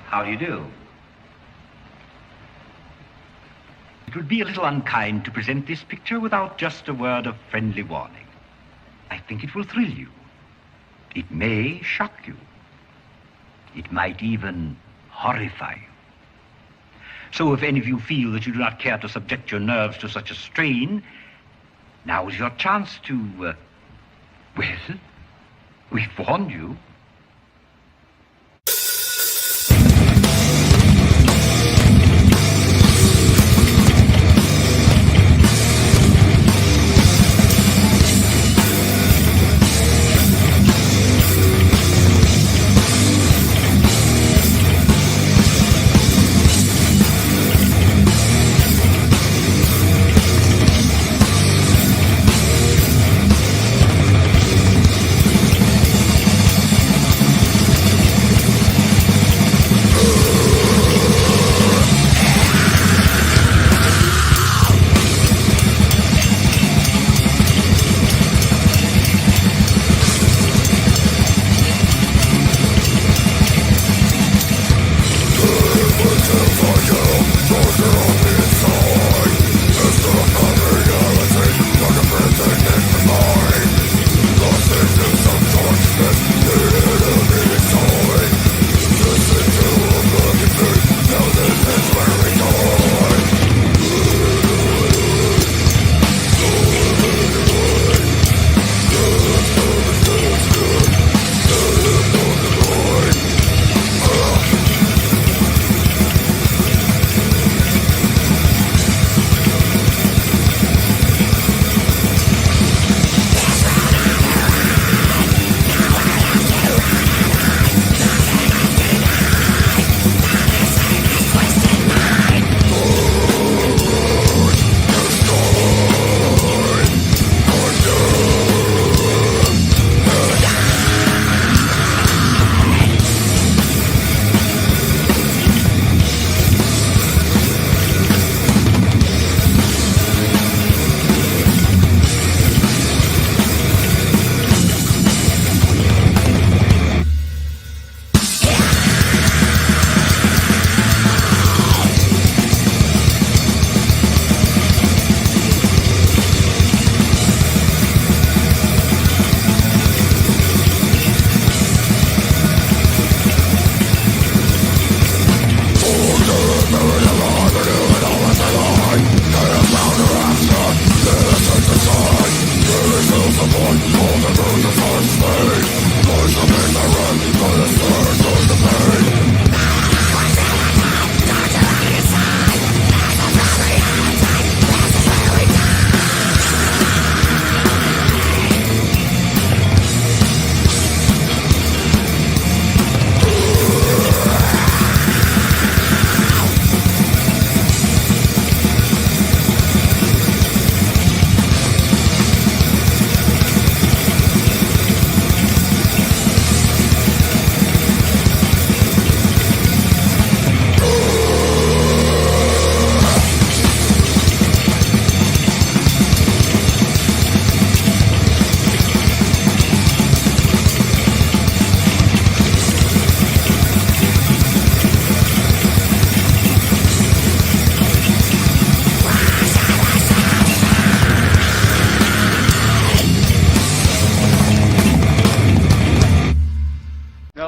How do you do? It would be a little unkind to present this picture without just a word of friendly warning. I think it will thrill you. It may shock you. It might even horrify you. So if any of you feel that you do not care to subject your nerves to such a strain, now is your chance to, well, we've warned you.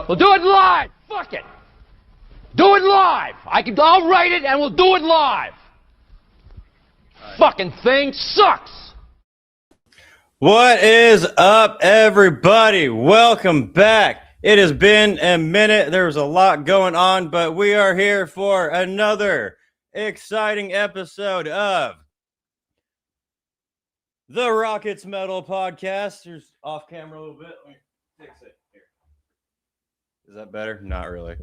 We'll do it live! Fuck it! Do it live! I'll write it and we'll do it live! Fucking thing sucks! What is up, everybody? Welcome back. It has been a minute. There's a lot going on, but we are here for another exciting episode of the Rockets Metal Podcast. Here's off camera a little bit. Let me fix it. Is that better? Not really.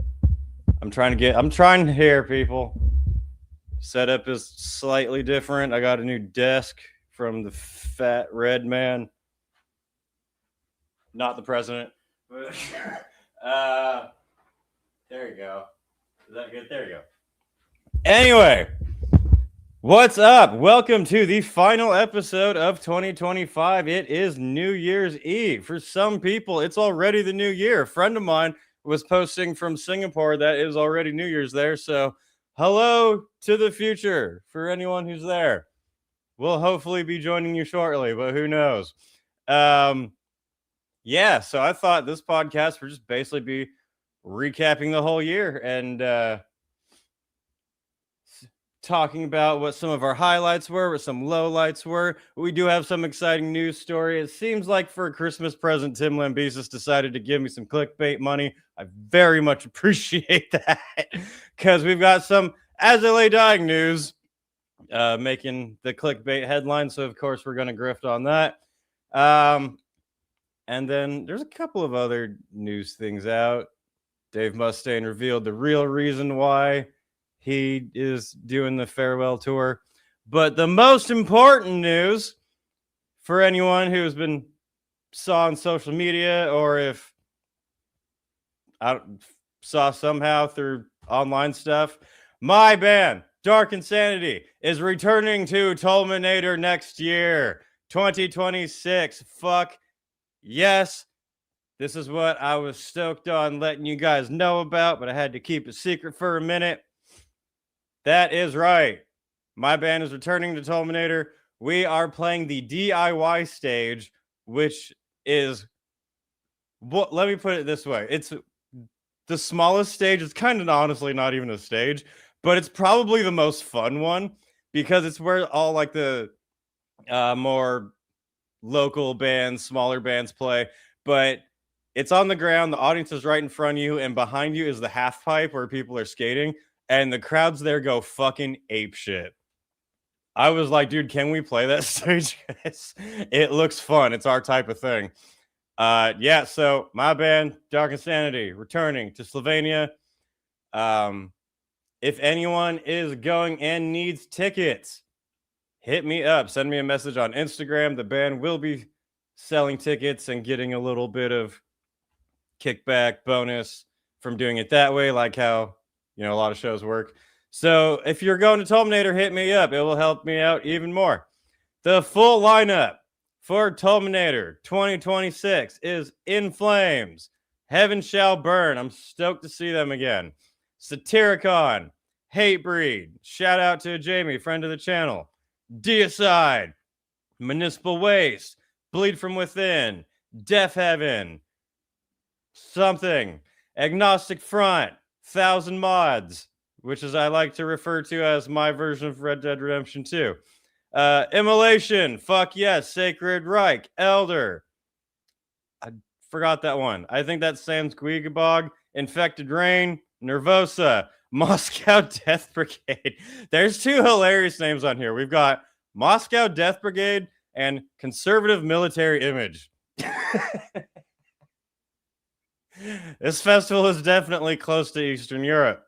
I'm trying here, people. Setup is slightly different. I got a new desk from the fat red man. Not the president. But, there you go. Is that good? There you go. Anyway, what's up? Welcome to the final episode of 2025. It is New Year's Eve. For some people, it's already the new year. A friend of mine was posting from Singapore that it is already New Year's there. So hello to the future for anyone who's there. We'll hopefully be joining you shortly, but who knows? Yeah, so I thought this podcast would just basically be recapping the whole year and talking about what some of our highlights were, what some lowlights were. We do have some exciting news story. It seems like for a Christmas present, Tim Lambesis decided to give me some clickbait money. I very much appreciate that because we've got some As I Lay Dying news making the clickbait headline. So, of course, we're going to grift on that. And then there's a couple of other news things out. Dave Mustaine revealed the real reason why he is doing the farewell tour. But the most important news for anyone who has been saw on social media, or if I saw somehow through online stuff, my band, Dark Insanity, is returning to Tulminator next year, 2026. Fuck yes. This is what I was stoked on letting you guys know about, but I had to keep it secret for a minute. That is right. My band is returning to Tulminator. We are playing the DIY stage, which is, let me put it this way. It's the smallest stage. It's kind of honestly not even a stage, but it's probably the most fun one because it's where all like the more local bands, smaller bands play. But it's on the ground. The audience is right in front of you, and behind you is the half pipe where people are skating. And the crowds there go fucking ape shit. I was like, dude, can we play that stage? It looks fun. It's our type of thing. Yeah, so my band, Dark Insanity, returning to Slovenia. If anyone is going and needs tickets, hit me up. Send me a message on Instagram. The band will be selling tickets and getting a little bit of kickback bonus from doing it that way, like how a lot of shows work. So if you're going to Tulminator, hit me up. It will help me out even more. The full lineup for Tulminator 2026 is In Flames, Heaven Shall Burn. I'm stoked to see them again. Satyricon, Hatebreed. Shout out to Jamie, friend of the channel. Deicide, Municipal Waste, Bleed From Within, Death Heaven, something, Agnostic Front, 1,000 Mods, which is I like to refer to as my version of Red Dead Redemption 2. Immolation, fuck yes, Sacred Reich, Elder. I forgot that one. I think that's Sam's Guigabog, Infected Rain, Nervosa, Moscow Death Brigade. There's two hilarious names on here. We've got Moscow Death Brigade and Conservative Military Image. This festival is definitely close to Eastern Europe.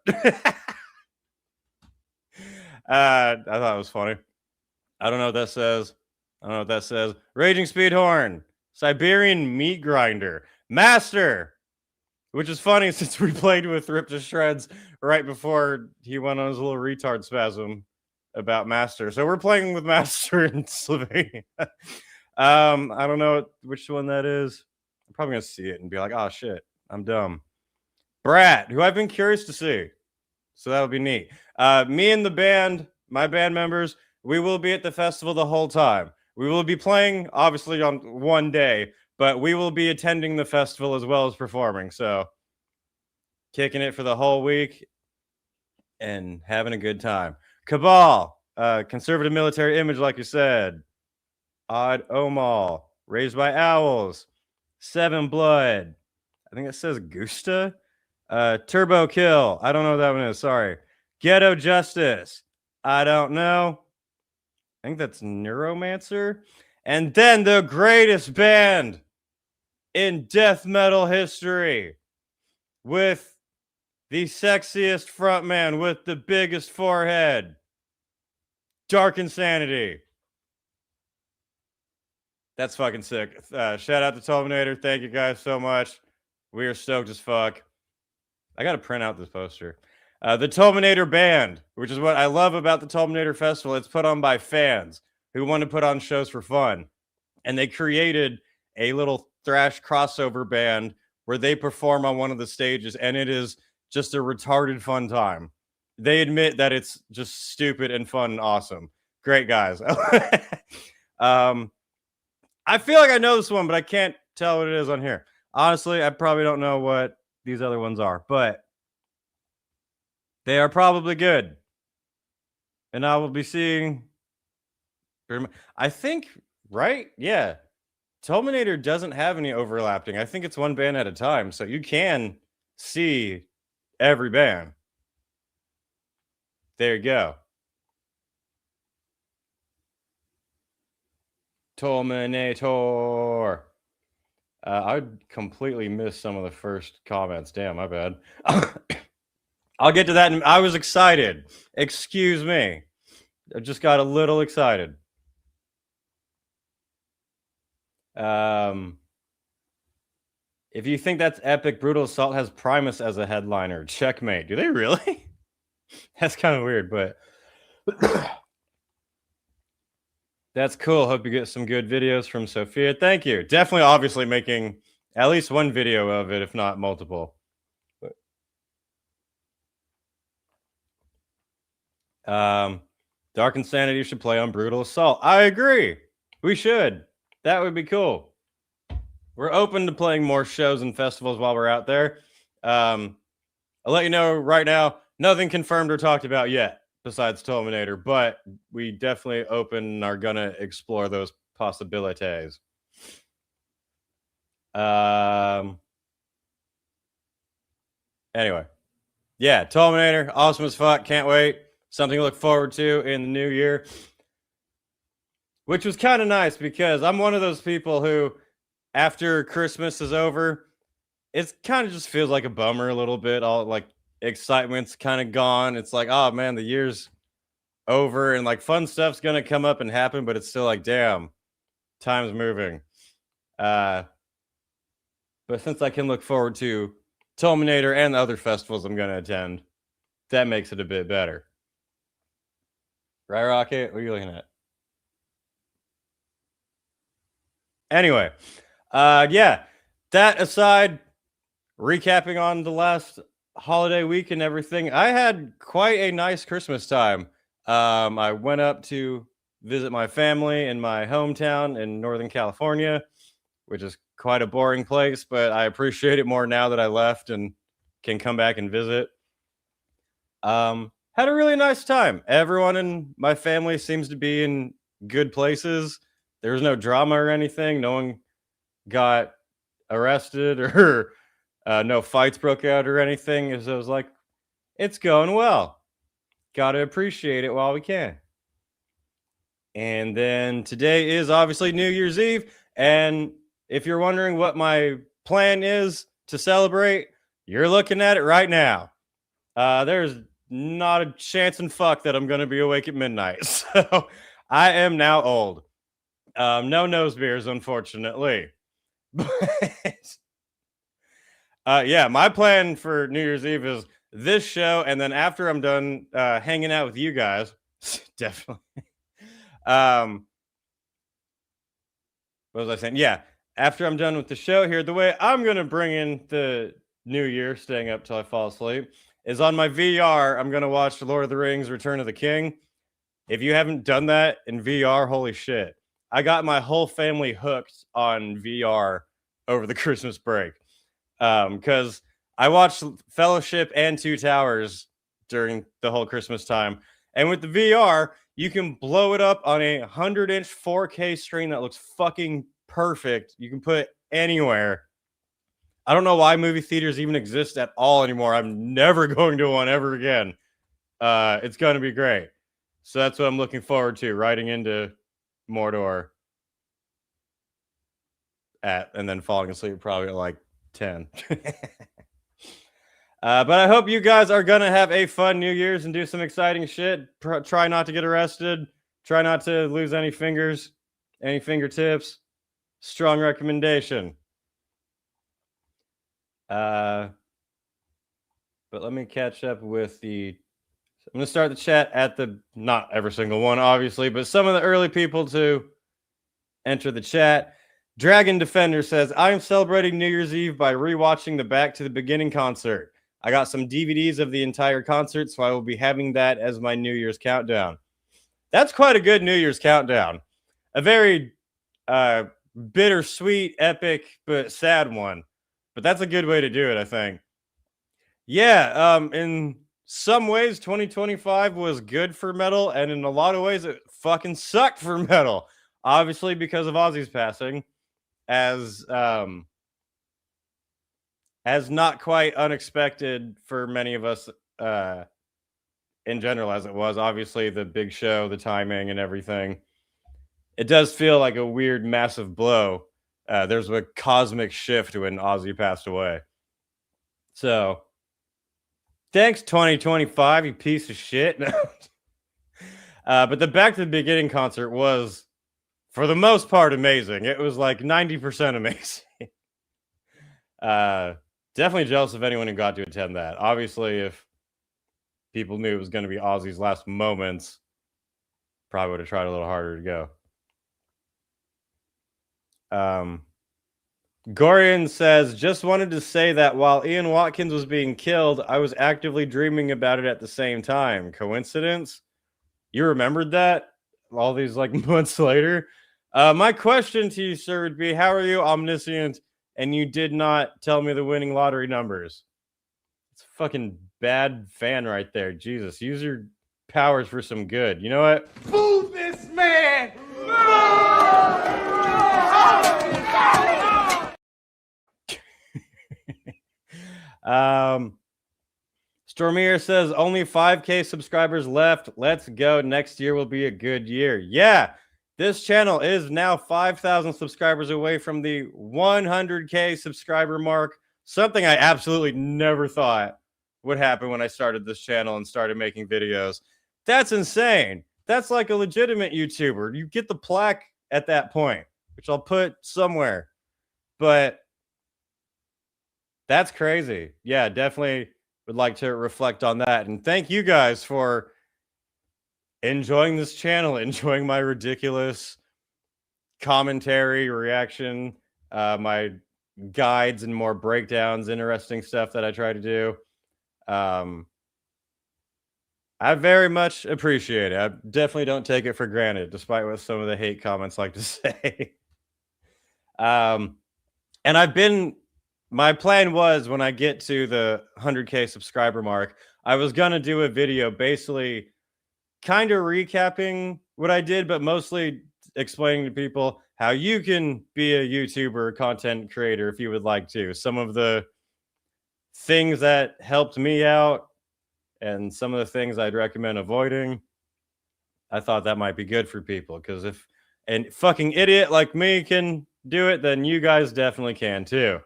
I thought it was funny. I don't know what that says. Raging Speedhorn, Siberian Meat Grinder, Master, which is funny since we played with Rip to Shreds right before he went on his little retard spasm about Master. So we're playing with Master in Slovenia. I don't know which one that is. I'm probably going to see it and be like, oh, shit, I'm dumb. Brat, who I've been curious to see. So that'll be neat. Me and the band, my band members, we will be at the festival the whole time. We will be playing, obviously, on one day, but we will be attending the festival as well as performing. So kicking it for the whole week and having a good time. Cabal, Conservative Military Image, like you said. Odd Omal, Raised by Owls, Seven Blood. I think it says Gusta. Turbo Kill. I don't know what that one is. Sorry. Ghetto Justice. I don't know. I think that's Neuromancer. And then the greatest band in death metal history with the sexiest frontman with the biggest forehead. Dark Insanity. That's fucking sick. Shout out to Tulminator. Thank you guys so much. We are stoked as fuck. I got to print out this poster. The Tulminator Band, which is what I love about the Tulminator Festival. It's put on by fans who want to put on shows for fun. And they created a little thrash crossover band where they perform on one of the stages, and it is just a retarded fun time. They admit that it's just stupid and fun and awesome. Great guys. I feel like I know this one, but I can't tell what it is on here. Honestly, I probably don't know what these other ones are, but they are probably good. And I will be seeing, I think, right? Yeah. Terminator doesn't have any overlapping. I think it's one band at a time, so you can see every band. There you go. Terminator. I completely missed some of the first comments. Damn, my bad. I'll get to that. I was excited. Excuse me. I just got a little excited. If you think that's epic, Brutal Assault has Primus as a headliner. Checkmate. Do they really? That's kind of weird, but that's cool. Hope you get some good videos from Sophia. Thank you. Definitely, obviously, making at least one video of it, if not multiple. Dark Insanity should play on Brutal Assault. I agree. We should. That would be cool. We're open to playing more shows and festivals while we're out there. I'll let you know right now, nothing confirmed or talked about yet besides Terminator, but we definitely open are going to explore those possibilities. Anyway. Yeah, Terminator, awesome as fuck. Can't wait. Something to look forward to in the new year. Which was kind of nice because I'm one of those people who, after Christmas is over, it kind of just feels like a bummer a little bit. All like excitement's kind of gone. It's like, oh man, the year's over and like fun stuff's gonna come up and happen, but it's still like, damn, time's moving. But since I can look forward to Terminator and the other festivals I'm gonna attend, that makes it a bit better. Right, Rocket? What are you looking at? Anyway, yeah, that aside, recapping on the last holiday week and everything, I had quite a nice Christmas time. I went up to visit my family in my hometown in Northern California, which is quite a boring place, but I appreciate it more now that I left and can come back and visit. Had a really nice time. Everyone in my family seems to be in good places. There was no drama or anything. No one got arrested or no fights broke out or anything. So I was like, it's going well. Got to appreciate it while we can. And then today is obviously New Year's Eve. And if you're wondering what my plan is to celebrate, you're looking at it right now. There's not a chance in fuck that I'm going to be awake at midnight. So I am now old. No nose beers, unfortunately. But yeah, my plan for New Year's Eve is this show, and then after I'm done hanging out with you guys, definitely. What was I saying? Yeah, after I'm done with the show here, the way I'm going to bring in the new year, staying up till I fall asleep, is on my VR. I'm going to watch Lord of the Rings Return of the King. If you haven't done that in VR, holy shit. I got my whole family hooked on VR over the Christmas break. Because I watched Fellowship and Two Towers during the whole Christmas time. And with the VR, you can blow it up on a 100-inch 4K screen that looks fucking perfect. You can put it anywhere. I don't know why movie theaters even exist at all anymore. I'm never going to one ever again. It's going to be great. So that's what I'm looking forward to, riding into Mordor and then falling asleep probably at like 10. But I hope you guys are going to have a fun New Year's and do some exciting shit. Try not to get arrested. Try not to lose any fingers, any fingertips. Strong recommendation. But let me catch up with the... I'm going to start the chat at the... Not every single one, obviously, but some of the early people to enter the chat. Dragon Defender says, I am celebrating New Year's Eve by rewatching the Back to the Beginning concert. I got some DVDs of the entire concert, so I will be having that as my New Year's countdown. That's quite a good New Year's countdown. A very bittersweet, epic, but sad one. But that's a good way to do it, I think. Yeah, in some ways, 2025 was good for metal, and in a lot of ways, it fucking sucked for metal. Obviously, because of Ozzy's passing, as not quite unexpected for many of us in general, as it was. Obviously, the big show, the timing, and everything. It does feel like a weird, massive blow. There's a cosmic shift when Ozzy passed away. So, thanks, 2025, you piece of shit. But the Back to the Beginning concert was, for the most part, amazing. It was like 90% amazing. Definitely jealous of anyone who got to attend that. Obviously, if people knew it was going to be Ozzy's last moments, probably would have tried a little harder to go. Gorian says, just wanted to say that while Ian Watkins was being killed, I was actively dreaming about it at the same time. Coincidence? You remembered that all these like months later? My question to you, sir, would be, how are you omniscient and you did not tell me the winning lottery numbers? It's a fucking bad fan right there. Jesus, use your powers for some good. You know what? Boo this man! Stormier says only 5K subscribers left. Let's go. Next year will be a good year. Yeah, this channel is now 5,000 subscribers away from the 100K subscriber mark. Something I absolutely never thought would happen when I started this channel and started making videos. That's insane. That's like a legitimate YouTuber. You get the plaque at that point, which I'll put somewhere. But that's crazy. Yeah, definitely would like to reflect on that. And thank you guys for enjoying this channel, enjoying my ridiculous commentary, reaction, my guides and more breakdowns, interesting stuff that I try to do. I very much appreciate it. I definitely don't take it for granted, despite what some of the hate comments like to say. And my plan was, when I get to the 100K subscriber mark, I was going to do a video basically kind of recapping what I did, but mostly explaining to people how you can be a YouTuber, content creator, if you would like to. Some of the things that helped me out and some of the things I'd recommend avoiding. I thought that might be good for people, because if a fucking idiot like me can do it, then you guys definitely can too.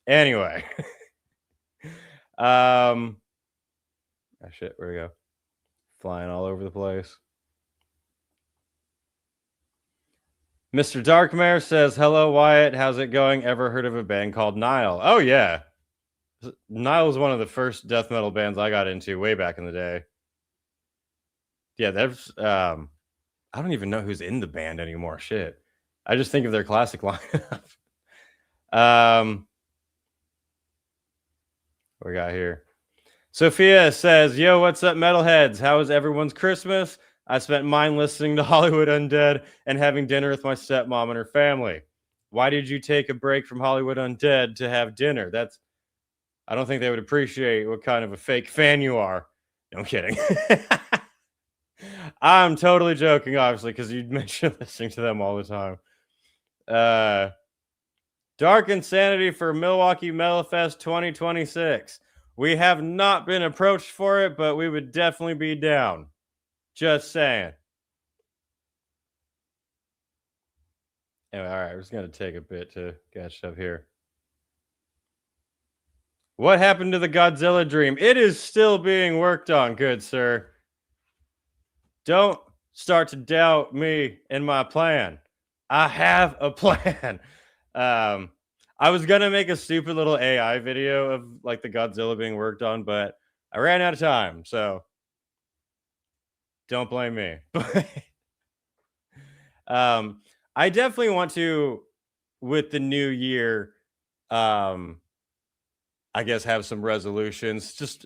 Anyway. Oh shit, where'd we go? Flying all over the place. Mr. Darkmare says, hello, Wyatt. How's it going? Ever heard of a band called Nile? Oh, yeah. Nile was one of the first death metal bands I got into way back in the day. Yeah, there's... I don't even know who's in the band anymore. Shit. I just think of their classic lineup. What we got here? Sophia says, yo, what's up, metalheads? How was everyone's Christmas? I spent mine listening to Hollywood Undead and having dinner with my stepmom and her family. Why did you take a break from Hollywood Undead to have dinner? I don't think they would appreciate what kind of a fake fan you are. No, I'm kidding. I'm totally joking, obviously, because you mentioned listening to them all the time. Dark Insanity for Milwaukee Metal Fest 2026. We have not been approached for it, but we would definitely be down. Just saying. Anyway, all right, we're just going to take a bit to catch up here. What happened to the Godzilla dream? It is still being worked on, good sir. Don't start to doubt me and my plan. I have a plan. I was going to make a stupid little AI video of like the Godzilla being worked on, but I ran out of time, so don't blame me. I definitely want to, with the new year, I guess have some resolutions. Just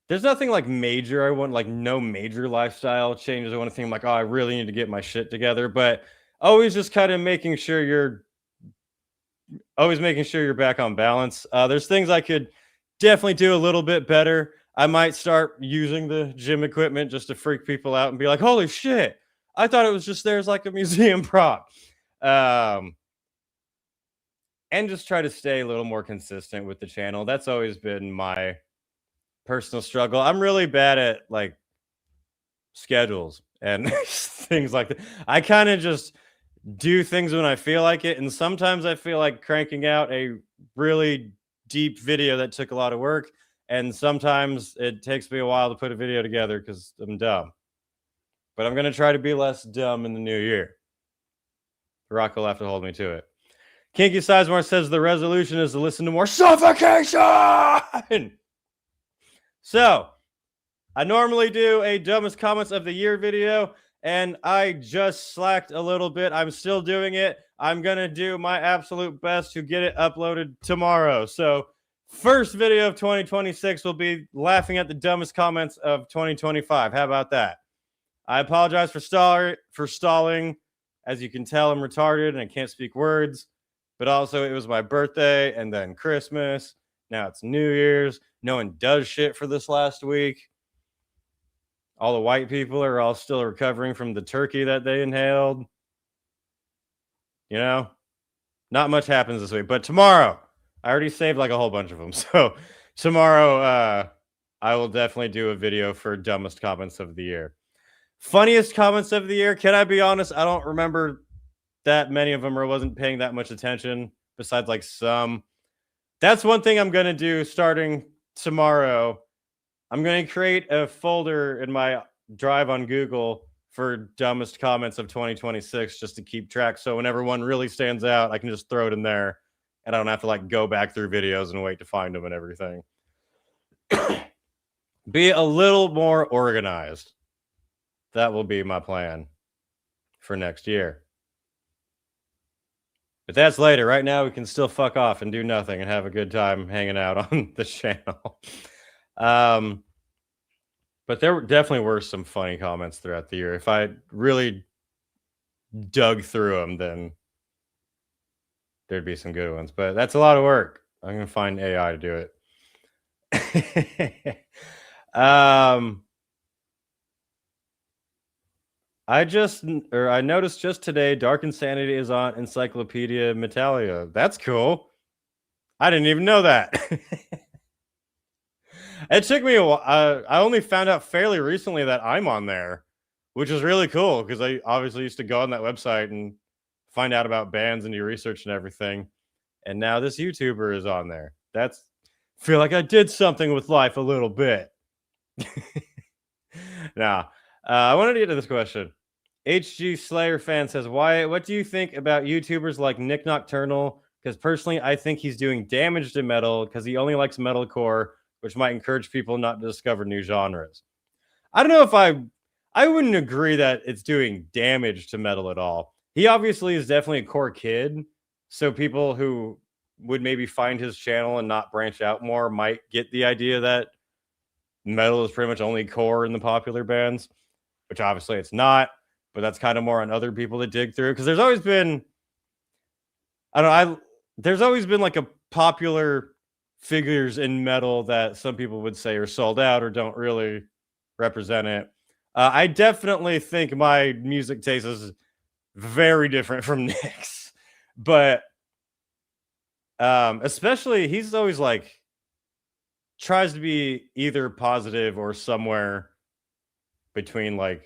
there's nothing like major. I want like no major lifestyle changes. I want to think like, oh, I really need to get my shit together. But always just kind of making sure you're back on balance. There's things I could definitely do a little bit better. I might start using the gym equipment just to freak people out and be like, holy shit, I thought it was just there's like a museum prop. And just try to stay a little more consistent with the channel. That's always been my personal struggle. I'm really bad at like schedules and things like that. I kind of just do things when I feel like it. And sometimes I feel like cranking out a really deep video that took a lot of work. And sometimes it takes me a while to put a video together because I'm dumb. But I'm going to try to be less dumb in the new year. Rock will have to hold me to it. Kinky Sizemore says the resolution is to listen to more suffocation. So, I normally do a dumbest comments of the year video, and I just slacked a little bit. I'm still doing it. I'm going to do my absolute best to get it uploaded tomorrow. So, first video of 2026 will be laughing at the dumbest comments of 2025. How about that? I apologize for stalling. As you can tell, I'm retarded and I can't speak words. But also, it was my birthday and then Christmas. Now it's New Year's. No one does shit for this last week. All the white people are all still recovering from the turkey that they inhaled. You know, not much happens this week. But tomorrow, I already saved like a whole bunch of them. So tomorrow, I will definitely do a video for dumbest comments of the year. Funniest comments of the year. Can I be honest? I don't remember that many of them, or wasn't paying that much attention besides like some. That's one thing I'm going to do starting tomorrow. I'm going to create a folder in my drive on Google for dumbest comments of 2026 just to keep track. So whenever one really stands out, I can just throw it in there and I don't have to like go back through videos and wait to find them and everything. Be a little more organized. That will be my plan for next year. But that's later. Right now, we can still fuck off and do nothing and have a good time hanging out on the channel. But there definitely were some funny comments throughout the year. If I really dug through them, then there'd be some good ones. But that's a lot of work. I'm going to find AI to do it. I noticed just today, Dark Insanity is on Encyclopedia Metallia. That's cool. I didn't even know that. It took me a while. I only found out fairly recently that I'm on there, which is really cool because I obviously used to go on that website and find out about bands and do research and everything. And now this YouTuber is on there. Feel like I did something with life a little bit. Now, I wanted to get to this question. HG Slayer fan says, Wyatt, what do you think about YouTubers like Nick Nocturnal? Because personally, I think he's doing damage to metal because he only likes metalcore, which might encourage people not to discover new genres. I don't know if I wouldn't agree that it's doing damage to metal at all. He obviously is definitely a core kid, so people who would maybe find his channel and not branch out more might get the idea that metal is pretty much only core in the popular bands, which obviously it's not. But that's kind of more on other people to dig through because there's always been, there's always been like a popular figures in metal that some people would say are sold out or don't really represent it. I definitely think my music taste is very different from Nick's, but especially he's always like tries to be either positive or somewhere between like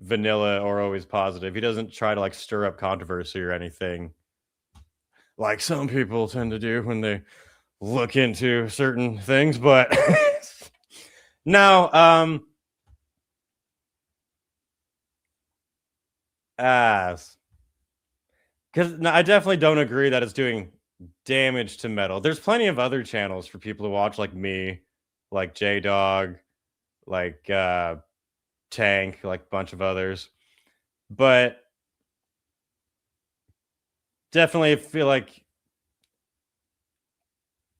vanilla or always positive. He doesn't try to like stir up controversy or anything like some people tend to do when they look into certain things, but no, because no, I definitely don't agree that it's doing damage to metal. There's plenty of other channels for people to watch, like me, like J-Dog, like Tank, like a bunch of others. But definitely feel like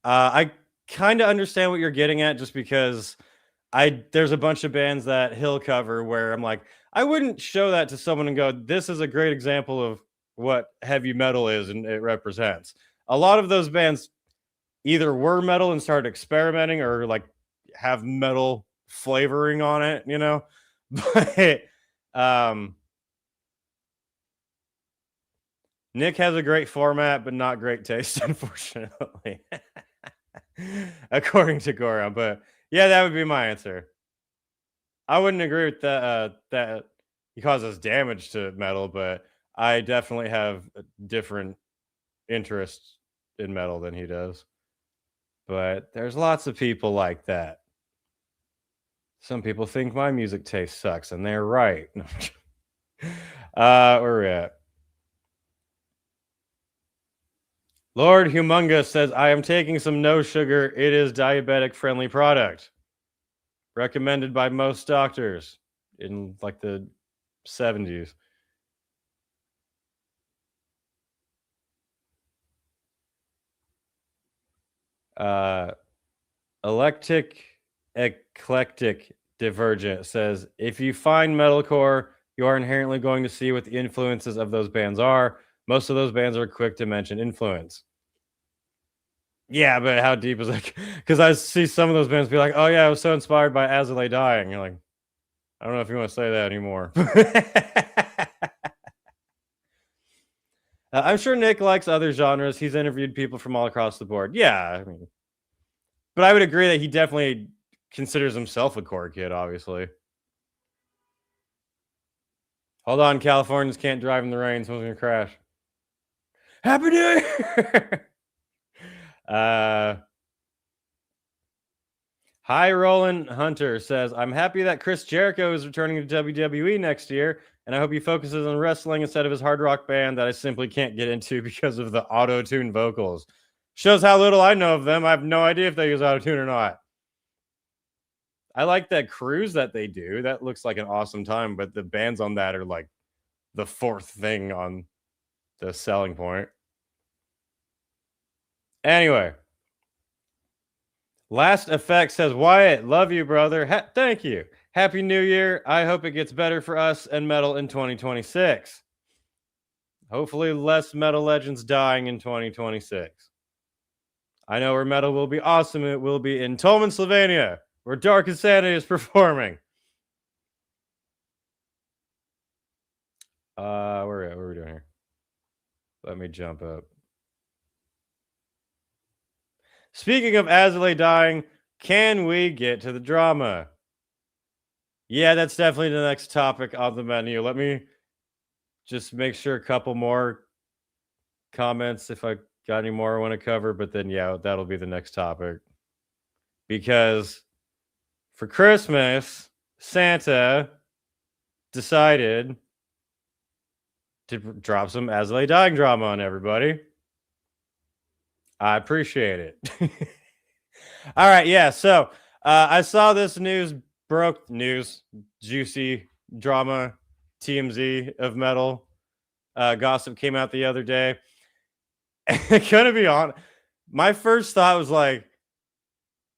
I kind of understand what you're getting at, just because there's a bunch of bands that he'll cover where I'm like, I wouldn't show that to someone and go, this is a great example of what heavy metal is and it represents. A lot of those bands either were metal and started experimenting, or like have metal flavoring on it, you know. But Nick has a great format, but not great taste, unfortunately. According to Goron. But yeah, that would be my answer. I wouldn't agree with that. That he causes damage to metal, but I definitely have a different interest in metal than he does. But there's lots of people like that. Some people think my music taste sucks, and they're right. Where are we at? Lord Humongous says, I am taking some no sugar. It is diabetic friendly product. Recommended by most doctors in like the 70s. Eclectic Divergent says, if you find metalcore, you are inherently going to see what the influences of those bands are. Most of those bands are quick to mention influence. Yeah, but how deep is it? Because I see some of those bands be like, oh yeah, I was so inspired by As I Lay Dying. You're like, I don't know if you want to say that anymore. I'm sure Nick likes other genres. He's interviewed people from all across the board. Yeah, I mean, but I would agree that he definitely considers himself a core kid, obviously. Hold on, Californians can't drive in the rain. Someone's going to crash. Happy New Year! Hi, Roland Hunter says, I'm happy that Chris Jericho is returning to WWE next year, and I hope he focuses on wrestling instead of his hard rock band that I simply can't get into because of the auto-tune vocals. Shows how little I know of them. I have no idea if they use auto-tune or not. I like that cruise that they do. That looks like an awesome time, but the bands on that are like the fourth thing on the selling point. Anyway. Last Effect says, Wyatt, love you, brother. Thank you. Happy New Year. I hope it gets better for us and metal in 2026. Hopefully less metal legends dying in 2026. I know where metal will be awesome. It will be in Tolman, Slovenia, where Dark Insanity is performing. What are we doing here? Let me jump up. Speaking of As I Lay Dying, can we get to the drama? Yeah, that's definitely the next topic on the menu. Let me just make sure a couple more comments if I got any more I want to cover, but then yeah, that'll be the next topic. Because for Christmas, Santa decided to drop some As I Lay Dying drama on everybody. I appreciate it. All right, yeah. So I saw this juicy drama TMZ of metal gossip came out the other day. Gonna be on. My first thought was like,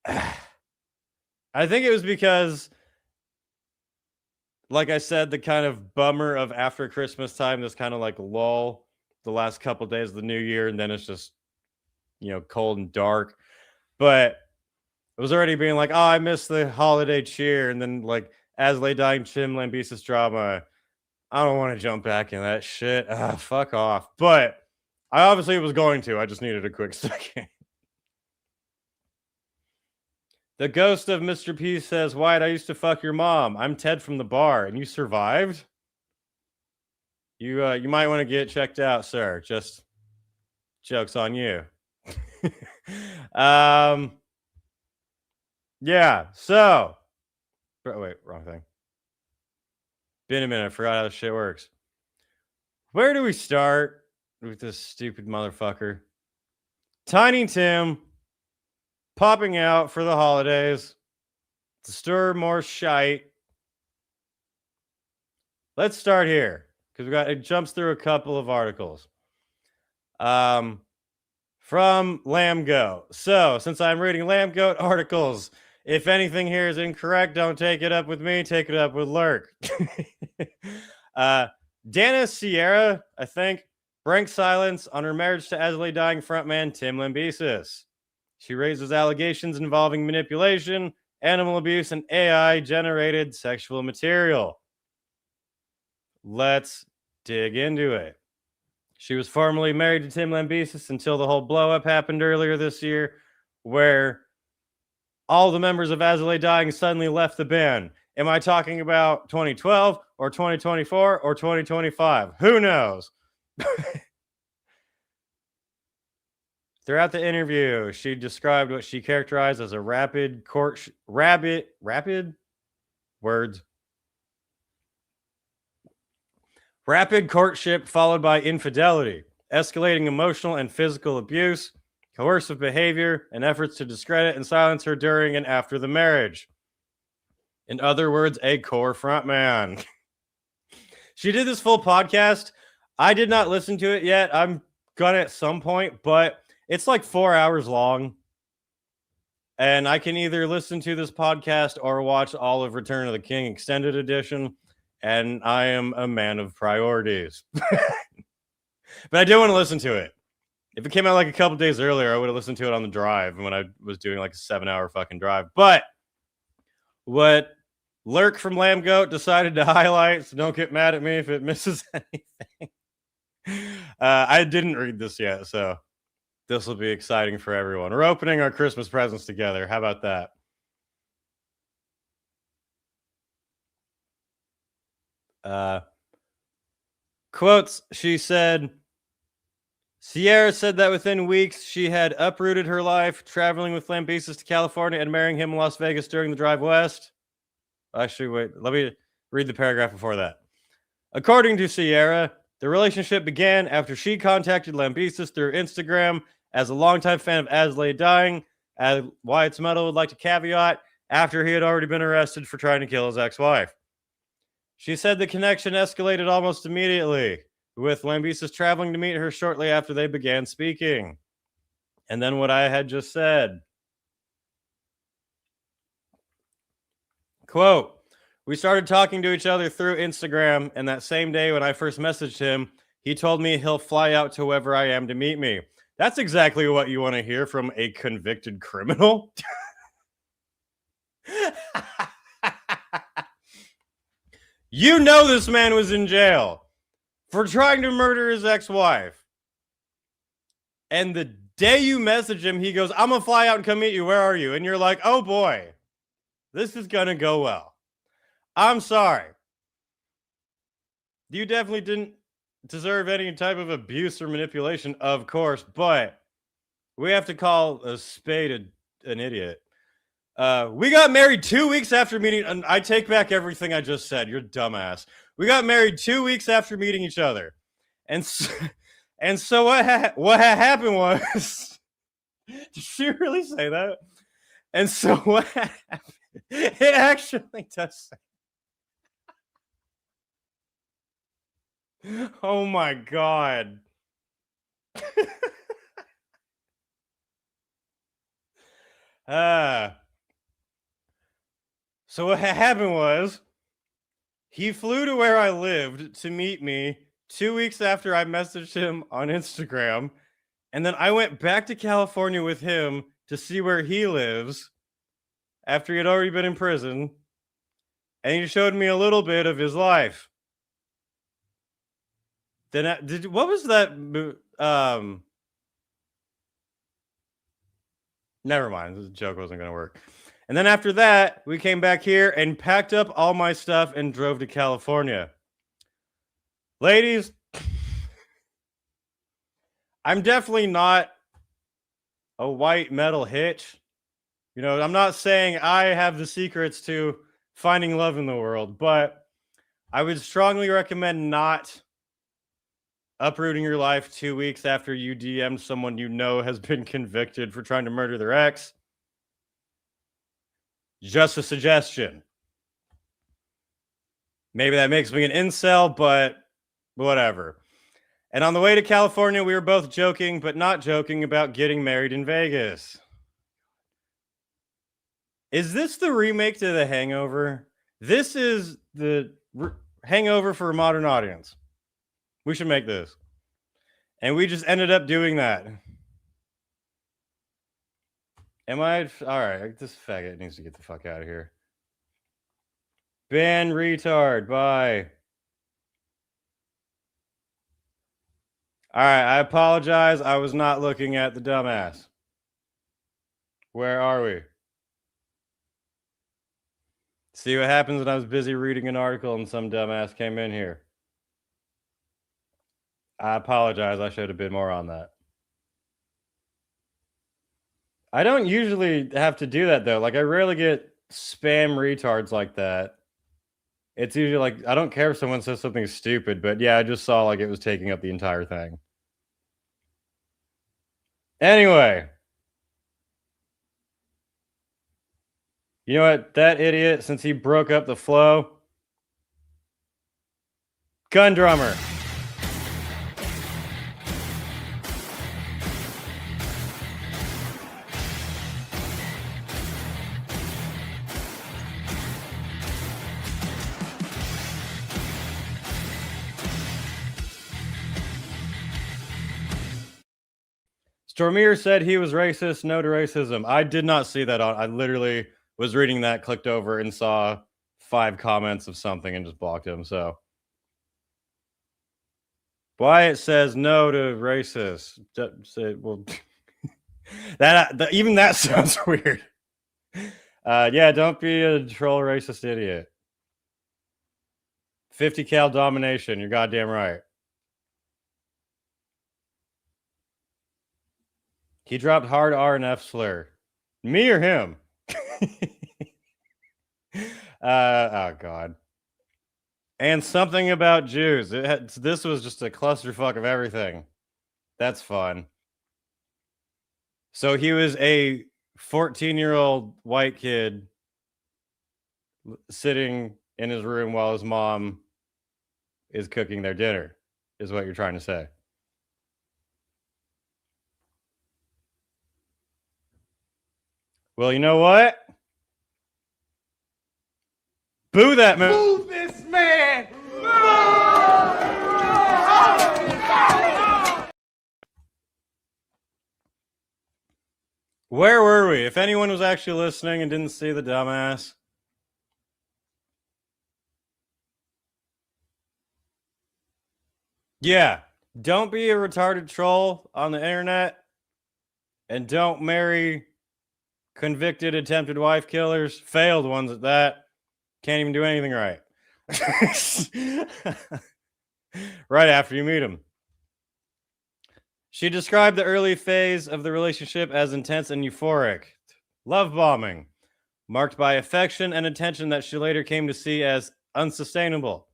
I think it was because, like I said, the kind of bummer of after Christmas time, this kind of like lull the last couple days of the new year, and then it's just, cold and dark. But it was already being like, oh, I miss the holiday cheer, and then like As Lay Dying Chim Lambesis drama. I don't want to jump back in that shit. Fuck off. But I obviously was going to. I just needed a quick second. The ghost of Mr. P says, Wyatt, I used to fuck your mom. I'm Ted from the bar, and you survived? You might want to get checked out, sir. Just joke's on you. Yeah, so wait, wrong thing. Been a minute, I forgot how this shit works. Where do we start with this stupid motherfucker? Tiny Tim popping out for the holidays to stir more shite. Let's start here because it jumps through a couple of articles. From Lamb Goat. So, since I'm reading Lamb Goat articles, if anything here is incorrect, don't take it up with me. Take it up with Lurk. Dana Sierra, I think, breaks silence on her marriage to Asley Dying frontman Tim Lambesis. She raises allegations involving manipulation, animal abuse, and AI-generated sexual material. Let's dig into it. She was formerly married to Tim Lambesis until the whole blow-up happened earlier this year, where all the members of Asley Dying suddenly left the band. Am I talking about 2012 or 2024 or 2025? Who knows? Throughout the interview, she described what she characterized as a rapid courtship followed by infidelity, escalating emotional and physical abuse, coercive behavior, and efforts to discredit and silence her during and after the marriage. In other words, a core frontman. She did this full podcast. I did not listen to it yet. I'm gonna at some point, but it's like 4 hours long. And I can either listen to this podcast or watch all of Return of the King Extended Edition. And I am a man of priorities. But I do want to listen to it. If it came out like a couple days earlier, I would have listened to it on the drive when I was doing like a 7-hour fucking drive. But what Lurk from Lamb Goat decided to highlight, so don't get mad at me if it misses anything. I didn't read this yet, so this will be exciting for everyone. We're opening our Christmas presents together. How about that? Quotes, she said, Sierra said that within weeks she had uprooted her life, traveling with Lambesis to California and marrying him in Las Vegas during the drive west. Actually, wait, let me read the paragraph before that. According to Sierra, the relationship began after she contacted Lambesis through Instagram. As a longtime fan of Asley Dying, Wyatt's Metal would like to caveat, after he had already been arrested for trying to kill his ex-wife. She said the connection escalated almost immediately, with Lambesis traveling to meet her shortly after they began speaking. And then what I had just said. Quote, we started talking to each other through Instagram, and that same day when I first messaged him, he told me he'll fly out to wherever I am to meet me. That's exactly what you want to hear from a convicted criminal. You know this man was in jail for trying to murder his ex-wife. And the day you message him, he goes, I'm going to fly out and come meet you. Where are you? And you're like, oh boy, this is going to go well. I'm sorry. You definitely didn't deserve any type of abuse or manipulation, of course, but we have to call a spade an idiot. We got married 2 weeks after meeting, and I take back everything I just said. You're dumbass. We got married 2 weeks after meeting each other. And so what happened was, did she really say that? And so what happened? It actually does say. Oh my God. So what happened was, he flew to where I lived to meet me 2 weeks after I messaged him on Instagram. And then I went back to California with him to see where he lives after he had already been in prison. And he showed me a little bit of his life. Then what was that? Never mind. This joke wasn't going to work. And then after that, we came back here and packed up all my stuff and drove to California. Ladies, I'm definitely not a white metal hitch. You know, I'm not saying I have the secrets to finding love in the world, but I would strongly recommend not uprooting your life 2 weeks after you DM'd someone you know has been convicted for trying to murder their ex. Just a suggestion. Maybe that makes me an incel, but whatever. And on the way to California, we were both joking, but not joking about getting married in Vegas. Is this the remake to The Hangover? This is the Hangover for a modern audience. We should make this. And we just ended up doing that. Am I? All right, this faggot needs to get the fuck out of here. Ban retard, bye. All right, I apologize. I was not looking at the dumbass. Where are we? See what happens when I was busy reading an article and some dumbass came in here. I apologize. I should have been more on that. I don't usually have to do that, though. Like, I rarely get spam retards like that. It's usually like, I don't care if someone says something stupid, but yeah, I just saw like it was taking up the entire thing. Anyway. You know what? That idiot, since he broke up the flow. Gun drummer. Stormier said he was racist. No to racism. I did not see that on. I literally was reading that, clicked over, and saw 5 comments of something and just blocked him. So Wyatt says no to racist. Well, even that sounds weird. Yeah, don't be a troll racist idiot. 50 cal domination. You're goddamn right. He dropped hard R and F slur. Me or him? Oh God. And something about Jews. This was just a clusterfuck of everything. That's fun. So he was a 14-year-old white kid sitting in his room while his mom is cooking their dinner, is what you're trying to say. Well, you know what? Boo that man. Boo this man! Where were we? If anyone was actually listening and didn't see the dumbass. Yeah, don't be a retarded troll on the internet, and don't marry convicted attempted wife killers, failed ones at that. Can't even do anything right. Right after you meet them. She described the early phase of the relationship as intense and euphoric. Love bombing, marked by affection and attention that she later came to see as unsustainable.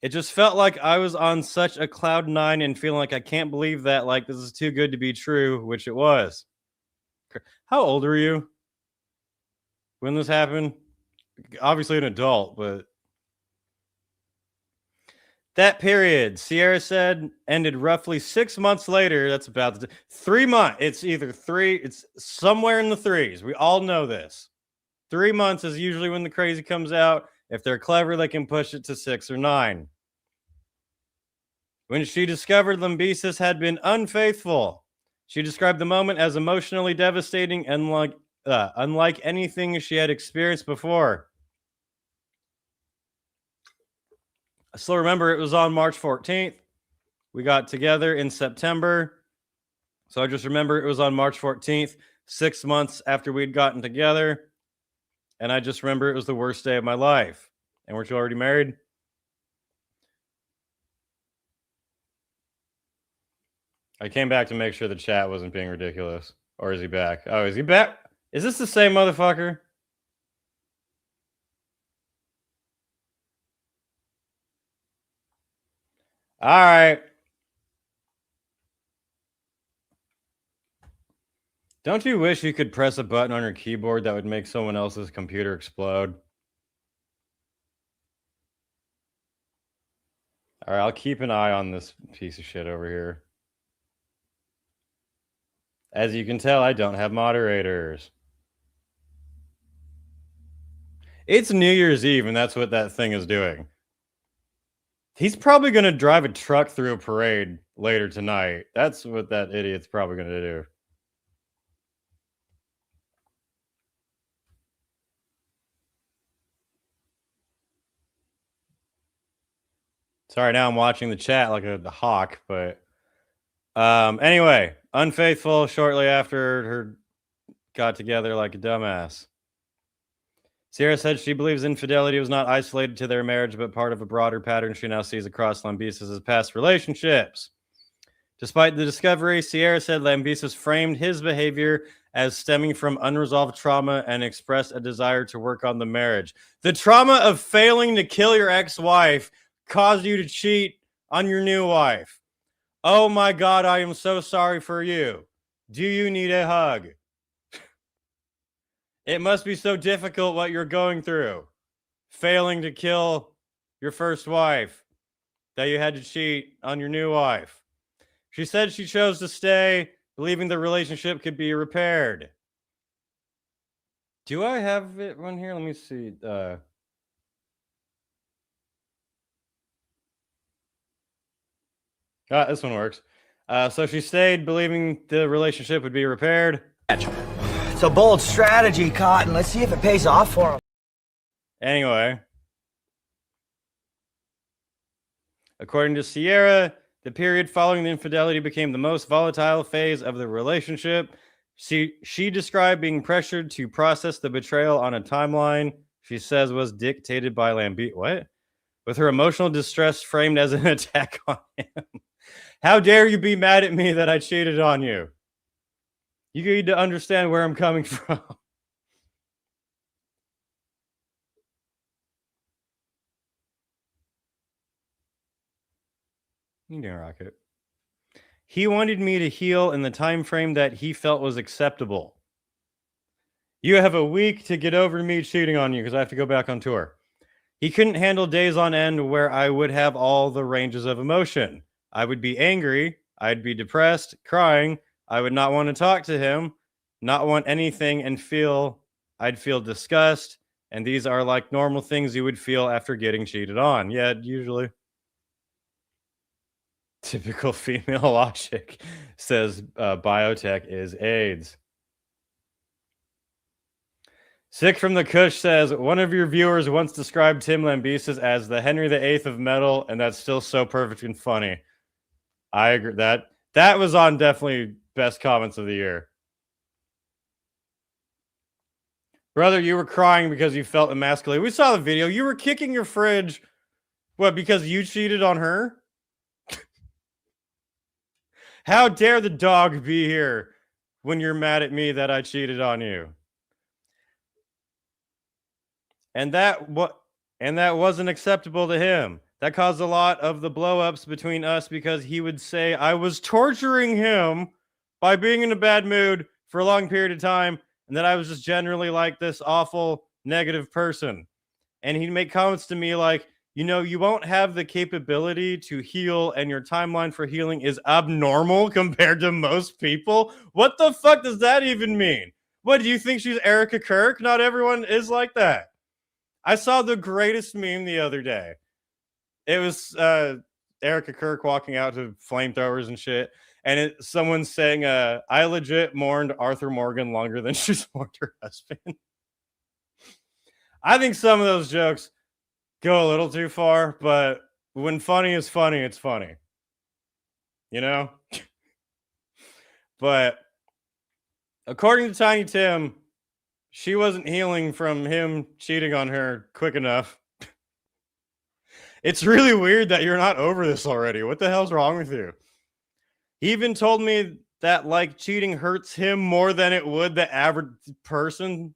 It just felt like I was on such a cloud 9 and feeling like I can't believe that, like, this is too good to be true, which it was. How old were you when this happened? Obviously an adult, but that period, Sierra said, ended roughly 6 months later. That's about 3 months. It's either 3, it's somewhere in the 3s. We all know this. 3 months is usually when the crazy comes out. If they're clever, they can push it to 6 or 9. When she discovered Lambesis had been unfaithful, she described the moment as emotionally devastating and unlike anything she had experienced before. I still remember it was on March 14th. We got together in September. So I just remember it was on March 14th, 6 months after we'd gotten together. And I just remember it was the worst day of my life. And weren't you already married? I came back to make sure the chat wasn't being ridiculous. Or is he back? Oh, is he back? Is this the same motherfucker? All right. Don't you wish you could press a button on your keyboard that would make someone else's computer explode? All right, I'll keep an eye on this piece of shit over here. As you can tell, I don't have moderators. It's New Year's Eve, and that's what that thing is doing. He's probably going to drive a truck through a parade later tonight. That's what that idiot's probably going to do. Sorry, now I'm watching the chat like a hawk, but anyway, unfaithful shortly after her got together like a dumbass. Sierra said she believes infidelity was not isolated to their marriage, but part of a broader pattern she now sees across Lambesis' past relationships. Despite the discovery, Sierra said Lambesis framed his behavior as stemming from unresolved trauma and expressed a desire to work on the marriage. The trauma of failing to kill your ex-wife caused you to cheat on your new wife. Oh my God, I am so sorry for you. Do you need a hug? It must be so difficult what you're going through. Failing to kill your first wife, that you had to cheat on your new wife. She said she chose to stay, believing the relationship could be repaired. Do I have it on here? Let me see. This one works. So she stayed, believing the relationship would be repaired. It's a bold strategy, Cotton. Let's see if it pays off for him. Anyway, according to Sierra, the period following the infidelity became the most volatile phase of the relationship. She described being pressured to process the betrayal on a timeline she says was dictated by Lambert. What? With her emotional distress framed as an attack on him. How dare you be mad at me that I cheated on you? You need to understand where I'm coming from. You didn't rock it. He wanted me to heal in the time frame that he felt was acceptable. You have a week to get over me cheating on you because I have to go back on tour. He couldn't handle days on end where I would have all the ranges of emotion. I would be angry. I'd be depressed, crying. I would not want to talk to him, not want anything, and I'd feel disgust. And these are like normal things you would feel after getting cheated on. Yeah, usually. Typical female logic, says biotech is AIDS. Sick from the Kush says, one of your viewers once described Tim Lambesis as the Henry VIII of metal, and that's still so perfect and funny. I agree. That was on definitely best comments of the year. Brother, you were crying because you felt emasculated. We saw the video. You were kicking your fridge. What, because you cheated on her? How dare the dog be here when you're mad at me that I cheated on you? And that wasn't acceptable to him. That caused a lot of the blow-ups between us because he would say I was torturing him by being in a bad mood for a long period of time, and that I was just generally like this awful, negative person. And he'd make comments to me like, you know, you won't have the capability to heal, and your timeline for healing is abnormal compared to most people. What the fuck does that even mean? What, do you think she's Erica Kirk? Not everyone is like that. I saw the greatest meme the other day. It was Erica Kirk walking out to flamethrowers and shit. And someone saying, I legit mourned Arthur Morgan longer than she's mourned her husband. I think some of those jokes go a little too far, but when funny is funny, it's funny. You know? But according to Tiny Tim, she wasn't healing from him cheating on her quick enough. It's really weird that you're not over this already. What the hell's wrong with you? He even told me that, like, cheating hurts him more than it would the average person.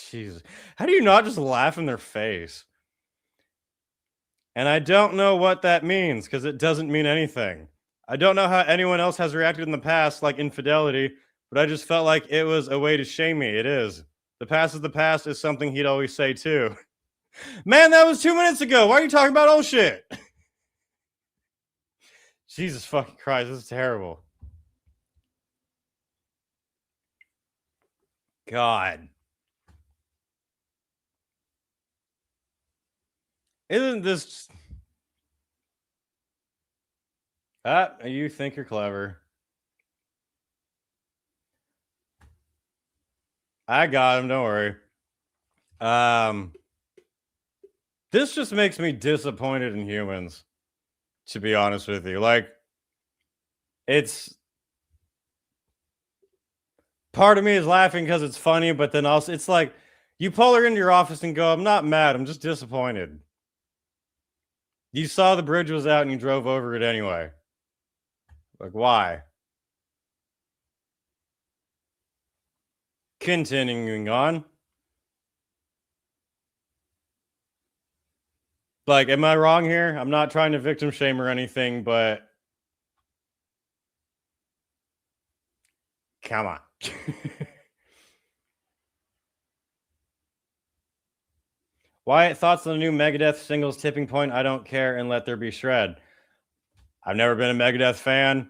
Jesus. How do you not just laugh in their face? And I don't know what that means, because it doesn't mean anything. I don't know how anyone else has reacted in the past, like infidelity, but I just felt like it was a way to shame me. It is. The past is something he'd always say too. Man, that was 2 minutes ago. Why are you talking about old shit? Jesus fucking Christ, this is terrible. God. Isn't this... you think you're clever. I got him, don't worry. This just makes me disappointed in humans, to be honest with you. Like, it's... Part of me is laughing because it's funny, but then also it's like, you pull her into your office and go, I'm not mad, I'm just disappointed. You saw the bridge was out and you drove over it anyway. Like, why? Continuing on. Like, am I wrong here? I'm not trying to victim shame or anything, but come on. Wyatt, thoughts on the new Megadeth singles Tipping Point, I Don't Care, and Let There Be Shred? I've never been a Megadeth fan.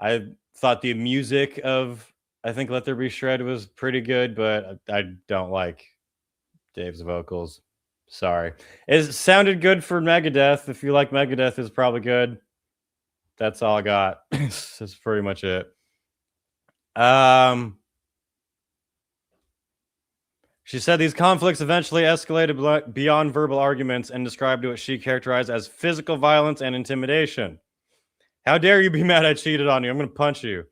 I thought the music of, I think, Let There Be Shred was pretty good, but I don't like Dave's vocals. Sorry. It sounded good for Megadeth. If you like Megadeth, it's probably good. That's all I got. That's pretty much it. She said these conflicts eventually escalated beyond verbal arguments and described what she characterized as physical violence and intimidation. How dare you be mad I cheated on you? I'm going to punch you.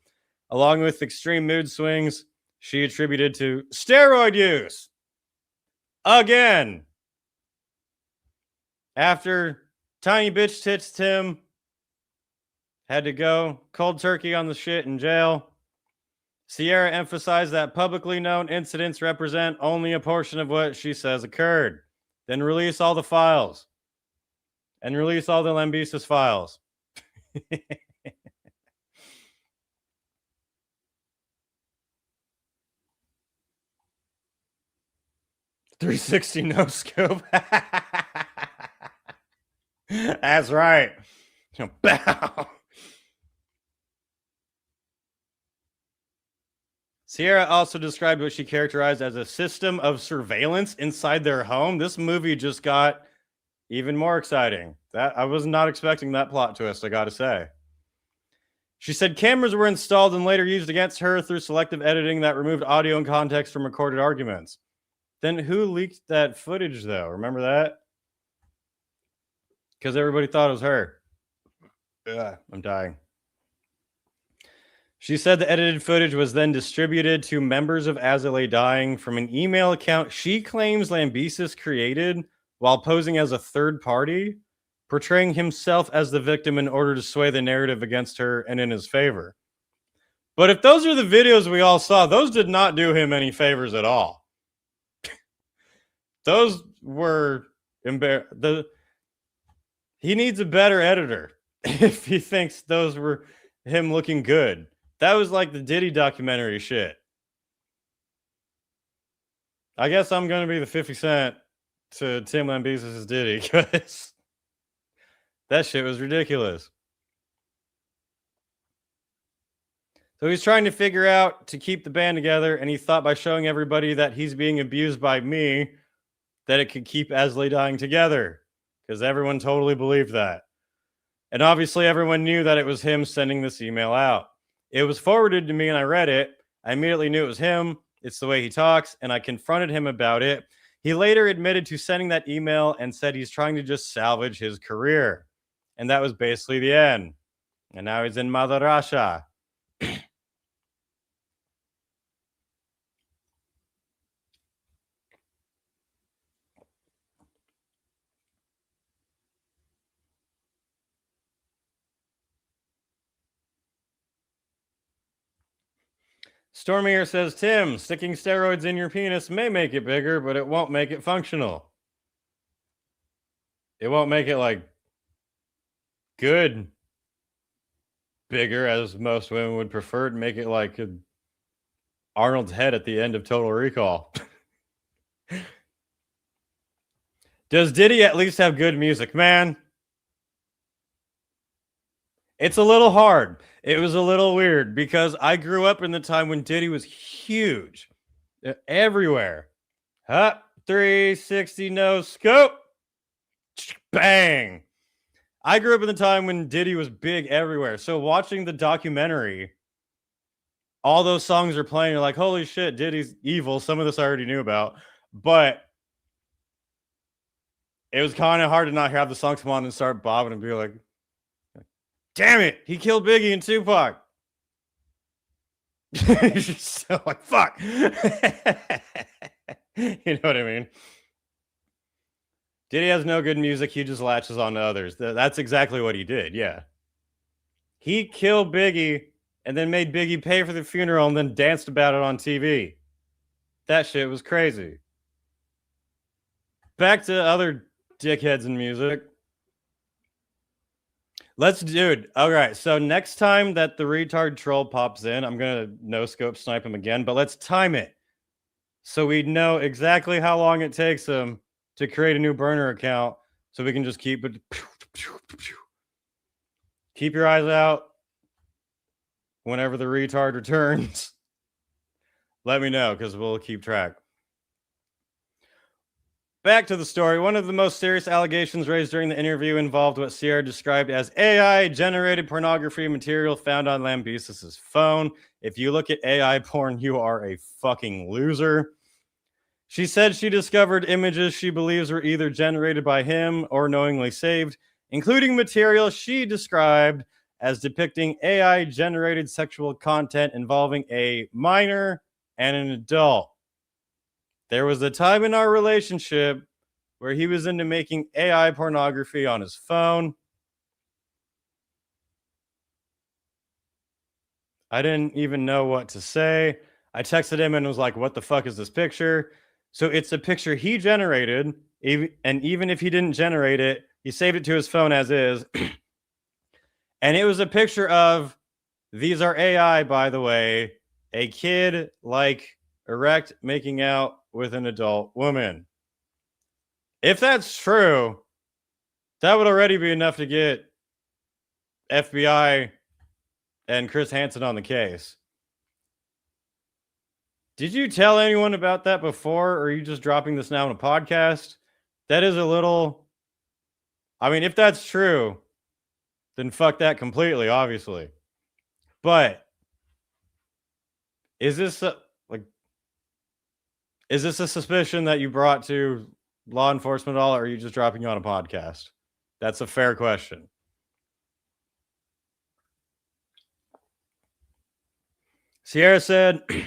Along with extreme mood swings, she attributed to steroid use. Again. After Tiny Bitch Tits Tim had to go cold turkey on the shit in jail, Sierra emphasized that publicly known incidents represent only a portion of what she says occurred. Then release all the files. And release all the Lambesis files. 360 no scope. That's right. Bow. Sierra also described what she characterized as a system of surveillance inside their home. This movie just got even more exciting. That I was not expecting that plot twist, I gotta say. She said cameras were installed and later used against her through selective editing that removed audio and context from recorded arguments. Then who leaked that footage, though? Remember that? Because everybody thought it was her. Ugh, I'm dying. She said the edited footage was then distributed to members of As I Lay Dying from an email account she claims Lambesis created while posing as a third party, portraying himself as the victim in order to sway the narrative against her and in his favor. But if those are the videos we all saw, those did not do him any favors at all. Those were he needs a better editor if he thinks those were him looking good. That was like the Diddy documentary shit. I guess I'm going to be the 50 Cent to Tim Lambesis' Diddy because that shit was ridiculous. So he's trying to figure out to keep the band together, and he thought by showing everybody that he's being abused by me, that it could keep As I Lay Dying together, because everyone totally believed that. And obviously everyone knew that it was him sending this email out. It was forwarded to me and I read it. I immediately knew it was him. It's the way he talks, and I confronted him about it. He later admitted to sending that email and said he's trying to just salvage his career. And that was basically the end. And now he's in Mother Russia. Stormier says, Tim, sticking steroids in your penis may make it bigger, but it won't make it functional. It won't make it, like, good bigger, as most women would prefer to make it like Arnold's head at the end of Total Recall. Does Diddy at least have good music, man? It's a little hard. It was a little weird because I grew up in the time when Diddy was huge. Everywhere. Hop 360 no scope. Bang. I grew up in the time when Diddy was big everywhere. So watching the documentary, all those songs are playing. You're like, holy shit, Diddy's evil. Some of this I already knew about. But it was kind of hard to not have the song come on and start bobbing and be like, damn it, he killed Biggie and Tupac. So like, fuck. You know what I mean? Diddy has no good music. He just latches on to others. That's exactly what he did. Yeah. He killed Biggie and then made Biggie pay for the funeral and then danced about it on TV. That shit was crazy. Back to other dickheads in music. Dude. All right. So next time that the retard troll pops in, I'm going to no scope snipe him again, but let's time it so we know exactly how long it takes him to create a new burner account so we can just keep it. Keep your eyes out whenever the retard returns. Let me know because we'll keep track. Back to the story. One of the most serious allegations raised during the interview involved what Sierra described as AI-generated pornography material found on Lambesis' phone. If you look at AI porn, you are a fucking loser. She said she discovered images she believes were either generated by him or knowingly saved, including material she described as depicting AI-generated sexual content involving a minor and an adult. There was a time in our relationship where he was into making AI pornography on his phone. I didn't even know what to say. I texted him and was like, what the fuck is this picture? So it's a picture he generated, and even if he didn't generate it, he saved it to his phone as is. And it was a picture of, these are AI, by the way, a kid, like, erect, making out with an adult woman. If that's true, that would already be enough to get FBI and Chris Hansen on the case. Did you tell anyone about that before, or are you just dropping this now on a podcast? That is a little... I mean, if that's true, then fuck that completely, obviously. But is this is this a suspicion that you brought to law enforcement at all, or are you just dropping it on a podcast? That's a fair question. Sierra said the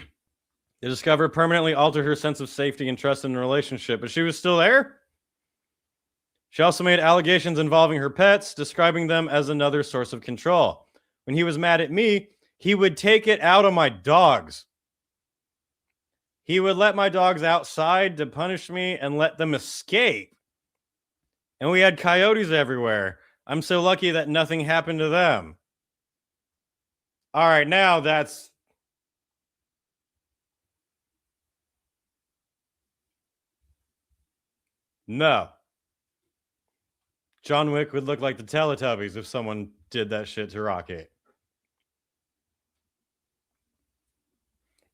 discovery permanently altered her sense of safety and trust in the relationship, but she was still there. She also made allegations involving her pets, describing them as another source of control. When he was mad at me, he would take it out on my dogs. He would let my dogs outside to punish me and let them escape. And we had coyotes everywhere. I'm so lucky that nothing happened to them. All right, now that's... No. John Wick would look like the Teletubbies if someone did that shit to Rocket.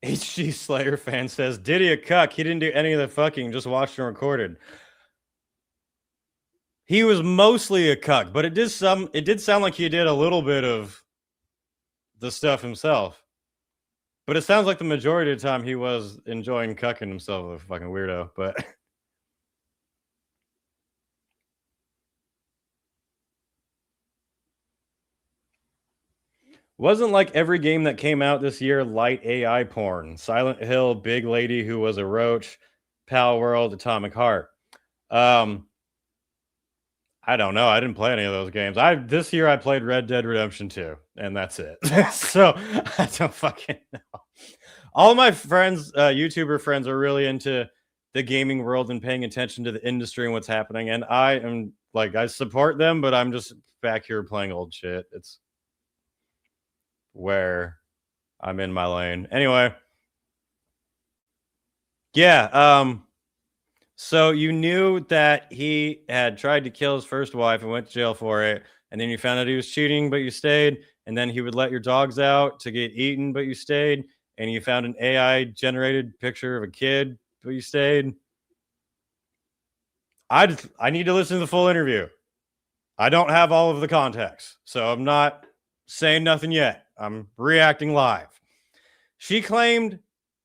HG Slayer fan says, Diddy a cuck. He didn't do any of the fucking, just watched and recorded. He was mostly a cuck, but it did sound like he did a little bit of the stuff himself. But it sounds like the majority of the time he was enjoying cucking himself, a fucking weirdo, but... Wasn't like every game that came out this year light AI porn. Silent Hill, Big Lady Who Was a Roach, Pal World, Atomic Heart. I don't know. I didn't play any of those games. This year I played Red Dead Redemption 2, and that's it. So I don't fucking know. All my friends, YouTuber friends, are really into the gaming world and paying attention to the industry and what's happening. And I am like, I support them, but I'm just back here playing old shit. It's where I'm in my lane. Anyway. Yeah. So you knew that he had tried to kill his first wife and went to jail for it. And then you found out he was cheating, but you stayed. And then he would let your dogs out to get eaten, but you stayed. And you found an AI generated picture of a kid, but you stayed. I need to listen to the full interview. I don't have all of the context, so I'm not saying nothing yet. I'm reacting live. She claimed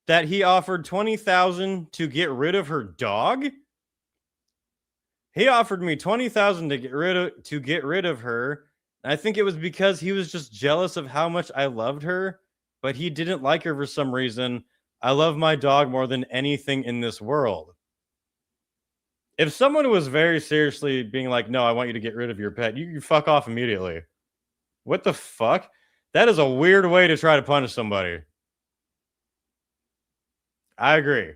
that he offered $20,000 to get rid of her dog. He offered me $20,000 to get rid of her. And I think it was because he was just jealous of how much I loved her, but he didn't like her for some reason. I love my dog more than anything in this world. If someone was very seriously being like, no, I want you to get rid of your pet, you fuck off immediately. What the fuck? That is a weird way to try to punish somebody. I agree.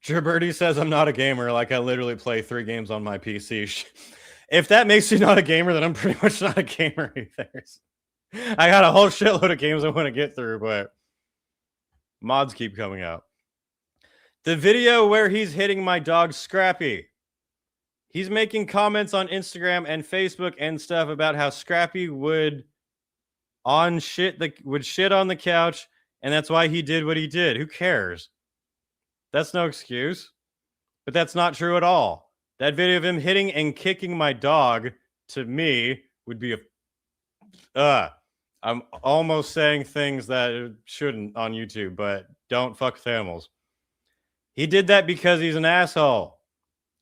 Gerberti says I'm not a gamer. Like, I literally play 3 games on my PC. If that makes you not a gamer, then I'm pretty much not a gamer either. I got a whole shitload of games I want to get through, but mods keep coming out. The video where he's hitting my dog Scrappy. He's making comments on Instagram and Facebook and stuff about how Scrappy would shit on the couch, and that's why he did what he did. Who cares? That's no excuse. But that's not true at all. That video of him hitting and kicking my dog, to me, would be I'm almost saying things that shouldn't on YouTube, but don't fuck with animals. He did that because he's an asshole.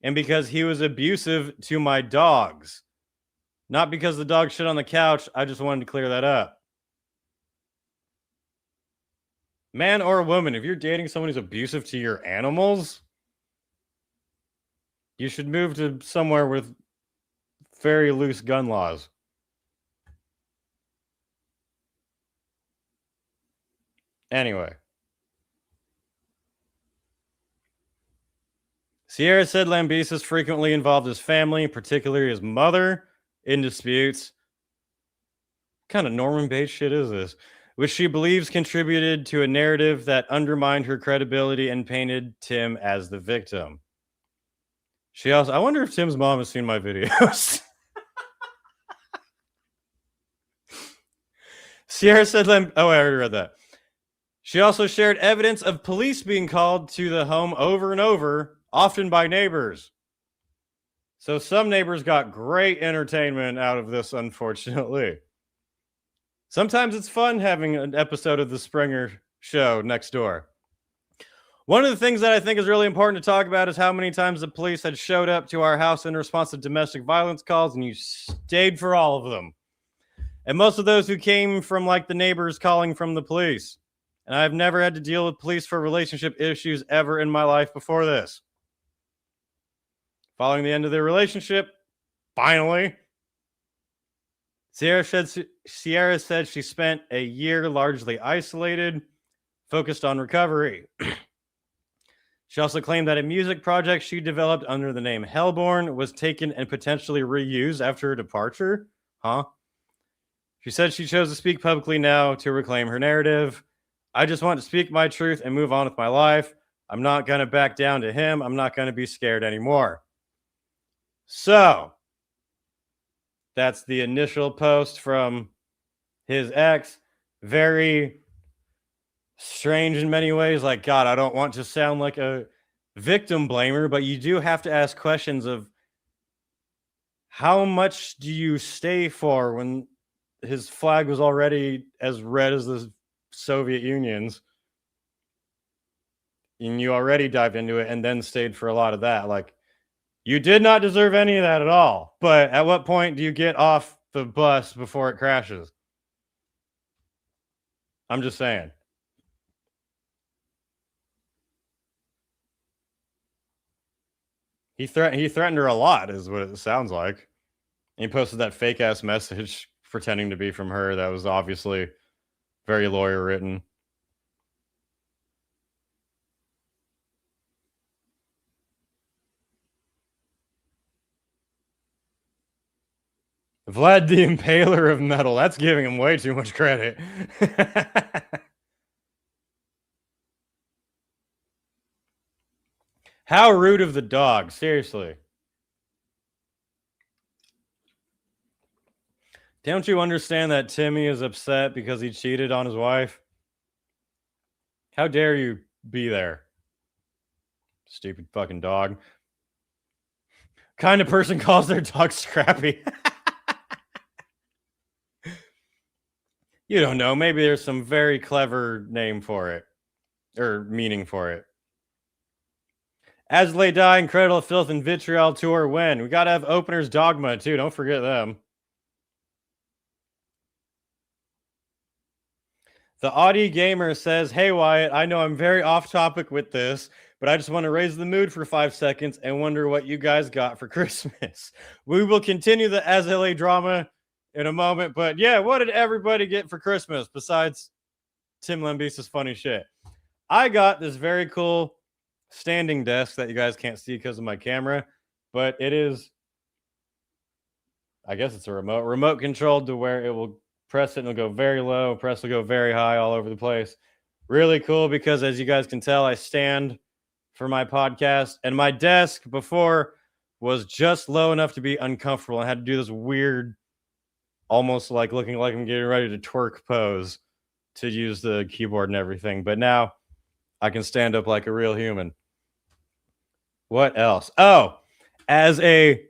And because he was abusive to my dogs. Not because the dog shit on the couch. I just wanted to clear that up. Man or woman, if you're dating someone who's abusive to your animals, you should move to somewhere with very loose gun laws. Anyway. Sierra said Lambesis frequently involved his family, particularly his mother, in disputes. What kind of Norman Bates shit is this? Which she believes contributed to a narrative that undermined her credibility and painted Tim as the victim. She also, I wonder if Tim's mom has seen my videos. Sierra said, I already read that. She also shared evidence of police being called to the home over and over, often by neighbors. So some neighbors got great entertainment out of this, unfortunately. Sometimes it's fun having an episode of the Springer Show next door. One of the things that I think is really important to talk about is how many times the police had showed up to our house in response to domestic violence calls, and you stayed for all of them. And most of those who came from like the neighbors calling from the police. And I've never had to deal with police for relationship issues ever in my life before this. Following the end of their relationship, finally, Sierra said she spent a year largely isolated, focused on recovery. She also claimed that a music project she developed under the name Hellborn was taken and potentially reused after her departure. She said she chose to speak publicly now to reclaim her narrative. I just want to speak my truth and move on with my life. I'm not going to back down to him. I'm not going to be scared anymore. So, that's the initial post from his ex. Very strange in many ways. Like, God, I don't want to sound like a victim blamer, but you do have to ask questions of how much do you stay for when his flag was already as red as the Soviet Union's, and you already dived into it and then stayed for a lot of that. Like, you did not deserve any of that at all. But at what point do you get off the bus before it crashes? I'm just saying. He threatened her a lot, is what it sounds like. He posted that fake ass message pretending to be from her that was obviously very lawyer written. Vlad the Impaler of metal. That's giving him way too much credit. How rude of the dog, seriously. Don't you understand that Timmy is upset because he cheated on his wife? How dare you be there? Stupid fucking dog. Kind of person calls their dog Scrappy. You don't know. Maybe there's some very clever name for it. Or meaning for it. As They Die, Incredible Filth, and Vitriol tour when? We gotta have openers Dogma too. Don't forget them. The Audi Gamer says, hey Wyatt, I know I'm very off topic with this, but I just want to raise the mood for 5 seconds and wonder what you guys got for Christmas. We will continue the As LA drama in a moment, but yeah, what did everybody get for Christmas besides Tim Lambesis' funny shit? I got this very cool standing desk that you guys can't see because of my camera, but it is, I guess it's a remote controlled to where it will press it and it'll go very low, press will go very high all over the place. Really cool because as you guys can tell, I stand for my podcast and my desk before was just low enough to be uncomfortable. I had to do this weird, almost like looking like I'm getting ready to twerk pose to use the keyboard and everything. But now I can stand up like a real human. What else? Oh, as a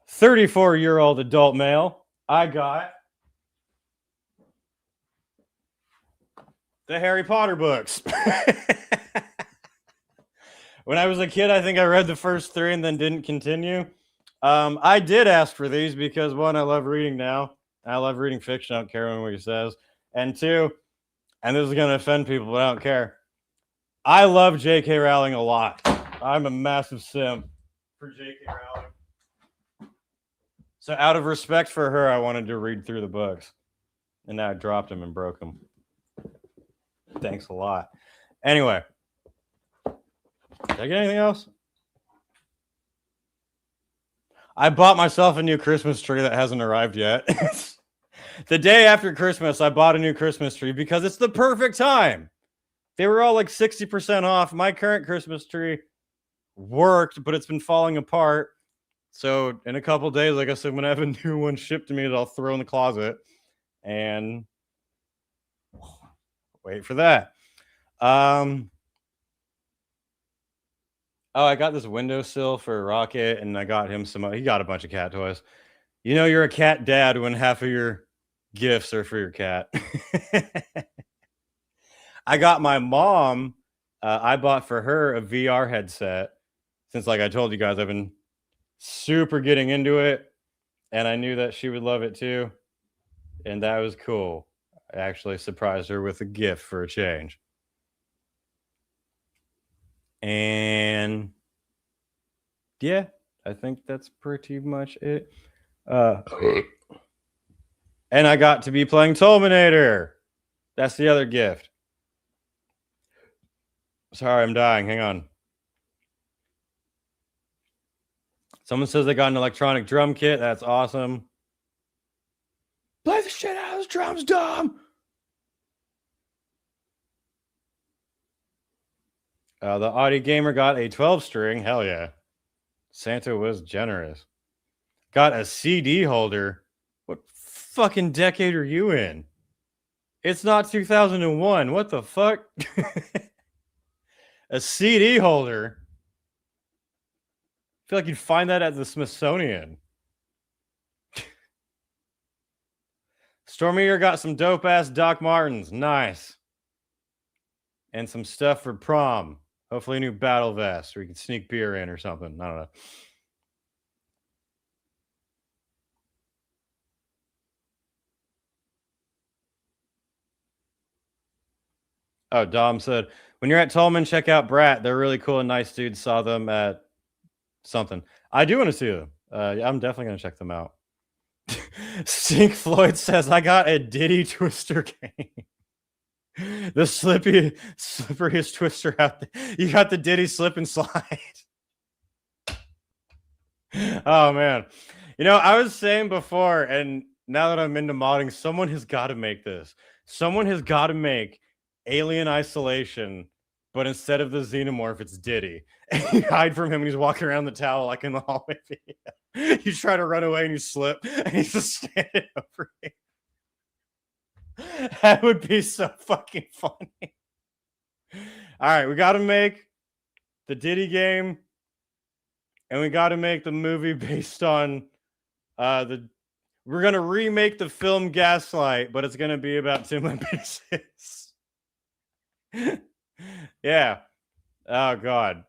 34-year-old adult male, I got the Harry Potter books. When I was a kid, I think I read the first 3 and then didn't continue. I did ask for these because 1, I love reading now. I love reading fiction. I don't care what he says. And 2, and this is going to offend people, but I don't care. I love J.K. Rowling a lot. I'm a massive simp for J.K. Rowling. So out of respect for her, I wanted to read through the books. And now I dropped them and broke them. Thanks a lot. Anyway. Did I get anything else? I bought myself a new Christmas tree that hasn't arrived yet. The day after Christmas, I bought a new Christmas tree because it's the perfect time. They were all like 60% off. My current Christmas tree worked, but it's been falling apart. So in a couple days, like I said, I'm going to have a new one shipped to me that I'll throw in the closet. And wait for that. Oh, I got this windowsill for Rocket, and I got him he got a bunch of cat toys. You know you're a cat dad when half of your gifts are for your cat. I got my mom, I bought for her a VR headset. Since, like I told you guys, I've been super getting into it, and I knew that she would love it too. And that was cool. I actually surprised her with a gift for a change. And yeah, I think that's pretty much it. And I got to be playing Tolminator. That's the other gift. Sorry, I'm dying. Hang on. Someone says they got an electronic drum kit. That's awesome. Play the shit out of those drums, Dom. The Audi Gamer got a 12-string. Hell yeah. Santa was generous. Got a CD holder. What fucking decade are you in? It's not 2001. What the fuck? A CD holder? I feel like you'd find that at the Smithsonian. Stormier got some dope-ass Doc Martens. Nice. And some stuff for prom. Hopefully a new battle vest, or you can sneak beer in or something. I don't know. Oh, Dom said, when you're at Tolman, check out Brat. They're really cool and nice dudes. Saw them at something. I do want to see them. I'm definitely going to check them out. Stink Floyd says, I got a Diddy Twister game. The slipperiest twister out there. You got the Diddy slip and slide. Oh, man. You know, I was saying before, and now that I'm into modding, someone has got to make this. Someone has got to make Alien Isolation but instead of the xenomorph, it's Diddy. And you hide from him and he's walking around the tower like in the hallway. You try to run away and you slip and he's just standing over you. That would be so fucking funny. All right, we got to make the Diddy game and we got to make the movie based on we're going to remake the film Gaslight, but it's going to be about Tim Lambesis. Yeah. Oh, God.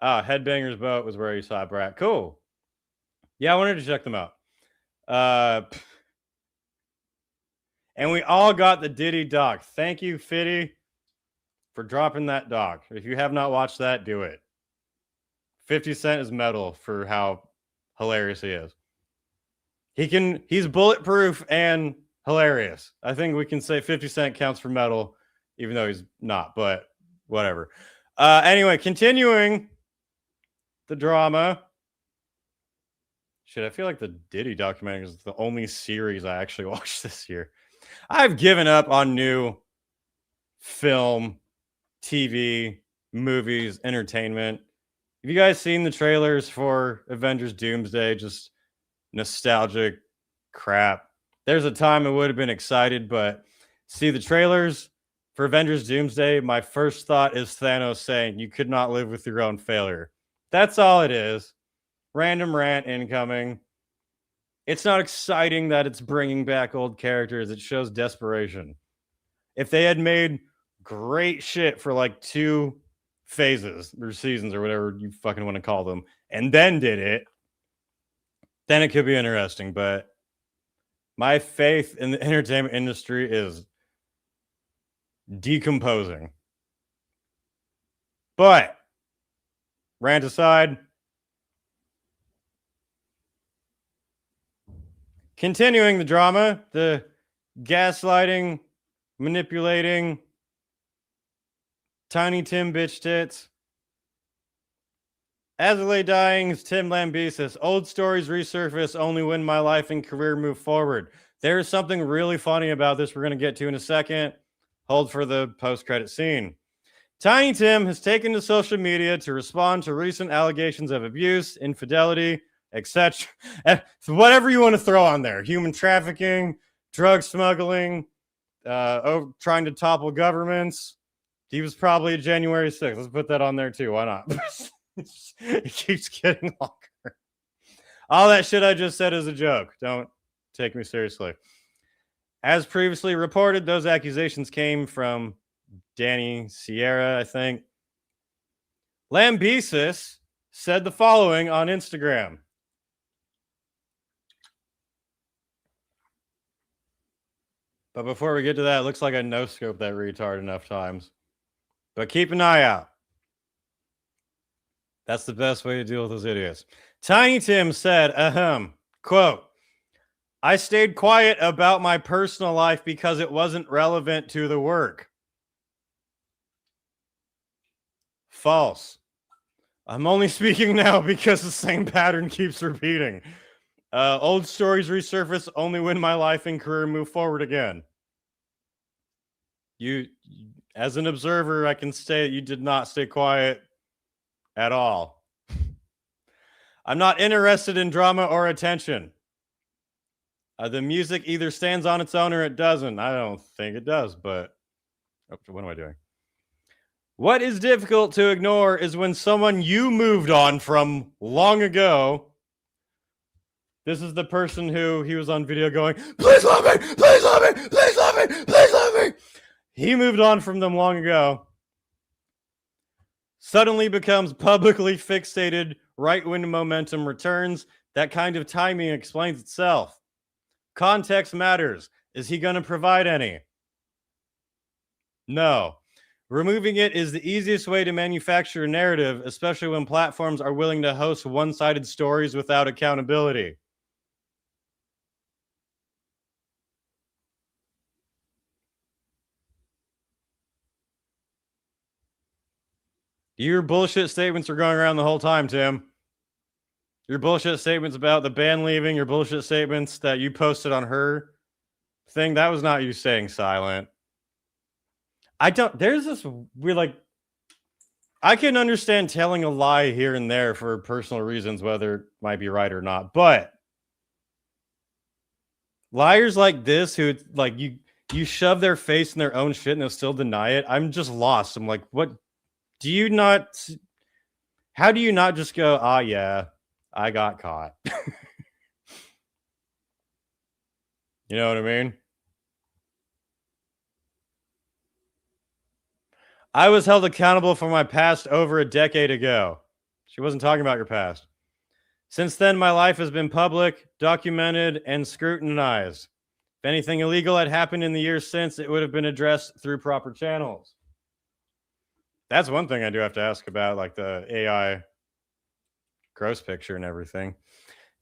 Headbanger's Boat was where you saw Brat. Cool. Yeah, I wanted to check them out. And we all got the Diddy doc. Thank you, Fitty, for dropping that doc. If you have not watched that, do it. 50 Cent is metal for how hilarious he is. He's bulletproof and hilarious. I think we can say 50 Cent counts for metal, even though he's not, but whatever. Anyway, continuing the drama. Shit, I feel like the Diddy documentary is the only series I actually watched this year. I've given up on new film, TV, movies, entertainment. Have you guys seen the trailers for Avengers Doomsday? Just nostalgic crap. There's a time I would have been excited, but see the trailers for Avengers Doomsday, my first thought is Thanos saying, "You could not live with your own failure." That's all it is. Random rant incoming. It's not exciting that it's bringing back old characters. It shows desperation. If they had made great shit for like 2 phases or seasons or whatever you fucking want to call them, and then did it, then it could be interesting. But my faith in the entertainment industry is decomposing. But rant aside, continuing the drama, the gaslighting, manipulating, Tiny Tim bitch tits. As I lay dying, Tim Lambesis. Old stories resurface only when my life and career move forward. There is something really funny about this we're going to get to in a second. Hold for the post-credit scene. Tiny Tim has taken to social media to respond to recent allegations of abuse, infidelity, etc. Whatever you want to throw on there. Human trafficking, drug smuggling, trying to topple governments. He was probably a January 6th. Let's put that on there too. Why not? It keeps getting longer. All that shit I just said is a joke. Don't take me seriously. As previously reported, those accusations came from Danny Sierra, I think. Lambesis said the following on Instagram. But before we get to that, it looks like I no-scoped that retard enough times. But keep an eye out. That's the best way to deal with those idiots. Tiny Tim said, quote, "I stayed quiet about my personal life because it wasn't relevant to the work." False. I'm only speaking now because the same pattern keeps repeating. Old stories resurface only when my life and career move forward again. You, as an observer, I can say that you did not stay quiet at all. I'm not interested in drama or attention. The music either stands on its own or it doesn't. I don't think it does, but what am I doing? What is difficult to ignore is when someone you moved on from long ago. This is the person who he was on video going, "Please love me, please love me, please love me, please love me." He moved on from them long ago. Suddenly becomes publicly fixated right when momentum returns. That kind of timing explains itself. Context matters. Is he going to provide any? No. Removing it is the easiest way to manufacture a narrative, especially when platforms are willing to host one-sided stories without accountability. Your bullshit statements are going around the whole time, Tim. Your bullshit statements about the band leaving, your bullshit statements that you posted on her thing, that was not you staying silent. There's this we're like, I can understand telling a lie here and there for personal reasons, whether it might be right or not. But liars like this, who like you shove their face in their own shit and they'll still deny it. I'm just lost. I'm like, what? Do you not? How do you not just go, ah, yeah, I got caught? You know what I mean? I was held accountable for my past over a decade ago. She wasn't talking about your past. Since then, my life has been public, documented, and scrutinized. If anything illegal had happened in the years since, it would have been addressed through proper channels. That's one thing I do have to ask about, like the AI gross picture and everything.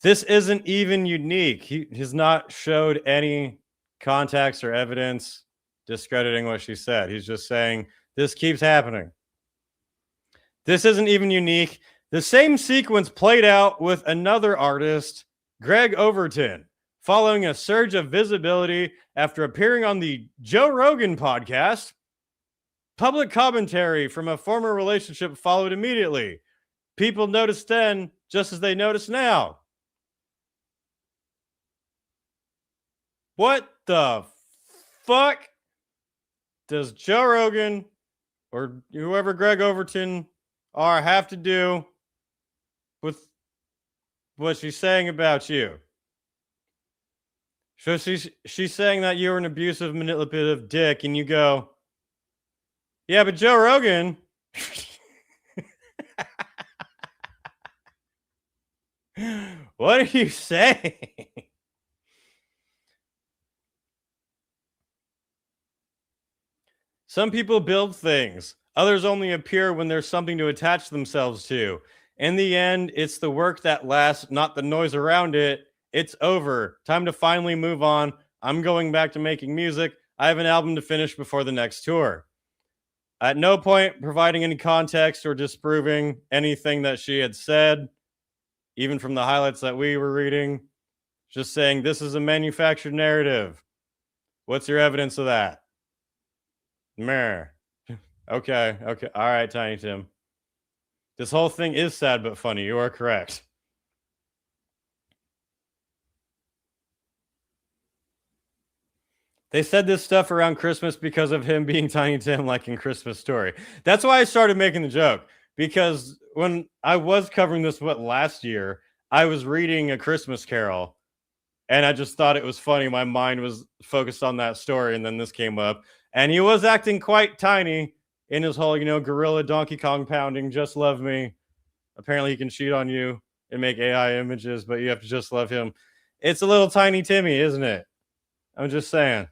This isn't even unique. He has not showed any context or evidence discrediting what she said. He's just saying, this keeps happening. This isn't even unique. The same sequence played out with another artist, Greg Overton, following a surge of visibility after appearing on the Joe Rogan podcast. Public commentary from a former relationship followed immediately. People noticed then, just as they notice now. What the fuck does Joe Rogan or whoever Greg Overton are have to do with what she's saying about you? So she's saying that you're an abusive, manipulative dick, and you go, yeah, but Joe Rogan. What are you saying? Some people build things. Others only appear when there's something to attach themselves to. In the end, it's the work that lasts, not the noise around it. It's over. Time to finally move on. I'm going back to making music. I have an album to finish before the next tour. At no point providing any context or disproving anything that she had said, even from the highlights that we were reading. Just saying, this is a manufactured narrative. What's your evidence of that? Meh. Okay. All right, Tiny Tim. This whole thing is sad but funny. You are correct. They said this stuff around Christmas because of him being Tiny Tim, like in Christmas Story. That's why I started making the joke. Because when I was covering this, last year, I was reading A Christmas Carol. And I just thought it was funny. My mind was focused on that story. And then this came up. And he was acting quite tiny in his whole, gorilla Donkey Kong pounding, just love me. Apparently he can cheat on you and make AI images, but you have to just love him. It's a little tiny Timmy, isn't it? I'm just saying.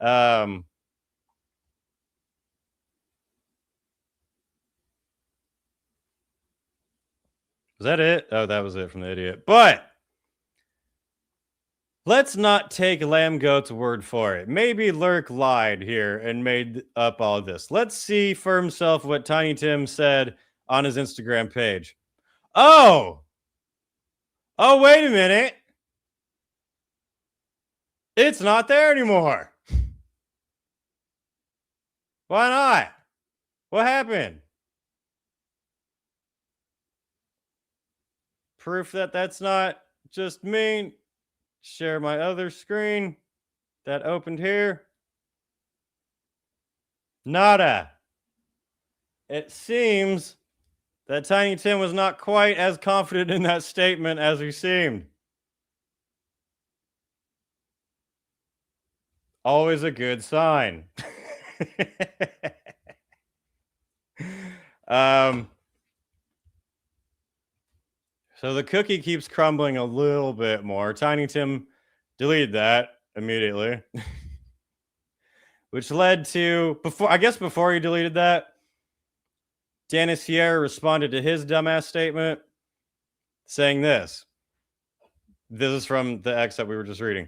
Was that it? Oh, that was it from the idiot. But let's not take Lamb Goat's word for it. Maybe Lurk lied here and made up all of this. Let's see for himself what Tiny Tim said on his Instagram page. Oh, wait a minute. It's not there anymore. Why not? What happened? Proof that that's not just me. Share my other screen that opened here. Nada. It seems that Tiny Tim was not quite as confident in that statement as he seemed. Always a good sign. So the cookie keeps crumbling a little bit more. Tiny Tim deleted that immediately. Which led to, before he deleted that, Danny Sierra responded to his dumbass statement saying this. This is from the X that we were just reading.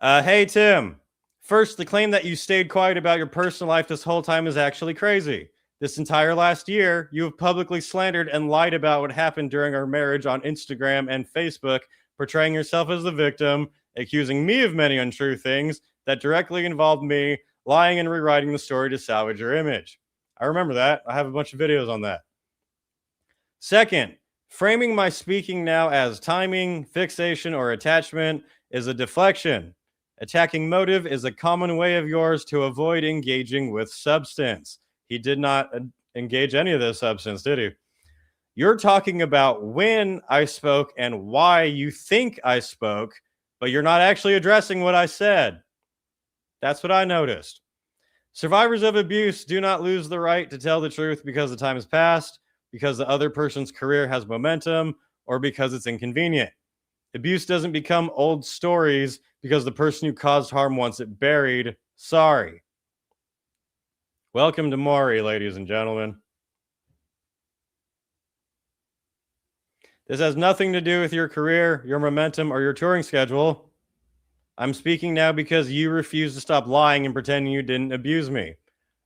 Hey, Tim. First, the claim that you stayed quiet about your personal life this whole time is actually crazy. This entire last year, you have publicly slandered and lied about what happened during our marriage on Instagram and Facebook, portraying yourself as the victim, accusing me of many untrue things that directly involved me, lying and rewriting the story to salvage your image. I remember that. I have a bunch of videos on that. Second, framing my speaking now as timing, fixation, or attachment is a deflection. Attacking motive is a common way of yours to avoid engaging with substance. He did not engage any of this substance, did he? You're talking about when I spoke and why you think I spoke, but you're not actually addressing what I said. That's what I noticed. Survivors of abuse do not lose the right to tell the truth because the time has passed, because the other person's career has momentum, or because it's inconvenient. Abuse doesn't become old stories because the person who caused harm wants it buried. Sorry. Welcome to Maury, ladies and gentlemen. This has nothing to do with your career, your momentum, or your touring schedule. I'm speaking now because you refuse to stop lying and pretending you didn't abuse me.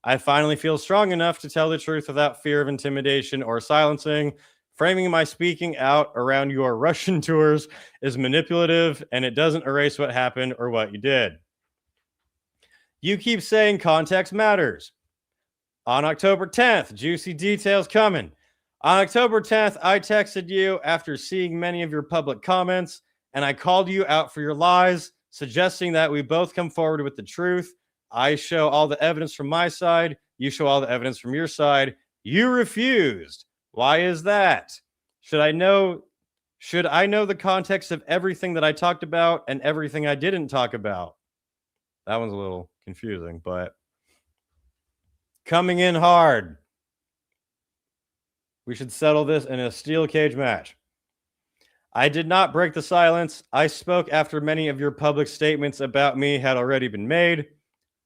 I finally feel strong enough to tell the truth without fear of intimidation or silencing. Framing my speaking out around your Russian tours is manipulative, and it doesn't erase what happened or what you did. You keep saying context matters. On October 10th, juicy details coming. On October 10th, I texted you after seeing many of your public comments, and I called you out for your lies, suggesting that we both come forward with the truth. I show all the evidence from my side. You show all the evidence from your side. You refused. Why is that? Should I know the context of everything that I talked about and everything I didn't talk about? That one's a little confusing, but coming in hard. We should settle this in a steel cage match. I did not break the silence. I spoke after many of your public statements about me had already been made.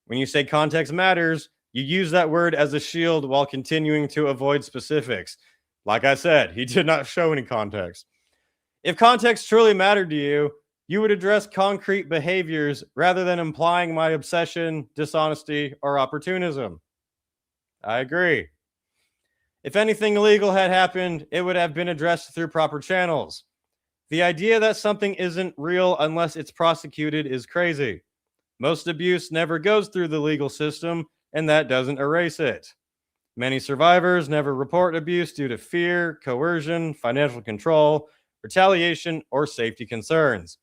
When you say context matters, you use that word as a shield while continuing to avoid specifics. Like I said, he did not show any context. If context truly mattered to you, you would address concrete behaviors rather than implying my obsession, dishonesty, or opportunism. I agree. If anything illegal had happened, it would have been addressed through proper channels. The idea that something isn't real unless it's prosecuted is crazy. Most abuse never goes through the legal system, and that doesn't erase it. Many survivors never report abuse due to fear, coercion, financial control, retaliation, or safety concerns,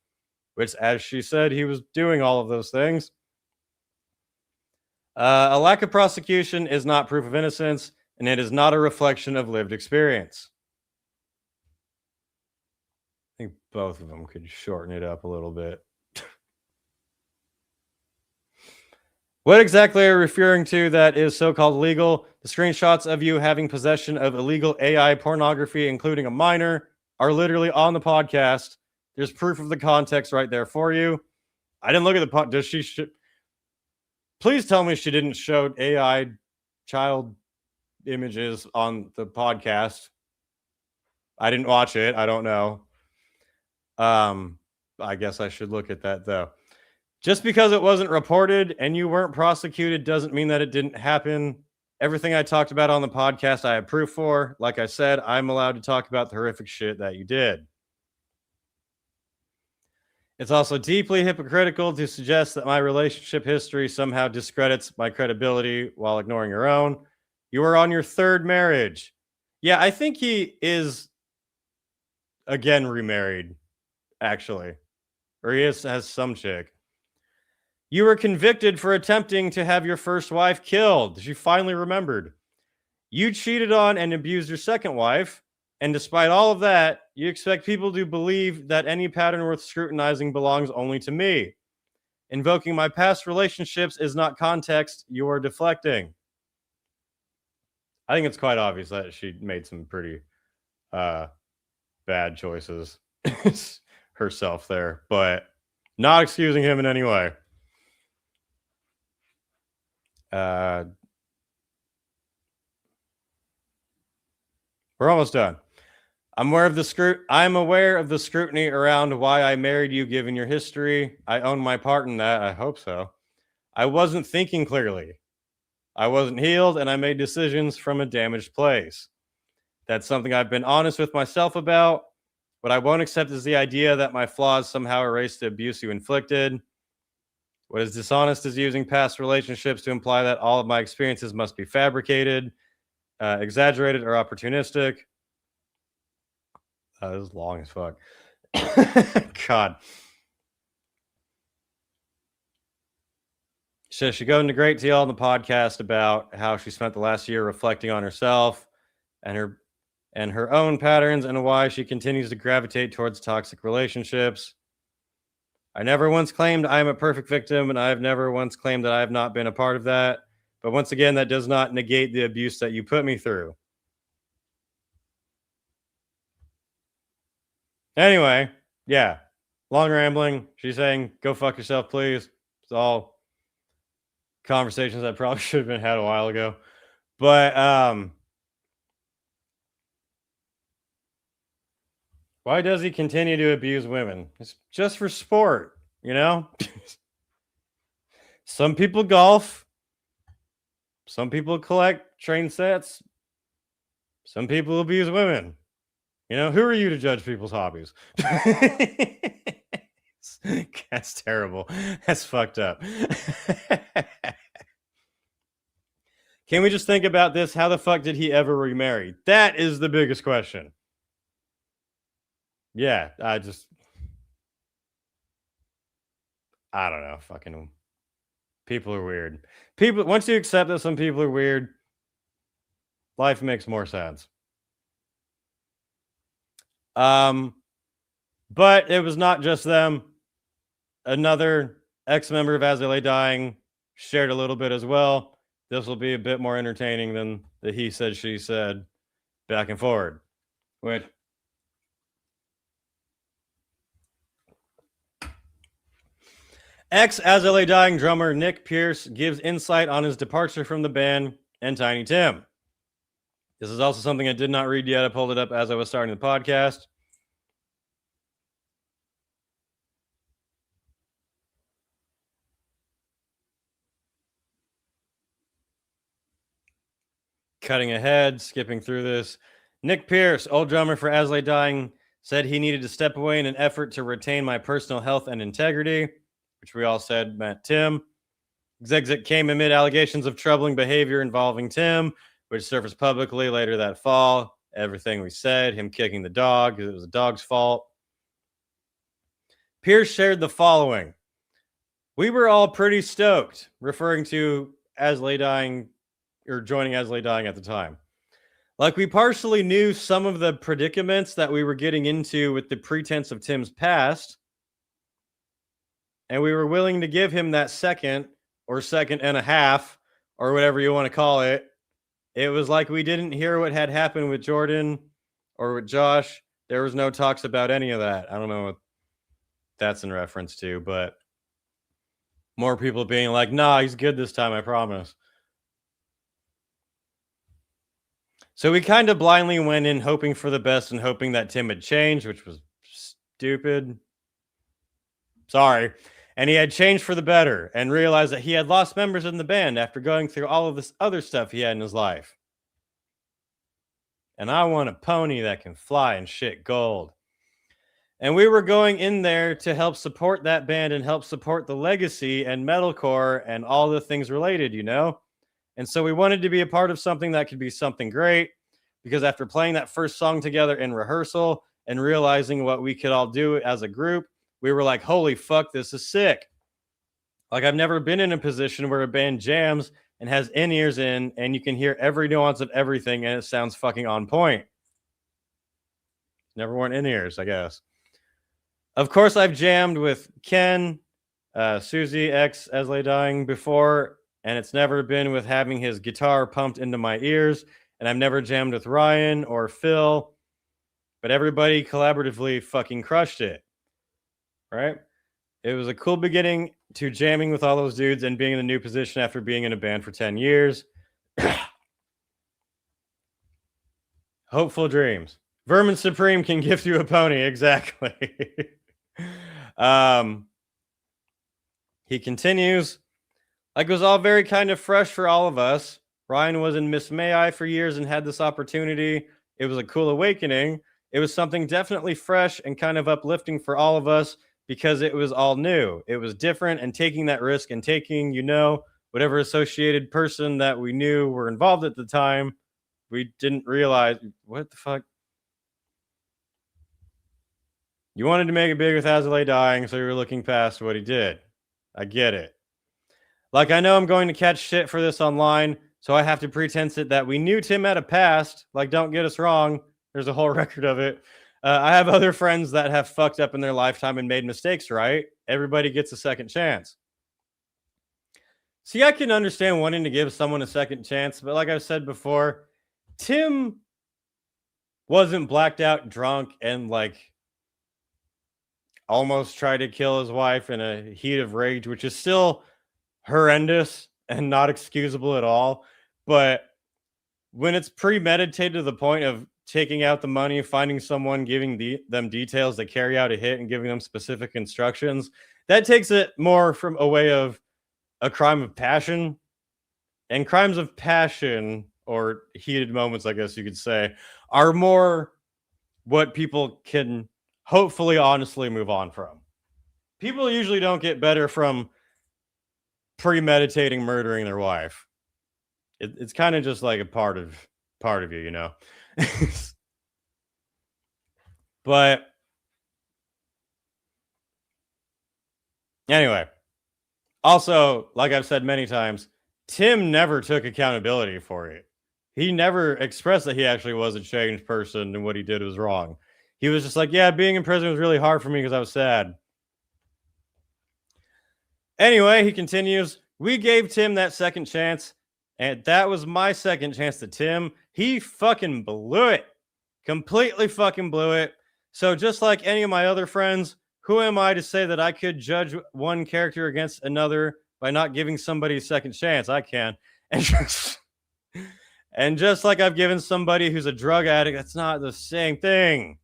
which, as she said, he was doing all of those things. A lack of prosecution is not proof of innocence, and it is not a reflection of lived experience. I think both of them could shorten it up a little bit. What exactly are you referring to that is so-called legal? The screenshots of you having possession of illegal AI pornography, including a minor, are literally on the podcast. There's proof of the context right there for you. I didn't look at the does she? Please tell me she didn't show AI child images on the podcast. I didn't watch it. I don't know. I guess I should look at that though. Just because it wasn't reported and you weren't prosecuted doesn't mean that it didn't happen. Everything I talked about on the podcast, I have proof for. Like I said, I'm allowed to talk about the horrific shit that you did. It's also deeply hypocritical to suggest that my relationship history somehow discredits my credibility while ignoring your own. You are on your third marriage. Yeah, I think he is again remarried, actually. Or he has some chick. You were convicted for attempting to have your first wife killed. She finally remembered. You cheated on and abused your second wife. And despite all of that, you expect people to believe that any pattern worth scrutinizing belongs only to me. Invoking my past relationships is not context. You are deflecting. I think it's quite obvious that she made some pretty bad choices herself there, but not excusing him in any way. We're almost done. I'm aware of the scrutiny around why I married you, given your history. I own my part in that. I hope so. I wasn't thinking clearly. I wasn't healed, and I made decisions from a damaged place. That's something I've been honest with myself about. What I won't accept is the idea that my flaws somehow erased the abuse you inflicted. What is dishonest is using past relationships to imply that all of my experiences must be fabricated, exaggerated, or opportunistic. This is long as fuck. God. So she goes into great deal on the podcast about how she spent the last year reflecting on herself and her own patterns and why she continues to gravitate towards toxic relationships. I never once claimed I am a perfect victim, and I have never once claimed that I have not been a part of that. But once again, that does not negate the abuse that you put me through. Anyway, yeah, long rambling. She's saying, go fuck yourself, please. It's all conversations that probably should have been had a while ago. But why does he continue to abuse women? It's just for sport, you know? Some people golf. Some people collect train sets. Some people abuse women. You know, who are you to judge people's hobbies? That's terrible. That's fucked up. Can we just think about this? How the fuck did he ever remarry? That is the biggest question. Yeah, I don't know. Fucking people are weird. People, once you accept that some people are weird, life makes more sense. But it was not just them. Another ex-member of As They Lay Dying shared a little bit as well. This will be a bit more entertaining than the he said, she said back and forward. Which ex-As They Lay Dying drummer Nick Pierce gives insight on his departure from the band and Tiny Tim. This is also something I did not read yet. I pulled it up as I was starting the podcast. Cutting ahead, skipping through this. Nick Pierce, old drummer for As They Lay Dying, said he needed to step away in an effort to retain my personal health and integrity, which we all said meant Tim. Exit came amid allegations of troubling behavior involving Tim, which surfaced publicly later that fall. Everything we said, him kicking the dog because it was the dog's fault. Pierce shared the following. We were all pretty stoked, referring to As They Lay Dying, or joining As They Lay Dying at the time. Like, we partially knew some of the predicaments that we were getting into with the pretense of Tim's past, and we were willing to give him that second or second and a half, or whatever you want to call it. It was like we didn't hear what had happened with Jordan or with Josh. There was no talks about any of that. I don't know what that's in reference to, but more people being like, nah, he's good this time, I promise. So we kind of blindly went in hoping for the best and hoping that Tim had changed, which was stupid. Sorry. And he had changed for the better and realized that he had lost members in the band after going through all of this other stuff he had in his life. And I want a pony that can fly and shit gold. And we were going in there to help support that band and help support the legacy and metalcore and all the things related, you know? And so we wanted to be a part of something that could be something great, because after playing that first song together in rehearsal and realizing what we could all do as a group, we were like, holy fuck, this is sick. Like, I've never been in a position where a band jams and has in-ears in and you can hear every nuance of everything and it sounds fucking on point. Never worn in-ears, I guess. Of course, I've jammed with Ken, Susie, ex As They Lay Dying before, and it's never been with having his guitar pumped into my ears. And I've never jammed with Ryan or Phil, but everybody collaboratively fucking crushed it. Right? It was a cool beginning to jamming with all those dudes and being in a new position after being in a band for 10 years. Hopeful dreams. Vermin Supreme can gift you a pony. Exactly. He continues. Like, it was all very kind of fresh for all of us. Ryan was in Miss May I for years and had this opportunity. It was a cool awakening. It was something definitely fresh and kind of uplifting for all of us, because it was all new. It was different, and taking that risk and taking, whatever associated person that we knew were involved at the time, we didn't realize, what the fuck? You wanted to make it big with Azalea dying, so you were looking past what he did. I get it. Like, I know I'm going to catch shit for this online, so I have to pretense it that we knew Tim had a past. Like, don't get us wrong. There's a whole record of it. I have other friends that have fucked up in their lifetime and made mistakes, right? Everybody gets a second chance. See, I can understand wanting to give someone a second chance, but like I've said before, Tim wasn't blacked out drunk and like almost tried to kill his wife in a heat of rage, which is still horrendous and not excusable at all. But when it's premeditated to the point of taking out the money, finding someone, giving them details to carry out a hit and giving them specific instructions, that takes it more from a way of a crime of passion. And crimes of passion, or heated moments, I guess you could say, are more what people can hopefully honestly move on from. People usually don't get better from premeditating murdering their wife. It's kind of just like a part of you, But anyway, also, like I've said many times, Tim never took accountability for it. He never expressed that he actually was a changed person and what he did was wrong. He was just like, yeah, being in prison was really hard for me because I was sad. Anyway, he continues, we gave Tim that second chance, and that was my second chance to Tim. He fucking blew it. Completely fucking blew it. So just like any of my other friends, who am I to say that I could judge one character against another by not giving somebody a second chance? I can. And just like I've given somebody who's a drug addict, that's not the same thing.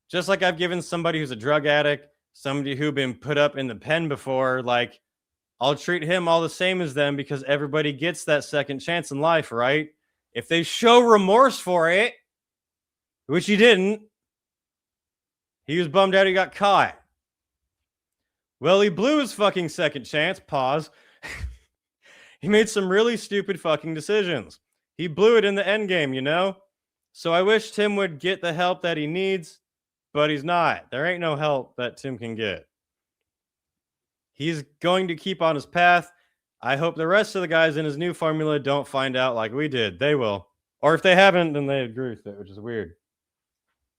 Just like I've given somebody who's a drug addict, somebody who's been put up in the pen before, like, I'll treat him all the same as them because everybody gets that second chance in life, right? If they show remorse for it, which he didn't, he was bummed out he got caught. Well, he blew his fucking second chance. Pause. He made some really stupid fucking decisions. He blew it in the end game, So I wish Tim would get the help that he needs, but he's not. There ain't no help that Tim can get. He's going to keep on his path. I hope the rest of the guys in his new formula don't find out like we did. They will. Or if they haven't, then they agree with it, which is weird.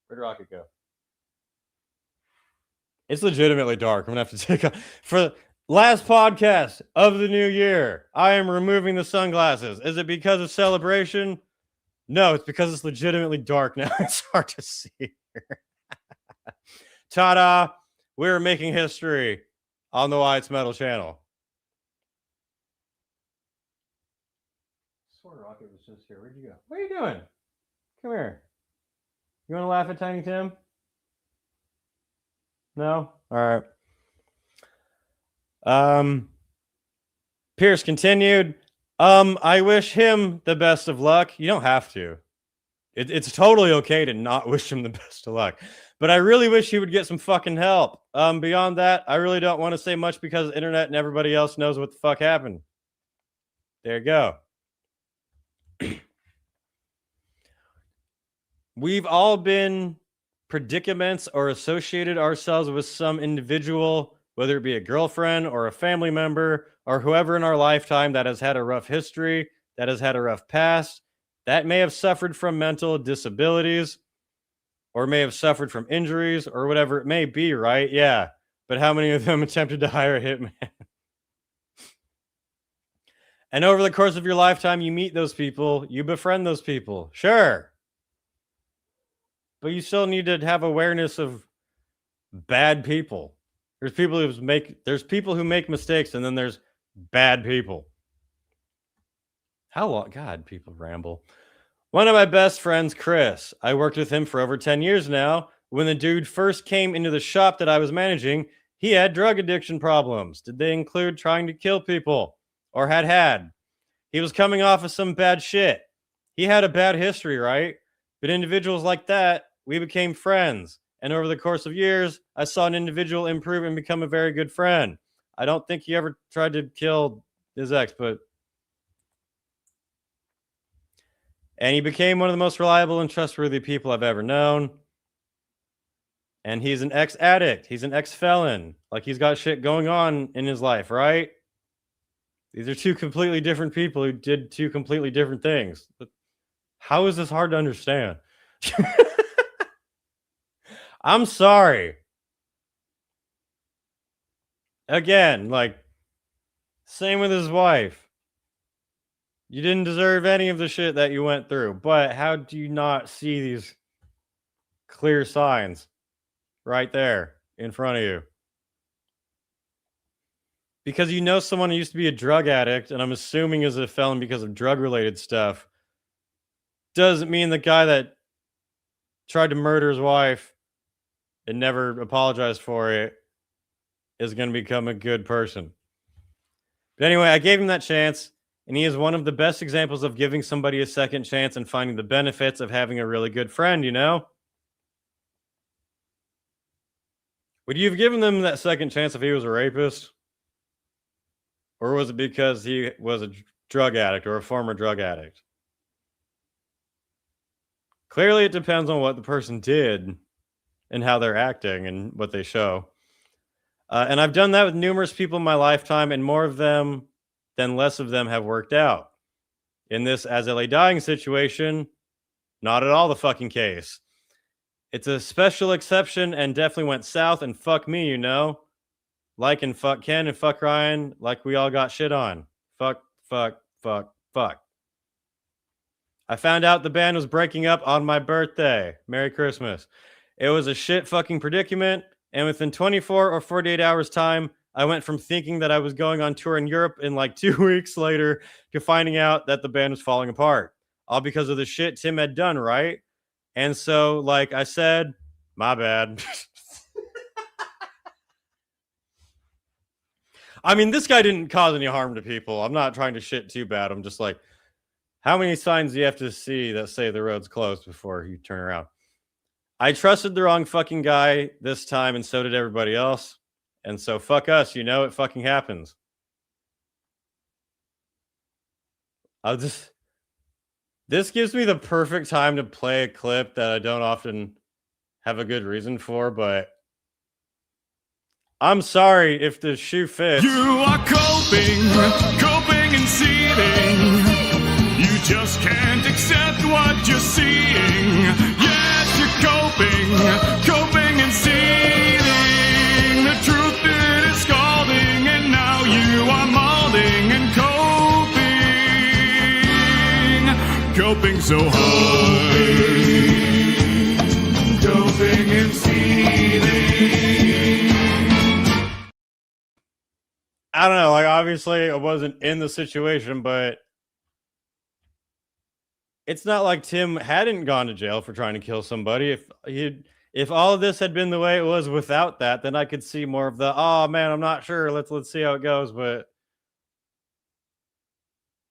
Where'd Rocket go? It's legitimately dark. I'm going to have to take a... For last podcast of the new year, I am removing the sunglasses. Is it because of celebration? No, it's because it's legitimately dark now. It's hard to see here. Ta-da! We're making history on the Wyatt's Metal channel. I swore Rocket was just here. Where'd you go? What are you doing? Come here. You want to laugh at Tiny Tim? No? All right. Pierce continued. I wish him the best of luck. You don't have to. It's totally okay to not wish him the best of luck. But I really wish he would get some fucking help. Beyond that, I really don't want to say much because the internet and everybody else knows what the fuck happened. There you go. We've all been predicaments or associated ourselves with some individual, whether it be a girlfriend or a family member or whoever in our lifetime that has had a rough history, that has had a rough past, that may have suffered from mental disabilities or may have suffered from injuries or whatever it may be, right? Yeah. But how many of them attempted to hire a hitman? And over the course of your lifetime, you meet those people, you befriend those people. Sure. But you still need to have awareness of bad people. There's people who make mistakes, and then there's bad people. How long? God, people ramble. One of my best friends, Chris, I worked with him for over 10 years now. When the dude first came into the shop that I was managing, he had drug addiction problems. Did they include trying to kill people? Or had? He was coming off of some bad shit. He had a bad history, right? But individuals like that, we became friends. And over the course of years, I saw an individual improve and become a very good friend. I don't think he ever tried to kill his ex, and he became one of the most reliable and trustworthy people I've ever known. And he's an ex-addict. He's an ex-felon. Like, he's got shit going on in his life, right? These are two completely different people who did two completely different things. But how is this hard to understand? I'm sorry. Again, like, same with his wife. You didn't deserve any of the shit that you went through, but how do you not see these clear signs right there in front of you? Because you know someone who used to be a drug addict, and I'm assuming is a felon because of drug-related stuff, doesn't mean the guy that tried to murder his wife and never apologized for it is going to become a good person. But anyway, I gave him that chance, and he is one of the best examples of giving somebody a second chance and finding the benefits of having a really good friend, you know? Would you have given them that second chance if he was a rapist? Or was it because he was a drug addict or a former drug addict? Clearly, it depends on what the person did and how they're acting and what they show. And I've done that with numerous people in my lifetime, and more of them than less of them have worked out. In this As LA Dying situation, not at all the fucking case. It's a special exception and definitely went south, and fuck me, you know? Like and fuck Ken and fuck Ryan, like we all got shit on. Fuck, fuck, fuck, fuck. I found out the band was breaking up on my birthday. Merry Christmas. It was a shit fucking predicament, and within 24 or 48 hours time, I went from thinking that I was going on tour in Europe in like 2 weeks later to finding out that the band was falling apart. All because of the shit Tim had done, right? And so, like I said, my bad. I mean, this guy didn't cause any harm to people. I'm not trying to shit too bad. I'm just like, how many signs do you have to see that say the road's closed before you turn around? I trusted the wrong fucking guy this time, and so did everybody else. And so fuck us, you know, it fucking happens. This gives me the perfect time to play a clip that I don't often have a good reason for, but I'm sorry if the shoe fits. You are coping and seething. You just can't accept what you're seeing. Yes, you're coping and seething. The truth it is scalding, and now you are molding and coping so hard. Coping and seething. I don't know, like, obviously I wasn't in the situation, but it's not like Tim hadn't gone to jail for trying to kill somebody. If all of this had been the way it was without that, then I could see more of the, oh man, I'm not sure, let's see how it goes. But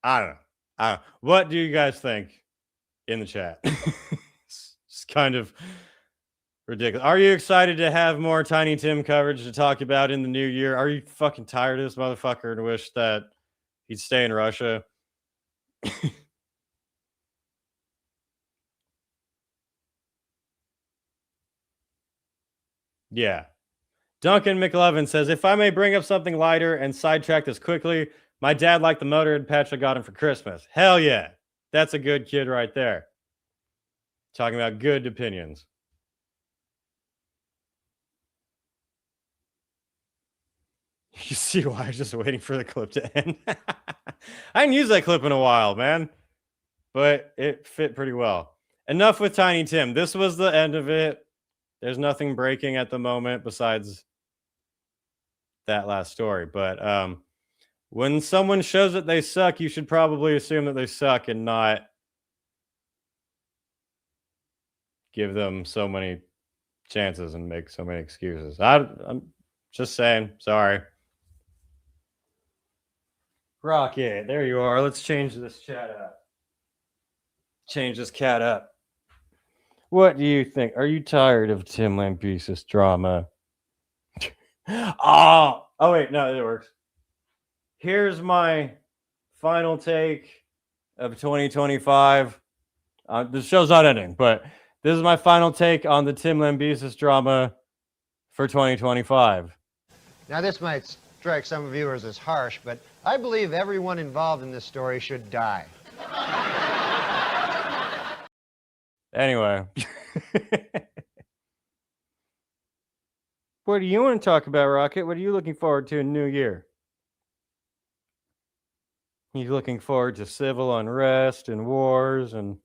I don't know. What do you guys think in the chat? It's kind of ridiculous. Are you excited to have more Tiny Tim coverage to talk about in the new year? Are you fucking tired of this motherfucker and wish that he'd stay in Russia? Yeah. Duncan McLovin says, if I may bring up something lighter and sidetrack this quickly, my dad liked the Motorhead patch I got him for Christmas. Hell yeah. That's a good kid right there. Talking about good opinions. You see why I was just waiting for the clip to end. I hadn't used that clip in a while, man. But it fit pretty well. Enough with Tiny Tim. This was the end of it. There's nothing breaking at the moment besides that last story. But when someone shows that they suck, you should probably assume that they suck and not give them so many chances and make so many excuses. I'm just saying. Sorry. Rocket, there you are. Let's change this chat up. Change this cat up. What do you think? Are you tired of Tim Lambesis drama? Oh wait, no, it works. Here's my final take of 2025. The show's not ending, but this is my final take on the Tim Lambesis drama for 2025. Now, this might strike some viewers as harsh, but I believe everyone involved in this story should die. Anyway. What do you want to talk about, Rocket? What are you looking forward to in New Year? You looking forward to civil unrest and wars and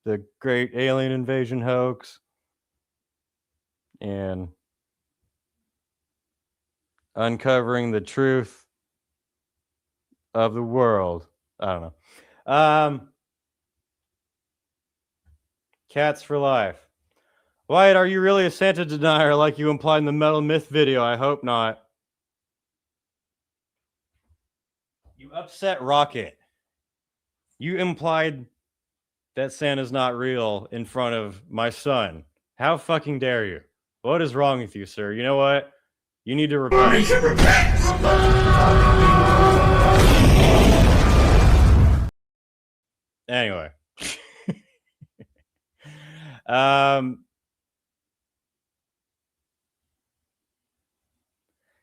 the great alien invasion hoax and uncovering the truth of the world. I don't know. Cats for life. Wyatt, are you really a Santa denier like you implied in the Metal Myth video? I hope not. You upset Rocket. You implied that Santa's not real in front of my son. How fucking dare you? What is wrong with you, sir? You know what? You need to repent. Anyway.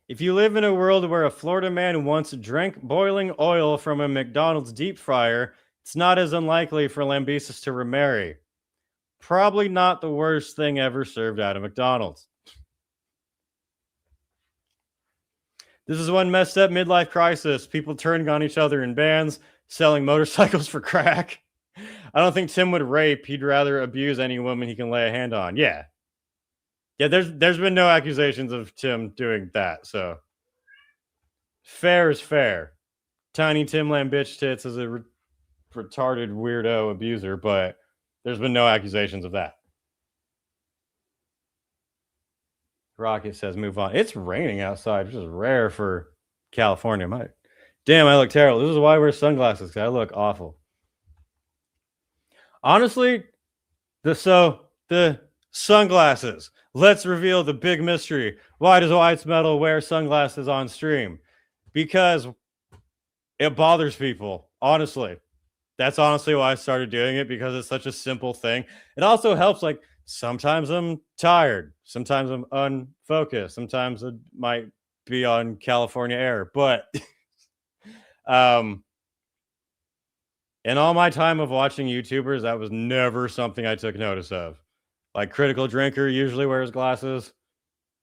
If you live in a world where a Florida man once drank boiling oil from a McDonald's deep fryer, it's not as unlikely for Lambesis to remarry. Probably not the worst thing ever served out of McDonald's. This is one messed up midlife crisis. People turning on each other in bands, selling motorcycles for crack. I don't think Tim would rape. He'd rather abuse any woman he can lay a hand on. Yeah. Yeah, there's been no accusations of Tim doing that, so fair is fair. Tiny Tim Lambitch Tits is a retarded weirdo abuser, but there's been no accusations of that. Rocket says move on. It's raining outside, which is rare for California. Damn, I look terrible. This is why I wear sunglasses, because I look awful. Honestly, the sunglasses. Let's reveal the big mystery. Why does Wyatt's Metal wear sunglasses on stream? Because it bothers people. Honestly, that's honestly why I started doing it, because it's such a simple thing. It also helps. Like, sometimes I'm tired. Sometimes I'm unfocused. Sometimes it might be on California air. But in all my time of watching YouTubers, that was never something I took notice of. Like, Critical Drinker usually wears glasses.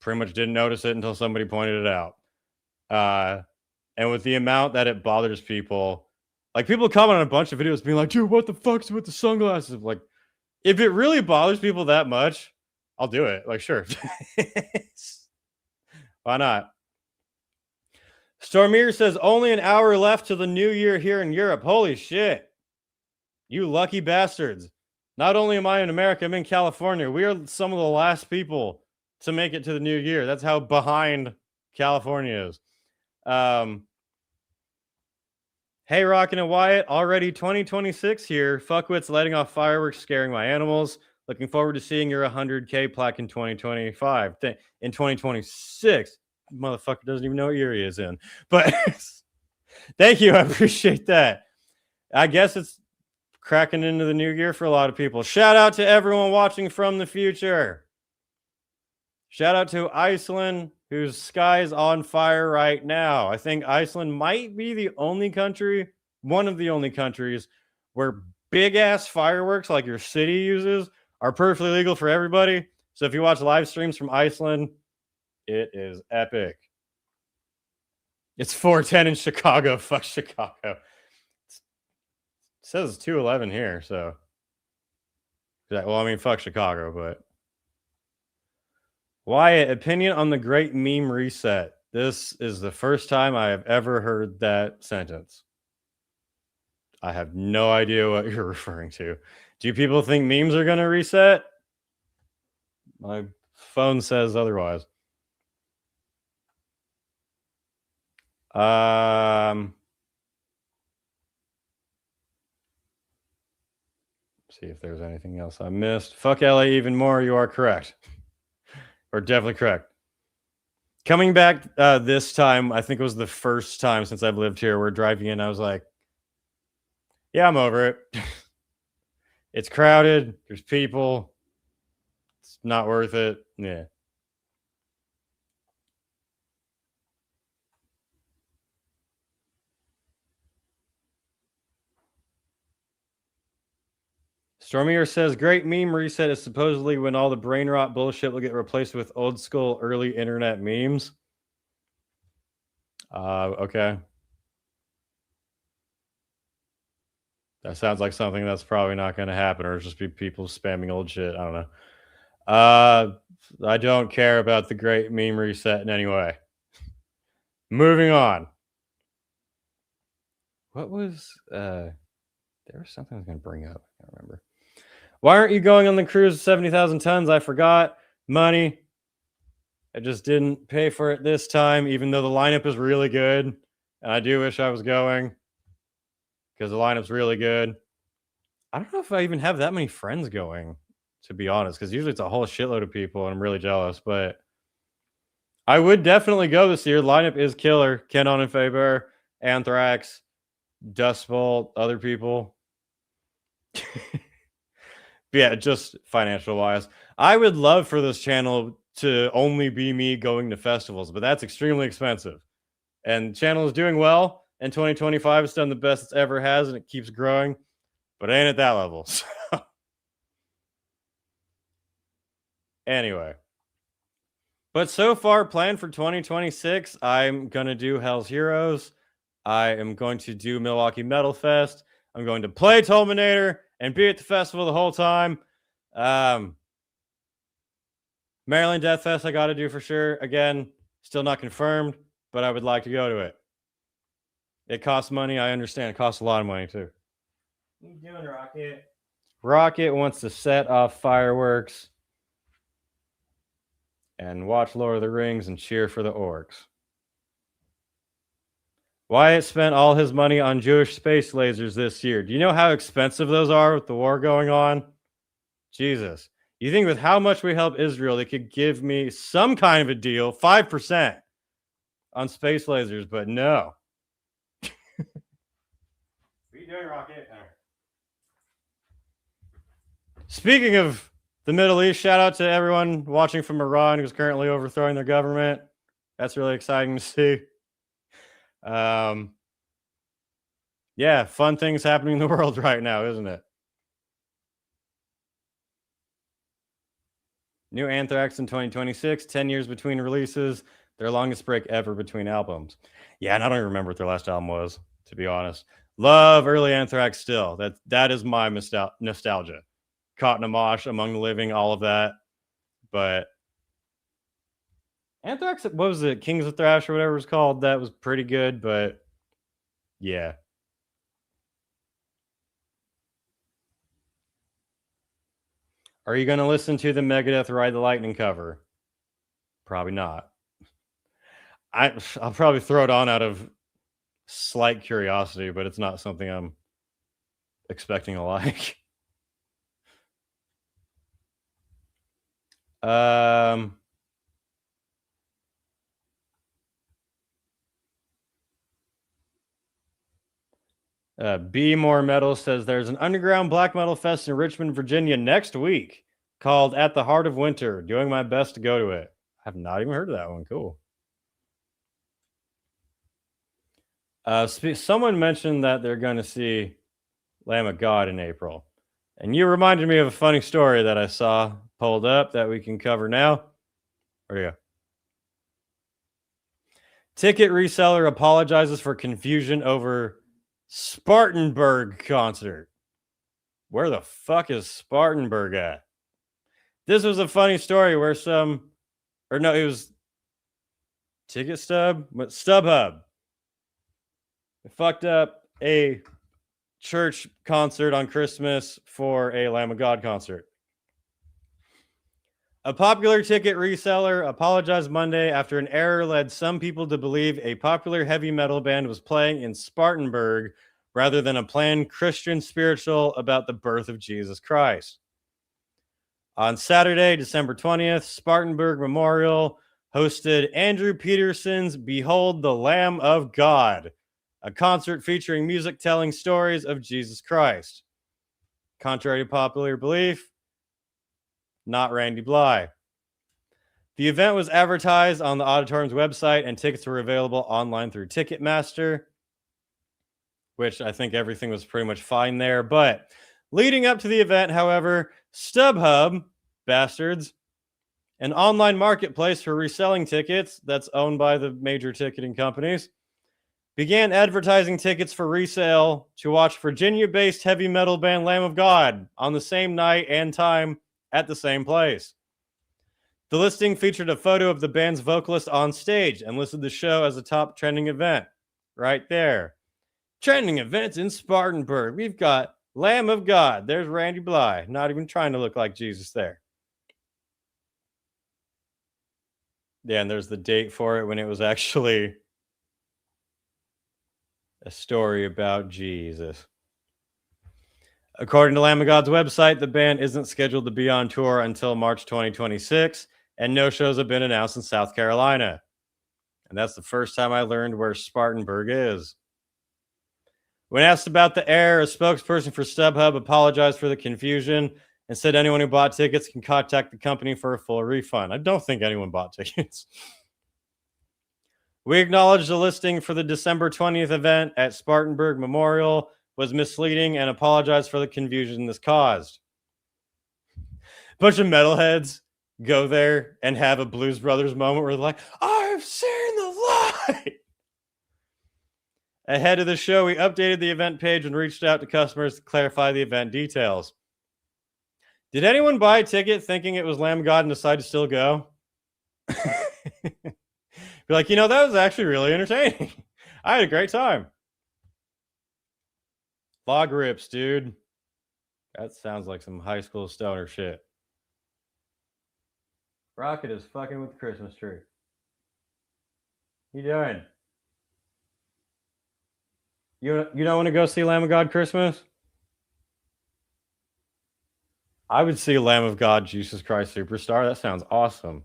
Pretty much didn't notice it until somebody pointed it out. And with the amount that it bothers people, like, people comment on a bunch of videos being like, dude, what the fuck's with the sunglasses? Like, if it really bothers people that much, I'll do it. Like, sure. Why not? Stormier says only an hour left to the new year here in Europe. Holy shit. You lucky bastards. Not only am I in America, I'm in California. We are some of the last people to make it to the new year. That's how behind California is. Hey, Rockin' and Wyatt. Already 2026 here. Fuckwits letting off fireworks, scaring my animals. Looking forward to seeing your 100K plaque in 2025. In 2026. Motherfucker doesn't even know what year he is in. But thank you. I appreciate that. I guess it's cracking into the new year for a lot of people. Shout out to everyone watching from the future. Shout out to Iceland, whose sky is on fire right now. I think Iceland might be the only country, one of the only countries, where big ass fireworks like your city uses are perfectly legal for everybody. So if you watch live streams from Iceland, it is epic. It's 4:10 in Chicago. Fuck Chicago. It says it's 2:11 here, so. Well, I mean, fuck Chicago, but. Wyatt, opinion on the great meme reset. This is the first time I have ever heard that sentence. I have no idea what you're referring to. Do people think memes are going to reset? My phone says otherwise. See if there's anything else I missed. Fuck LA even more. You are correct. Or definitely correct. Coming back this time, I think it was the first time since I've lived here, we're driving in, I was like, yeah, I'm over it. It's crowded. There's people. It's not worth it. Yeah. Stormier says, great meme reset is supposedly when all the brain rot bullshit will get replaced with old school early internet memes. Okay. That sounds like something that's probably not going to happen, or just be people spamming old shit. I don't know. I don't care about the great meme reset in any way. Moving on. What was there was something I was going to bring up. I can't remember. Why aren't you going on the cruise of 70,000 tons? I forgot. Money. I just didn't pay for it this time, even though the lineup is really good. And I do wish I was going because the lineup's really good. I don't know if I even have that many friends going, to be honest, because usually it's a whole shitload of people and I'm really jealous. But I would definitely go this year. The lineup is killer. Kenon and Faber, Anthrax, Dust Bowl, other people. Yeah, just financial wise. I would love for this channel to only be me going to festivals, but that's extremely expensive. And the channel is doing well. And 2025 it's done the best it's ever has, and it keeps growing, but it ain't at that level. So. Anyway. But so far, planned for 2026, I'm going to do Hell's Heroes. I am going to do Milwaukee Metal Fest. I'm going to play Tulminator and be at the festival the whole time. Maryland Death Fest I got to do for sure. Again, still not confirmed, but I would like to go to it. It costs money. I understand. It costs a lot of money, too. What are you doing, Rocket? Rocket wants to set off fireworks and watch Lord of the Rings and cheer for the orcs. Wyatt spent all his money on Jewish space lasers this year. Do you know how expensive those are with the war going on? Jesus. You think with how much we help Israel, they could give me some kind of a deal, 5% on space lasers, but no. What are you doing, Rocket? Speaking of the Middle East, shout out to everyone watching from Iran who's currently overthrowing their government. That's really exciting to see. Yeah, fun things happening in the world right now, isn't it? New Anthrax in 2026, 10 years between releases, their longest break ever between albums. Yeah, and I don't even remember what their last album was, to be honest. Love early Anthrax still. That is my nostalgia. Caught in a mosh, Among the Living, all of that. But Anthrax, what was it? Kings of Thrash or whatever it was called. That was pretty good, but yeah. Are you going to listen to the Megadeth Ride the Lightning cover? Probably not. I'll probably throw it on out of slight curiosity, but it's not something I'm expecting to like. B More Metal says there's an underground black metal fest in Richmond, Virginia next week called At the Heart of Winter. Doing my best to go to it. I have not even heard of that one. Cool. Someone mentioned that they're going to see Lamb of God in April. And you reminded me of a funny story that I saw pulled up that we can cover now. Where'd you go? Ticket reseller apologizes for confusion over Spartanburg concert. Where the fuck is Spartanburg at? This was a funny story where it was Ticket Stub? What, StubHub. It fucked up a church concert on Christmas for a Lamb of God concert. A popular ticket reseller apologized Monday after an error led some people to believe a popular heavy metal band was playing in Spartanburg rather than a planned Christian spiritual about the birth of Jesus Christ. On Saturday, December 20th, Spartanburg Memorial hosted Andrew Peterson's Behold the Lamb of God, a concert featuring music telling stories of Jesus Christ. Contrary to popular belief, not Randy Bly. The event was advertised on the auditorium's website, and tickets were available online through Ticketmaster, which I think everything was pretty much fine there. But leading up to the event, however, StubHub, bastards, an online marketplace for reselling tickets that's owned by the major ticketing companies, began advertising tickets for resale to watch Virginia-based heavy metal band Lamb of God on the same night and time at the same place. The listing featured a photo of the band's vocalist on stage and listed the show as a top trending event. Right there. Trending events in Spartanburg. We've got Lamb of God. There's Randy Bly. Not even trying to look like Jesus there. Yeah, and there's the date for it when it was actually a story about Jesus. According to Lamb of God's website, the band isn't scheduled to be on tour until March 2026, and no shows have been announced in South Carolina. And that's the first time I learned where Spartanburg is. When asked about the error, a spokesperson for StubHub apologized for the confusion and said anyone who bought tickets can contact the company for a full refund. I don't think anyone bought tickets. We acknowledge the listing for the December 20th event at Spartanburg Memorial was misleading and apologize for the confusion this caused. Bunch of metalheads go there and have a Blues Brothers moment where they're like, I've seen the light. Ahead of the show, we updated the event page and reached out to customers to clarify the event details. Did anyone buy a ticket thinking it was Lamb of God and decide to still go? Be like, that was actually really entertaining. I had a great time. Log rips, dude. That sounds like some high school stoner shit. Rocket is fucking with the Christmas tree. You doing? You don't want to go see Lamb of God Christmas? I would see Lamb of God Jesus Christ Superstar. That sounds awesome.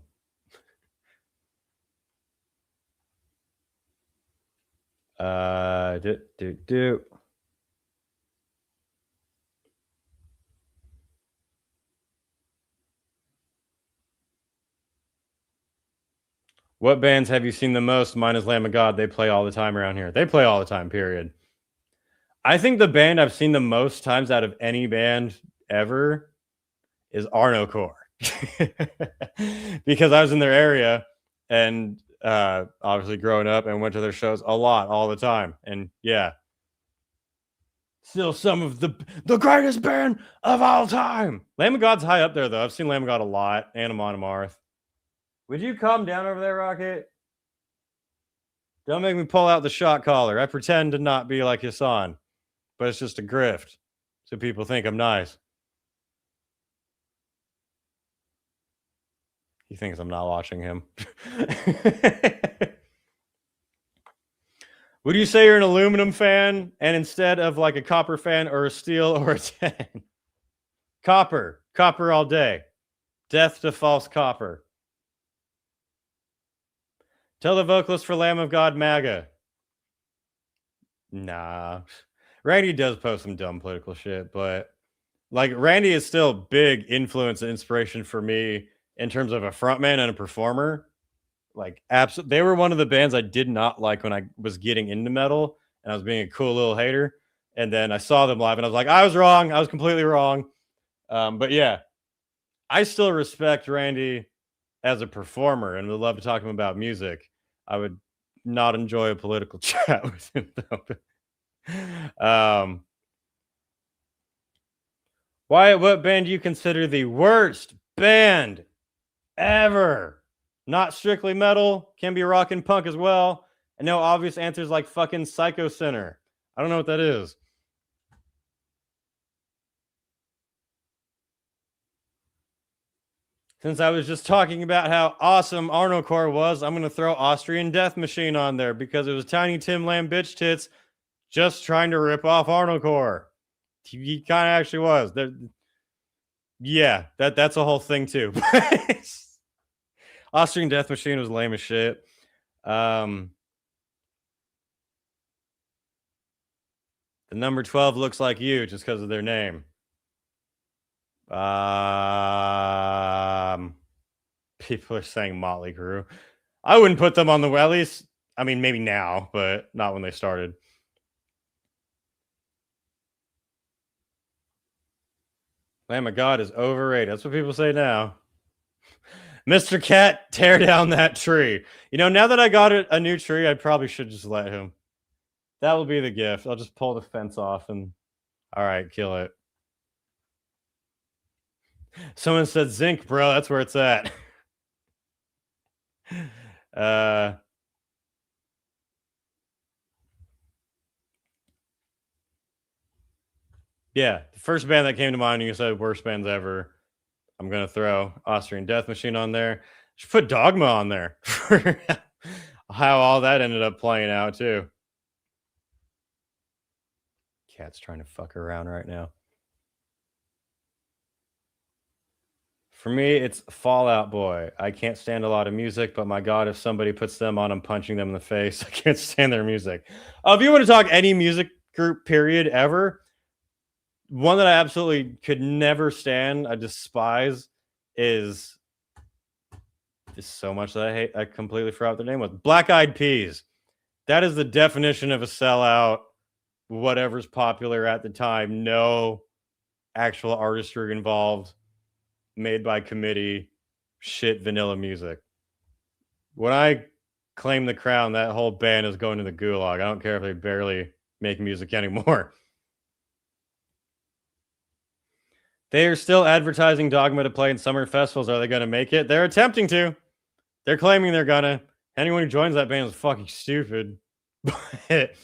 What bands have you seen the most? Mine is Lamb of God. They play all the time around here. They play all the time, period. I think the band I've seen the most times out of any band ever is Arnocore. Because I was in their area and obviously growing up and went to their shows a lot, all the time. And yeah, still some of the greatest band of all time. Lamb of God's high up there, though. I've seen Lamb of God a lot. And Amon Amarth. Would you calm down over there, Rocket? Don't make me pull out the shot collar. I pretend to not be like Hassan, but it's just a grift, so people think I'm nice. He thinks I'm not watching him. Would you say you're an aluminum fan and instead of like a copper fan or a steel or a tin? Copper all day. Death to false copper. Tell the vocalist for Lamb of God MAGA. Nah. Randy does post some dumb political shit, but like Randy is still a big influence and inspiration for me in terms of a frontman and a performer. Like absolutely, they were one of the bands I did not like when I was getting into metal and I was being a cool little hater. And then I saw them live and I was like, I was wrong. I was completely wrong. But yeah, I still respect Randy as a performer and would love to talk to him about music. I would not enjoy a political chat with him, though. Wyatt, what band do you consider the worst band ever? Not strictly metal, can be rock and punk as well. And no obvious answers like fucking Psycho Sinner. I don't know what that is. Since I was just talking about how awesome Arnocore was, I'm going to throw Austrian Death Machine on there because it was Tiny Tim Lamb Bitch Tits just trying to rip off Arnocore. He kind of actually was. Yeah, that's a whole thing too. Austrian Death Machine was lame as shit. The number 12 looks like you just because of their name. People are saying Motley Crue. I wouldn't put them on the, at least, I mean, maybe now, but not when they started. Lamb of God is overrated. That's what people say now. Mr. Cat, tear down that tree. You know, now that I got a new tree, I probably should just let him. That will be the gift. I'll just pull the fence off and, all right, kill it. Someone said zinc, bro. That's where it's at. Yeah, the first band that came to mind when you said worst bands ever, I'm going to throw Austrian Death Machine on there. Should put Dogma on there for how all that ended up playing out, too. Cat's trying to fuck around right now. For me, it's Fall Out Boy. I can't stand a lot of music, but my God, if somebody puts them on, I'm punching them in the face. I can't stand their music. If you want to talk any music group, period, ever, one that I absolutely could never stand, I despise, is so much that I hate. I completely forgot what their name was. Black Eyed Peas. That is the definition of a sellout. Whatever's popular at the time. No actual artistry involved. Made by committee. Shit vanilla music. When I claim the crown, that whole band is going to the gulag. I don't care if they barely make music anymore. They are still advertising Dogma to play in summer festivals. Are they going to make it? They're attempting to. They're claiming they're going to. Anyone who joins that band is fucking stupid. But,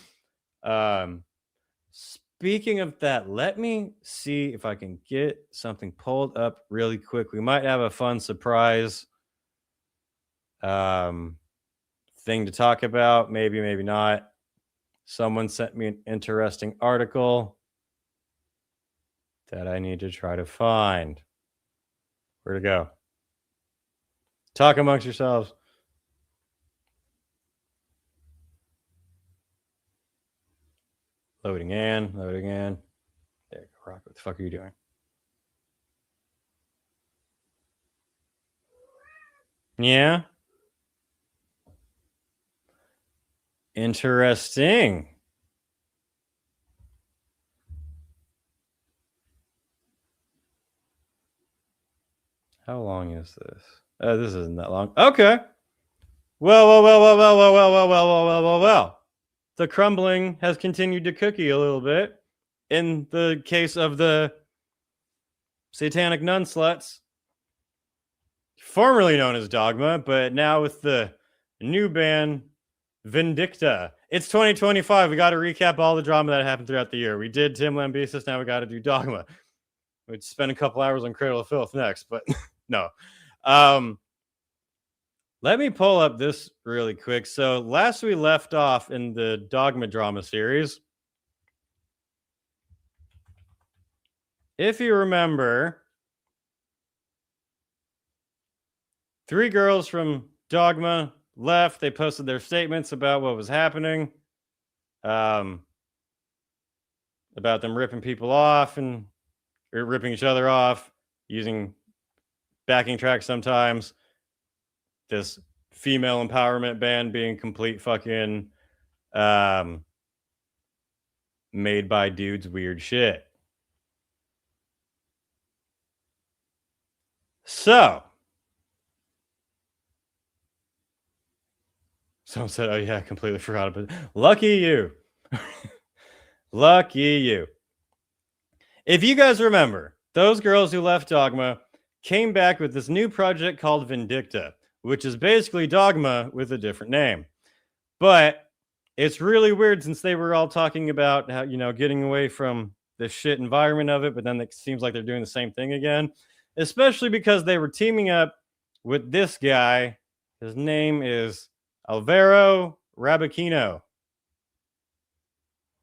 speaking of that, let me see if I can get something pulled up really quick. We might have a fun surprise thing to talk about. Maybe, maybe not. Someone sent me an interesting article that I need to try to find. Where to go? Talk amongst yourselves. Loading in, loading in. There you go, Rock. What the fuck are you doing? Yeah. Interesting. How long is this? This isn't that long. Okay. Well. The crumbling has continued to cookie a little bit. In the case of the satanic nun sluts, formerly known as Dogma, but now with the new band Vindicta. It's 2025. We got to recap all the drama that happened throughout the year. We did Tim Lambesis. Now we got to do Dogma. We'd spend a couple hours on Cradle of Filth next, but no. Let me pull up this really quick. So last we left off in the Dogma drama series, if you remember, 3 girls from Dogma left. They posted their statements about what was happening, about them ripping people off and ripping each other off, using backing tracks sometimes. This female empowerment band being complete fucking made by dudes weird shit. So someone said, oh yeah, I completely forgot about it. Lucky you. Lucky you. If you guys remember, those girls who left Dogma came back with this new project called Vindicta, which is basically Dogma with a different name. But it's really weird since they were all talking about how, you know, getting away from the shit environment of it, but then it seems like they're doing the same thing again, especially because they were teaming up with this guy. His name is Alvaro Rabachino.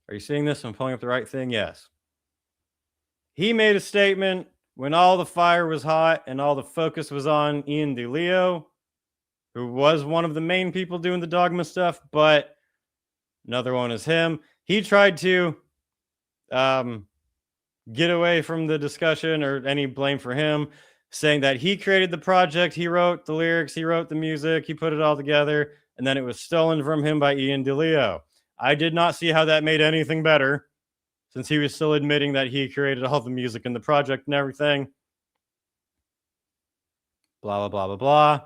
Are you seeing this? I'm pulling up the right thing. Yes. He made a statement when all the fire was hot and all the focus was on Ian DeLeo. who was one of the main people doing the Dogma stuff, but another one is him. He tried to get away from the discussion or any blame for him, saying that he created the project, he wrote the lyrics, he wrote the music, he put it all together, and then it was stolen from him by Ian DeLeo. I did not see how that made anything better, since he was still admitting that he created all the music in the project and everything. Blah, blah, blah, blah, blah.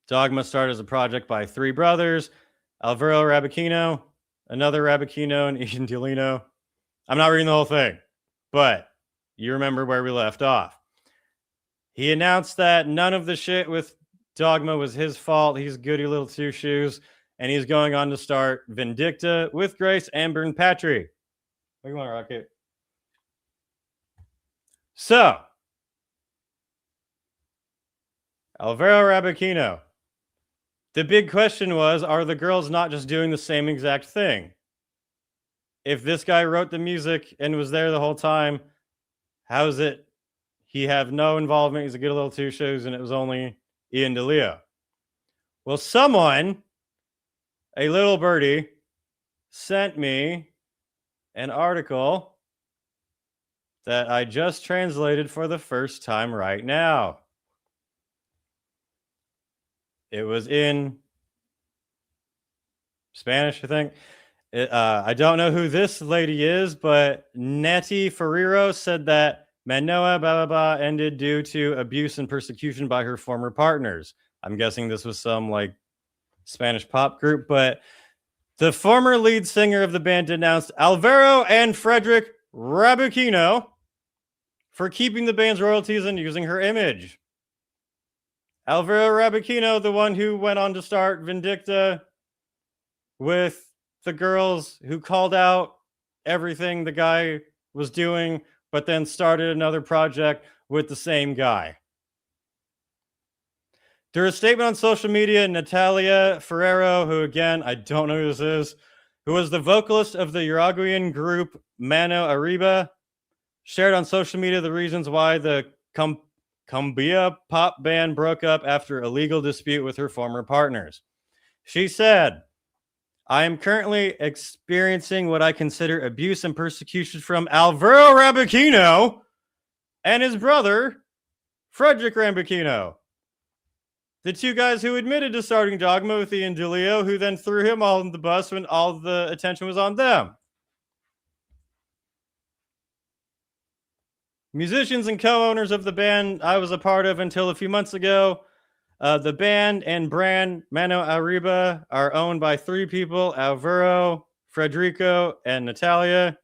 Dogma started as a project by three brothers, Alvaro Rabachino, another Rabachino, and Ian DeLeo. I'm not reading the whole thing, but you remember where we left off. He announced that none of the shit with Dogma was his fault. He's goody little two shoes, and he's going on to start Vindicta with Grace Amber and Patrick. What do you want, Rocket? So, Alvaro Rabachino. The big question was, are the girls not just doing the same exact thing? If this guy wrote the music and was there the whole time, how is it he have no involvement? He's a good little two shoes, and it was only Ian DeLeo. Well, someone, a little birdie, sent me an article that I just translated for the first time right now. It was in Spanish, I think. I don't know who this lady is, but Nettie Ferrero said that Manoa blah, blah, blah ended due to abuse and persecution by her former partners. I'm guessing this was some like Spanish pop group, but the former lead singer of the band denounced Alvaro and Frederick Rabachino for keeping the band's royalties and using her image. Alvaro Rabachino, the one who went on to start Vindicta with the girls, who called out everything the guy was doing, but then started another project with the same guy. Through a statement on social media, Natalia Ferrero, who again, I don't know who this is, who was the vocalist of the Uruguayan group Mano Arriba, shared on social media the reasons why the cumbia pop band broke up after a legal dispute with her former partners. She said, I am currently experiencing what I consider abuse and persecution from Alvaro Rabachino and his brother, Frederick Rabachino. The two guys who admitted to starting Dogma with Ian DeLeo, who then threw him all in the bus when all the attention was on them. Musicians and co-owners of the band I was a part of until a few months ago. The band and brand Mano Arriba are owned by three people, Alvaro, Frederico, and Natalia.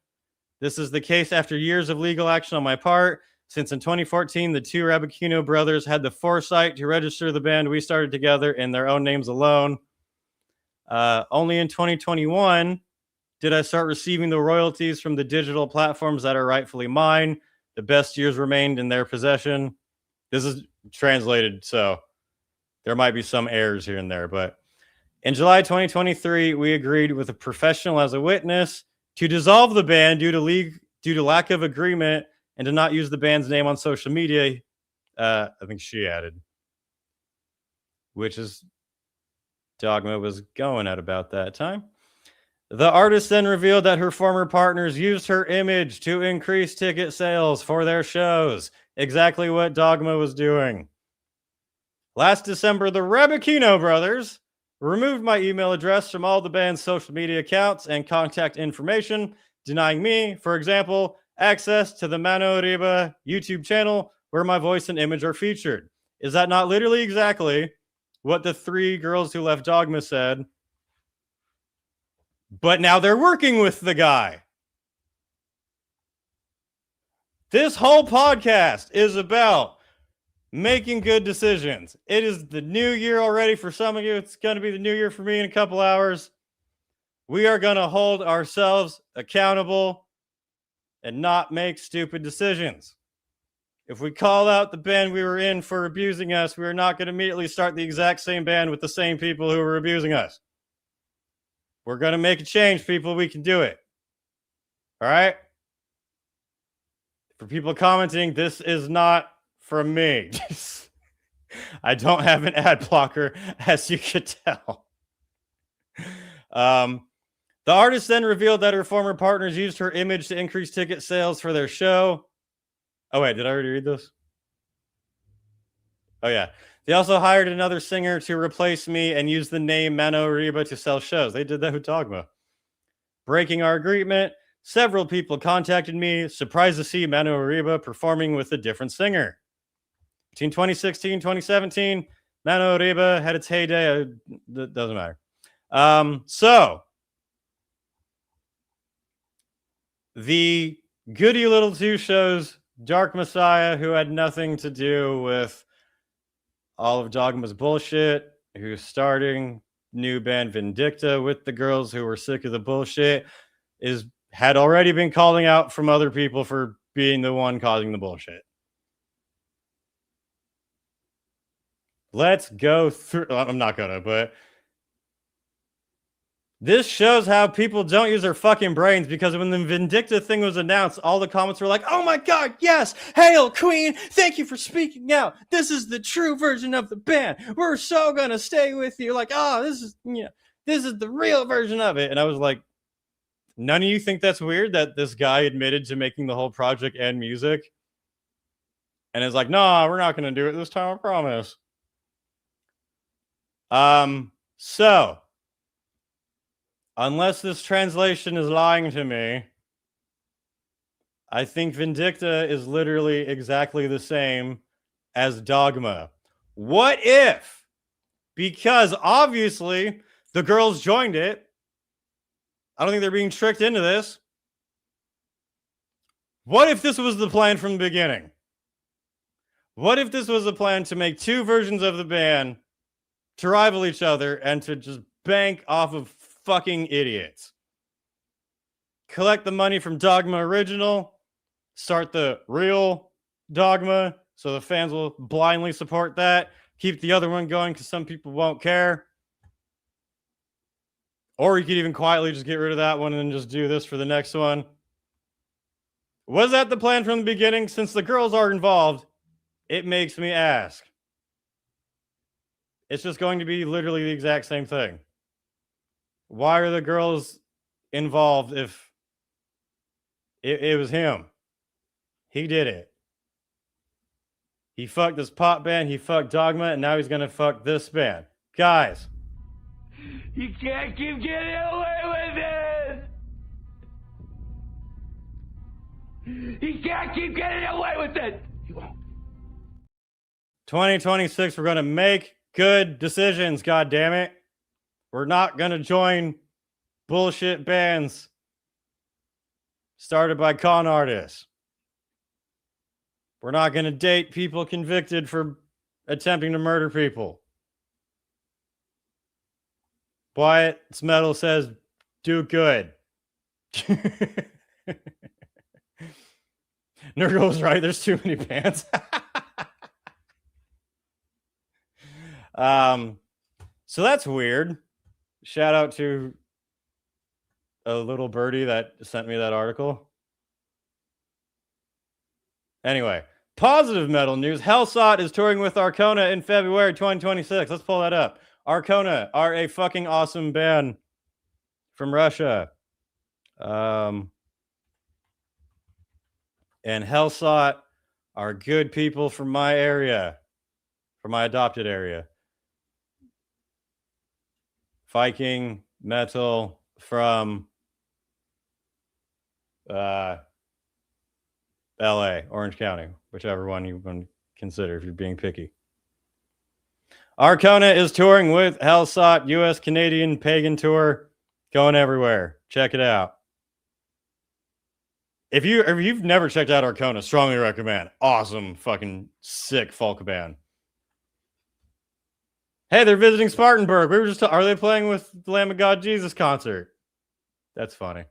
This is the case after years of legal action on my part. Since in 2014, the two Rabachino brothers had the foresight to register the band we started together in their own names alone. Only in 2021 did I start receiving the royalties from the digital platforms that are rightfully mine. The best years remained in their possession. This is translated, so there might be some errors here and there. But in July 2023, we agreed with a professional as a witness to dissolve the band due to lack of agreement and to not use the band's name on social media. I think she added, which is Dogma was going at about that time. The artist then revealed that her former partners used her image to increase ticket sales for their shows. Exactly what Dogma was doing. Last December, the Rabachino brothers removed my email address from all the band's social media accounts and contact information, denying me, for example, access to the Mano Arriba YouTube channel where my voice and image are featured. Is that not literally exactly what the three girls who left Dogma said? But now they're working with the guy. This whole podcast is about making good decisions. It is the new year already for some of you. It's going to be the new year for me in a couple hours. We are going to hold ourselves accountable and not make stupid decisions. If we call out the band we were in for abusing us, we are not going to immediately start the exact same band with the same people who were abusing us. We're going to make a change, people. We can do it. All right? For people commenting, this is not from me. I don't have an ad blocker, as you could tell. The artist then revealed that her former partners used her image to increase ticket sales for their show. Oh, wait, did I already read this? Oh, yeah. They also hired another singer to replace me and used the name Mano Reba to sell shows. They did that with Dogma. Breaking our agreement, several people contacted me, surprised to see Mano Reba performing with a different singer. Between 2016 and 2017, Mano Reba had its heyday. It doesn't matter. So, the Goody Little Two shows Dark Messiah, who had nothing to do with all of Dogma's bullshit, who's starting new band Vindicta with the girls who were sick of the bullshit, had already been calling out from other people for being the one causing the bullshit. Let's go through. I'm not gonna, but this shows how people don't use their fucking brains, because when the Vindicta thing was announced, all the comments were like, oh my god, yes, hail Queen, thank you for speaking out. This is the true version of the band. We're so gonna stay with you. Like, oh, this is the real version of it. And I was like, none of you think that's weird that this guy admitted to making the whole project and music? And it's like, nah, we're not gonna do it this time, I promise. So, unless this translation is lying to me, I think Vindicta is literally exactly the same as Dogma. What if, because obviously the girls joined it, I don't think they're being tricked into this. What if this was the plan from the beginning? What if this was the plan to make two versions of the band to rival each other and to just bank off of fucking idiots? Collect the money from Dogma Original, start the real Dogma, so the fans will blindly support that. Keep the other one going because some people won't care. Or you could even quietly just get rid of that one and then just do this for the next one. Was that the plan from the beginning? Since the girls are involved, it makes me ask. It's just going to be literally the exact same thing. Why are the girls involved if it was him? He did it. He fucked this pop band, he fucked Dogma, and now he's gonna fuck this band. Guys. You can't keep getting away with it! You can't keep getting away with it! 2026, we're gonna make good decisions, god damn it. We're not gonna join bullshit bands started by con artists. We're not gonna date people convicted for attempting to murder people. Wyatt's Metal says, do good. Nerd was right, there's too many bands. So that's weird. Shout out to a little birdie that sent me that article. Anyway, positive metal news. Hellsot is touring with Arcona in February 2026. Let's pull that up. Arcona are a fucking awesome band from Russia. And Hellsot are good people from my area, from my adopted area. Viking metal from LA, Orange County, whichever one you want to consider if you're being picky. Arcona is touring with Hellsot, US Canadian Pagan Tour, going everywhere. Check it out. If you've never checked out Arcona, strongly recommend. Awesome, fucking sick folk band. Hey, they're visiting Spartanburg. We were just are they playing with the Lamb of God Jesus concert? That's funny.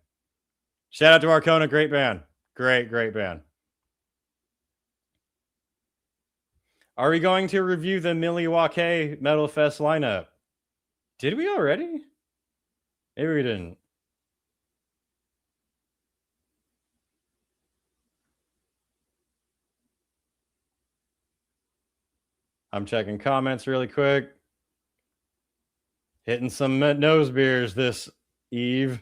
Shout out to Arcona, great band. Great band. Are we going to review the Milwaukee Metal Fest lineup? Did we already? Maybe we didn't. I'm checking comments really quick. Hitting some nose beers this eve.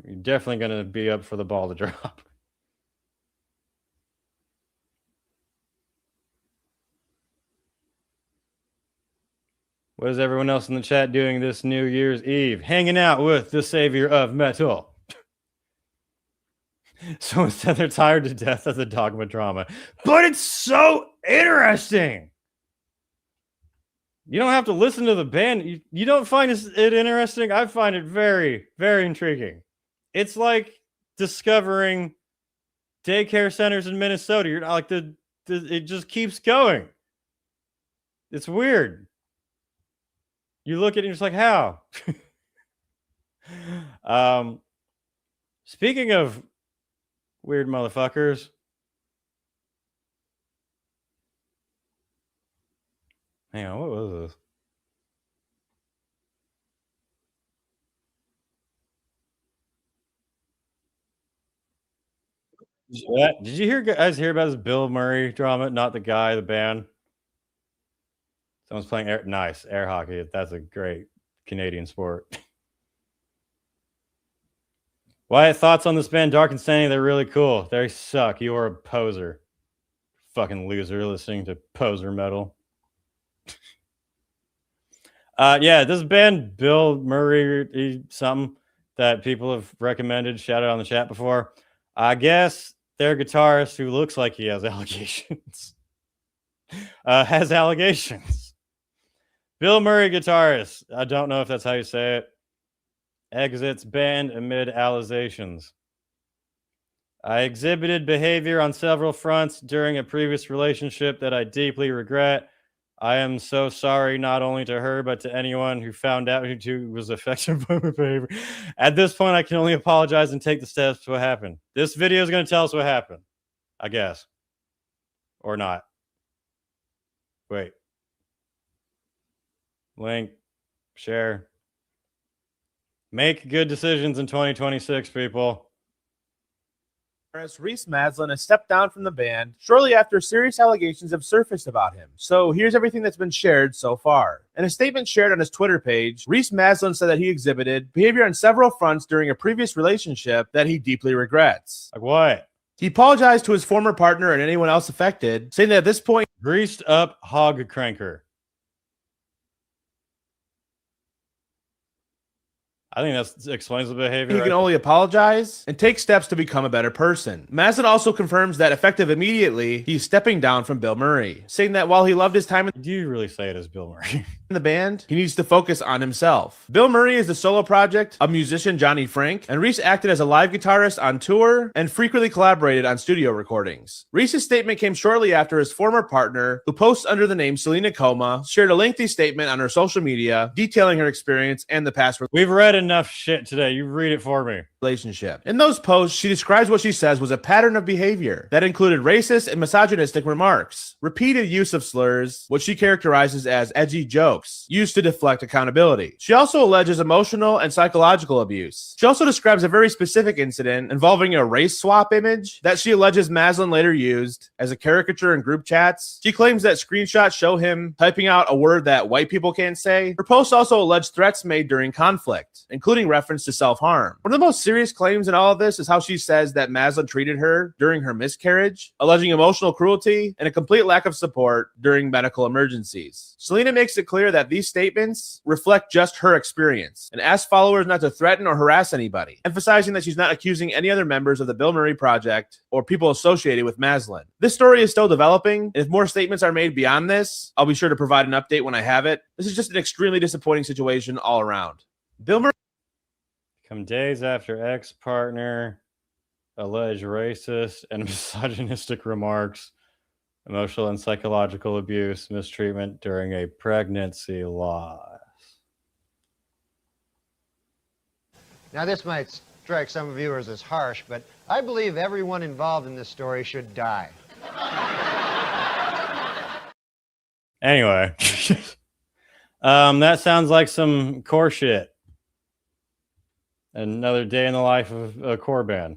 You're definitely going to be up for the ball to drop. What is everyone else in the chat doing this New Year's Eve? Hanging out with the savior of metal. Someone said they're tired to death of the dogma drama. But it's so interesting. You don't have to listen to the band. You don't find it interesting? I find it very, very intriguing. It's like discovering daycare centers in Minnesota. You're not like it just keeps going. It's weird. You look at it and you're just like, how? Speaking of weird motherfuckers. Hang on, what was this? Did you guys hear about this Bill Murray drama? Not the guy, the band. Someone's playing air hockey. That's a great Canadian sport. Wyatt, thoughts on this band, Dark and Sandy? They're really cool. They suck. You are a poser. Fucking loser listening to poser metal. Yeah, this band, Bill Murray, something that people have recommended, shouted on the chat before. I guess their guitarist, who looks like he has allegations, has allegations. Bill Murray, guitarist. I don't know if that's how you say it. Exits band amid allegations. I exhibited behavior on several fronts during a previous relationship that I deeply regret. I am so sorry, not only to her, but to anyone who found out who was affected by my behavior. At this point, I can only apologize and take the steps to what happened. This video is going to tell us what happened, I guess. Or not. Wait. Link. Share. Make good decisions in 2026, people. Rhys Maslin has stepped down from the band shortly after serious allegations have surfaced about him. So here's everything that's been shared so far. In a statement shared on his Twitter page, Rhys Maslin said that he exhibited behavior on several fronts during a previous relationship that he deeply regrets. Like what? He apologized to his former partner and anyone else affected, saying that at this point, greased up hog cranker. I think that explains the behavior. He can only apologize and take steps to become a better person. Maslin also confirms that effective immediately, he's stepping down from Bill Murray, saying that while he loved his time do you really say it as Bill Murray? in the band, he needs to focus on himself. Bill Murray is the solo project of musician Johnny Frank, and Rhys acted as a live guitarist on tour and frequently collaborated on studio recordings. Rhys's statement came shortly after his former partner, who posts under the name Selena Coma, shared a lengthy statement on her social media detailing her experience and the past. We've read enough shit today. You read it for me. Relationship. In those posts, she describes what she says was a pattern of behavior that included racist and misogynistic remarks, repeated use of slurs, what she characterizes as edgy jokes, used to deflect accountability. She also alleges emotional and psychological abuse. She also describes a very specific incident involving a race swap image that she alleges Maslin later used as a caricature in group chats. She claims that screenshots show him typing out a word that white people can't say. Her posts also allege threats made during conflict, including reference to self-harm. One of the most serious claims in all of this is how she says that Maslin treated her during her miscarriage, alleging emotional cruelty and a complete lack of support during medical emergencies. Selena makes it clear that these statements reflect just her experience and asks followers not to threaten or harass anybody, emphasizing that she's not accusing any other members of the Bill Murray Project or people associated with Maslin. This story is still developing, and if more statements are made beyond this, I'll be sure to provide an update when I have it. This is just an extremely disappointing situation all around. Bill Murray Come days after ex-partner alleged racist and misogynistic remarks, emotional and psychological abuse, mistreatment during a pregnancy loss. Now, this might strike some viewers as harsh, but I believe everyone involved in this story should die. Anyway, that sounds like some core shit. Another day in the life of a core band.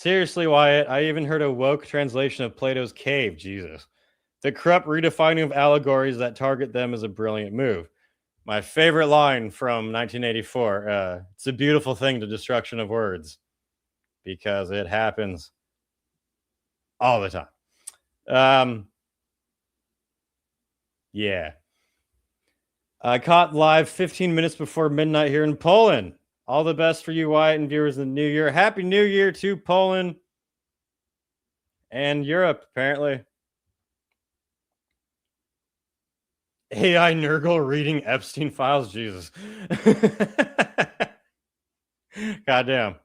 Seriously, Wyatt, I even heard a woke translation of Plato's Cave. Jesus. The corrupt redefining of allegories that target them is a brilliant move. My favorite line from 1984. It's a beautiful thing, the destruction of words, because it happens all the time. Yeah. I caught live 15 minutes before midnight here in Poland. All the best for you, Wyatt, and viewers in the new year. Happy New Year to Poland and Europe, apparently. AI Nurgle reading Epstein files. Jesus. Goddamn.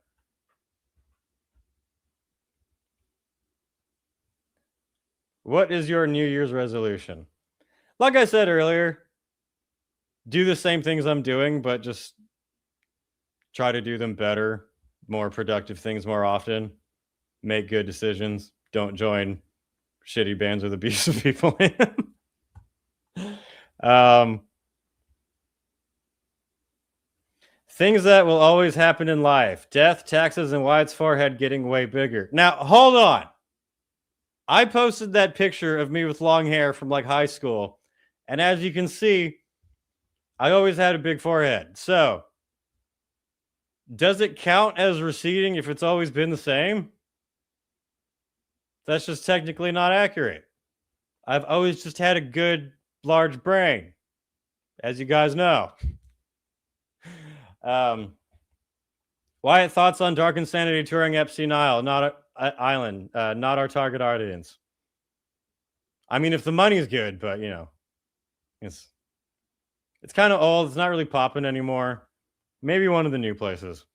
What is your New Year's resolution? Like I said earlier, do the same things I'm doing, but just try to do them better, more productive things more often. Make good decisions. Don't join shitty bands with abusive people in them. Things that will always happen in life. Death, taxes, and Wyatt's forehead getting way bigger. Now, hold on. I posted that picture of me with long hair from like high school. And as you can see, I always had a big forehead. So, does it count as receding if it's always been the same? That's just technically not accurate. I've always just had a good, large brain, as you guys know. Wyatt, thoughts on Dark Insanity touring Epstein Island, not our target audience. I mean, if the money's good, but you know, it's kind of old. It's not really popping anymore. Maybe one of the new places.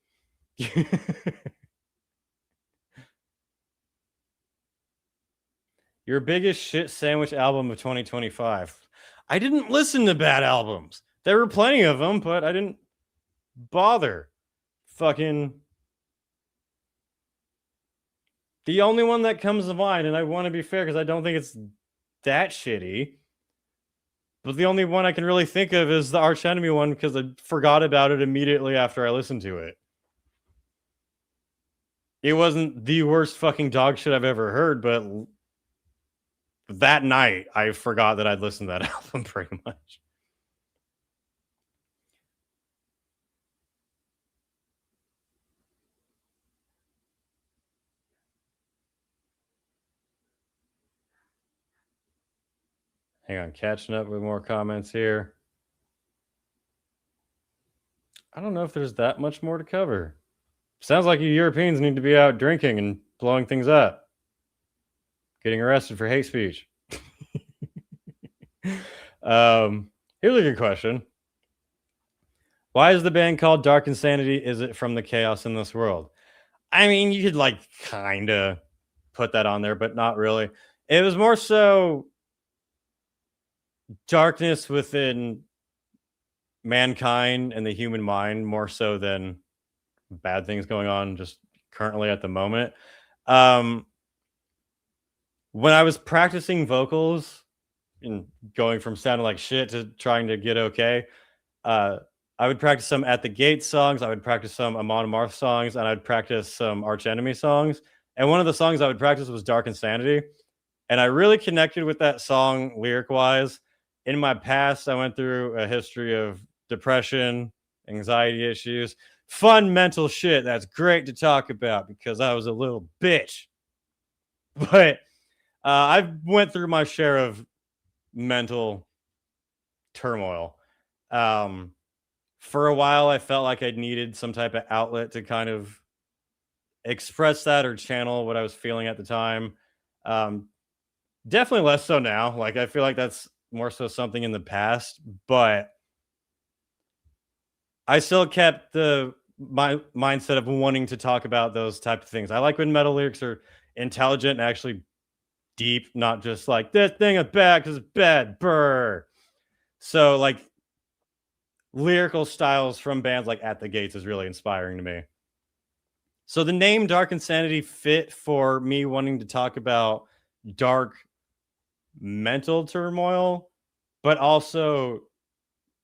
Your biggest shit sandwich album of 2025. I didn't listen to bad albums. There were plenty of them, but I didn't bother. Fucking the only one that comes to mind, and I want to be fair because I don't think it's that shitty, but the only one I can really think of is the Arch Enemy one because I forgot about it immediately after I listened to it. It wasn't the worst fucking dog shit I've ever heard, but that night I forgot that I'd listened to that album pretty much. Hang on, catching up with more comments here. I don't know if there's that much more to cover. Sounds like you Europeans need to be out drinking and blowing things up. Getting arrested for hate speech. Here's a good question. Why is the band called Dark Insanity? Is it from the chaos in this world? I mean, you could like kind of put that on there, but not really. It was more so darkness within mankind and the human mind, more so than bad things going on just currently at the moment. When I was practicing vocals and going from sounding like shit to trying to get okay, I would practice some At the Gate songs, I would practice some Amon Amarth songs, and I'd practice some Arch Enemy songs. And one of the songs I would practice was Dark Insanity. And I really connected with that song lyric-wise. In my past, I went through a history of depression, anxiety issues, fun mental shit that's great to talk about because I was a little bitch. But I went through my share of mental turmoil. For a while, I felt like I needed some type of outlet to kind of express that or channel what I was feeling at the time. Definitely less so now. Like, I feel like that's more so something in the past, but I still kept my mindset of wanting to talk about those type of things. I like when metal lyrics are intelligent and actually deep, not just like this thing is bad because it's bad. Brr. So like lyrical styles from bands like At the Gates is really inspiring to me. So the name Dark Insanity fit for me wanting to talk about dark mental turmoil, but also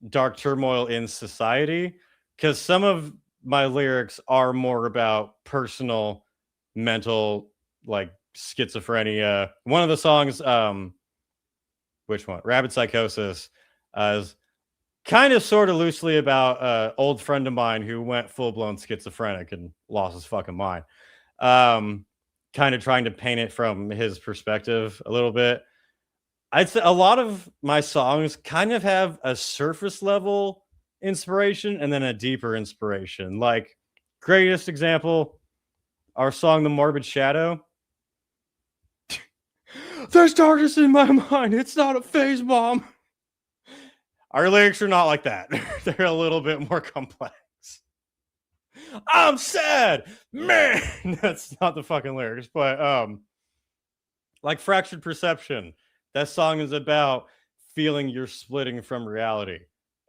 dark turmoil in society, because some of my lyrics are more about personal mental, like schizophrenia. One of the songs, which one? Rabid Psychosis, is kind of sort of loosely about an old friend of mine who went full-blown schizophrenic and lost his fucking mind. Kind of trying to paint it from his perspective a little bit. I'd say a lot of my songs kind of have a surface level inspiration and then a deeper inspiration. Like, greatest example, our song The Morbid Shadow. There's darkness in my mind. It's not a phase bomb. Our lyrics are not like that. They're a little bit more complex. I'm sad, man. That's not the fucking lyrics, but like Fractured Perception. That song is about feeling you're splitting from reality,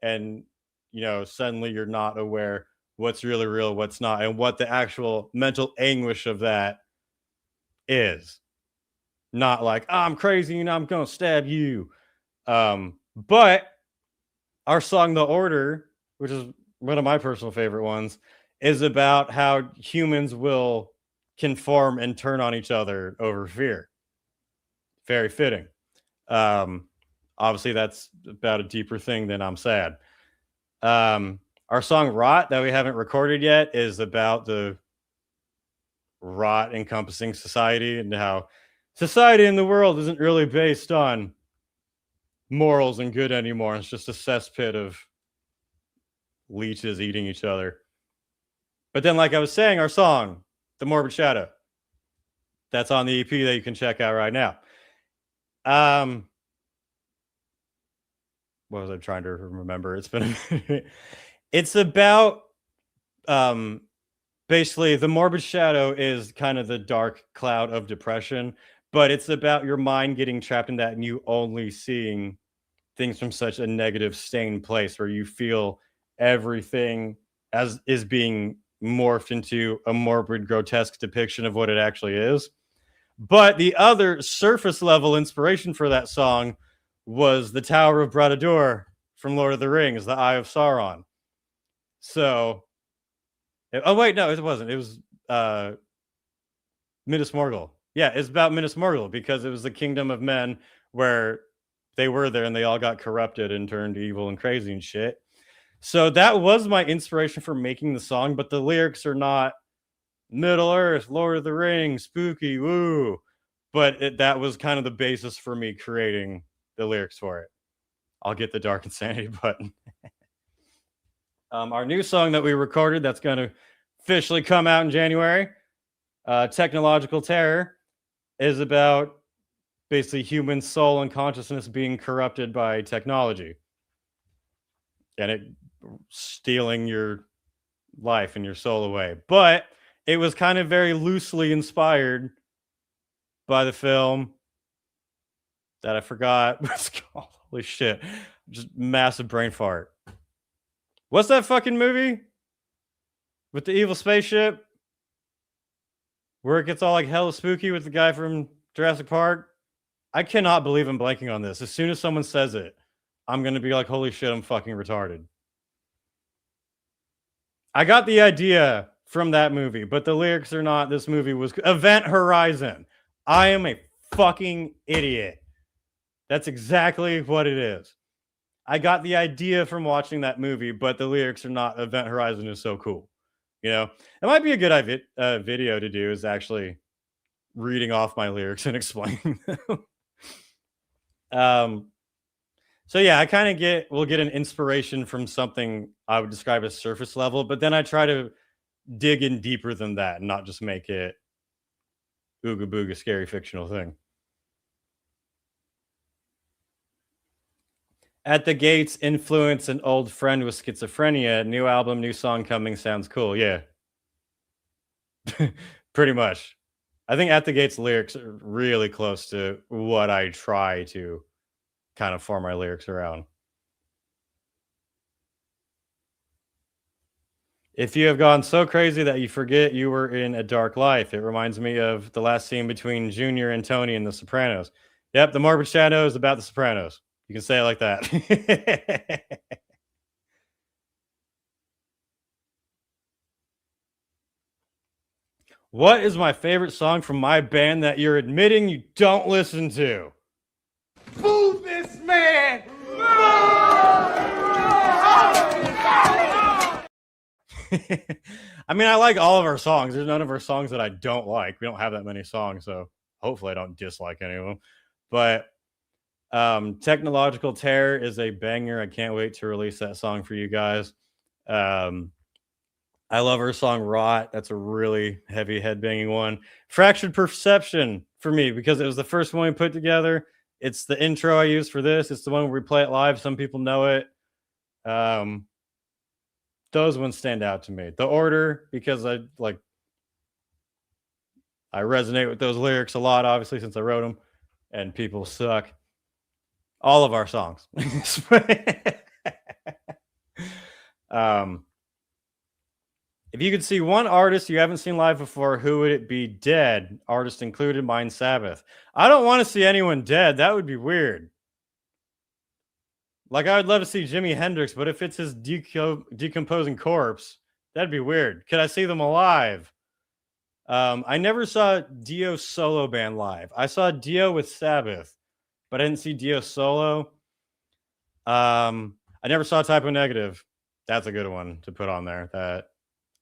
and suddenly you're not aware what's really real, what's not, and what the actual mental anguish of that is. Not like, oh, I'm crazy and I'm gonna stab you. But our song The Order, which is one of my personal favorite ones, is about how humans will conform and turn on each other over fear. Very fitting. Obviously that's about a deeper thing than I'm sad. Our song Rot, that we haven't recorded yet, is about the rot encompassing society and how society in the world isn't really based on morals and good anymore. It's just a cesspit of leeches eating each other. But then, like I was saying, our song, The Morbid Shadow, that's on the EP that you can check out right now. What was I trying to remember? It's been a minute. It's about basically The Morbid Shadow is kind of the dark cloud of depression, but it's about your mind getting trapped in that and you only seeing things from such a negative, stained place where you feel everything as is being morphed into a morbid, grotesque depiction of what it actually is. But the other surface level inspiration for that song was the Tower of Barad-dûr from Lord of the Rings, the Eye of Sauron. So, oh wait, no, it wasn't. It was Minas Morgul. Yeah, it's about Minas Morgul because it was the kingdom of men where they were there and they all got corrupted and turned evil and crazy and shit. So that was my inspiration for making the song, but the lyrics are not Middle Earth, Lord of the Rings, spooky, woo. But that was kind of the basis for me creating the lyrics for it. I'll get the Dark Insanity button. Our new song that we recorded that's going to officially come out in January, Technological Terror, is about basically human soul and consciousness being corrupted by technology and it stealing your life and your soul away. But it was kind of very loosely inspired by the film that I forgot what's called. Holy shit. Just massive brain fart. What's that fucking movie with the evil spaceship where it gets all like hella spooky with the guy from Jurassic Park? I cannot believe I'm blanking on this. As soon as someone says it, I'm going to be like, holy shit, I'm fucking retarded. I got the idea from that movie, but the lyrics are not. This movie was Event Horizon. I am a fucking idiot. That's exactly what it is. I got the idea from watching that movie, but the lyrics are not. Event Horizon is so cool. It might be a good video to do, is actually reading off my lyrics and explaining them. So yeah, I will get an inspiration from something I would describe as surface level, but then I try to dig in deeper than that and not just make it ooga booga scary fictional thing. At the Gates influence an old friend with schizophrenia. New album, new song coming. Sounds cool. Yeah. Pretty much. I think At the Gates lyrics are really close to what I try to kind of form my lyrics around. If you have gone so crazy that you forget you were in a dark life, it reminds me of the last scene between Junior and Tony in The Sopranos. Yep, The Morbid Shadow is about The Sopranos. You can say it like that. What is my favorite song from my band that you're admitting you don't listen to? Boo this man! I mean, I like all of our songs. There's none of our songs that I don't like. We don't have that many songs, so hopefully I don't dislike any of them. But Technological Terror is a banger. I can't wait to release that song for you guys. I love her song Rot. That's a really heavy headbanging one. Fractured Perception for me, because it was the first one we put together. It's the intro I use for this. It's the one where we play it live. Some people know it. Those ones stand out to me. The Order, because I resonate with those lyrics a lot, obviously, since I wrote them. And people suck. All of our songs. If you could see one artist you haven't seen live before, who would it be? Dead. Artist included, mine Sabbath. I don't want to see anyone dead. That would be weird. Like, I would love to see Jimi Hendrix, but if it's his decomposing corpse, that'd be weird. Could I see them alive? I never saw Dio's solo band live. I saw Dio with Sabbath, but I didn't see Dio solo. I never saw Typo Negative. That's a good one to put on there that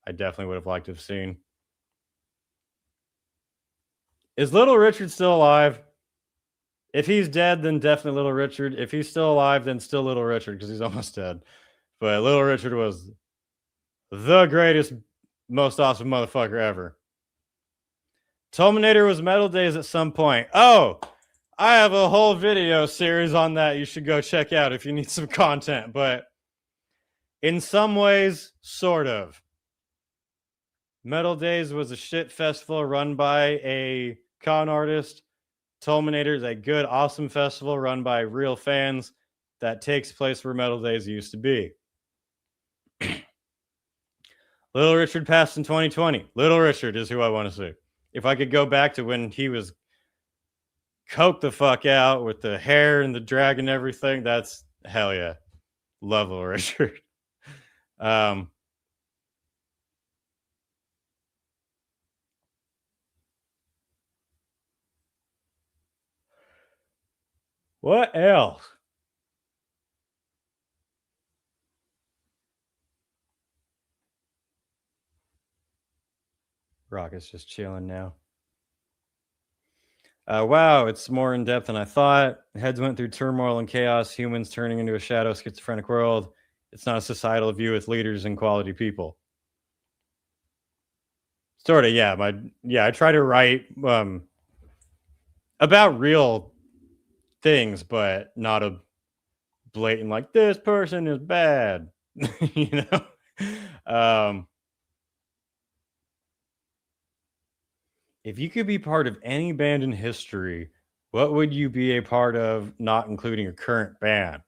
I definitely would have liked to have seen. Is Little Richard still alive? If he's dead, then definitely Little Richard. If he's still alive, then still Little Richard, because he's almost dead. But Little Richard was the greatest, most awesome motherfucker ever. Terminator was Metal Days at some point. Oh, I have a whole video series on that you should go check out if you need some content. But in some ways, sort of. Metal Days was a shit festival run by a con artist. Terminator is a good, awesome festival run by real fans that takes place where Metal Days used to be. Little Richard passed in 2020. Little Richard is who I want to see. If I could go back to when he was coked the fuck out with the hair and the drag and everything, that's hell yeah. Love Little Richard. What else? Rocket's just chilling now. Wow, it's more in depth than I thought. Heads went through turmoil and chaos, humans turning into a shadow schizophrenic world. It's not a societal view with leaders and quality people. Sort of, yeah. I try to write about real things, but not a blatant like this person is bad. You know? If you could be part of any band in history, what would you be a part of, not including a current band?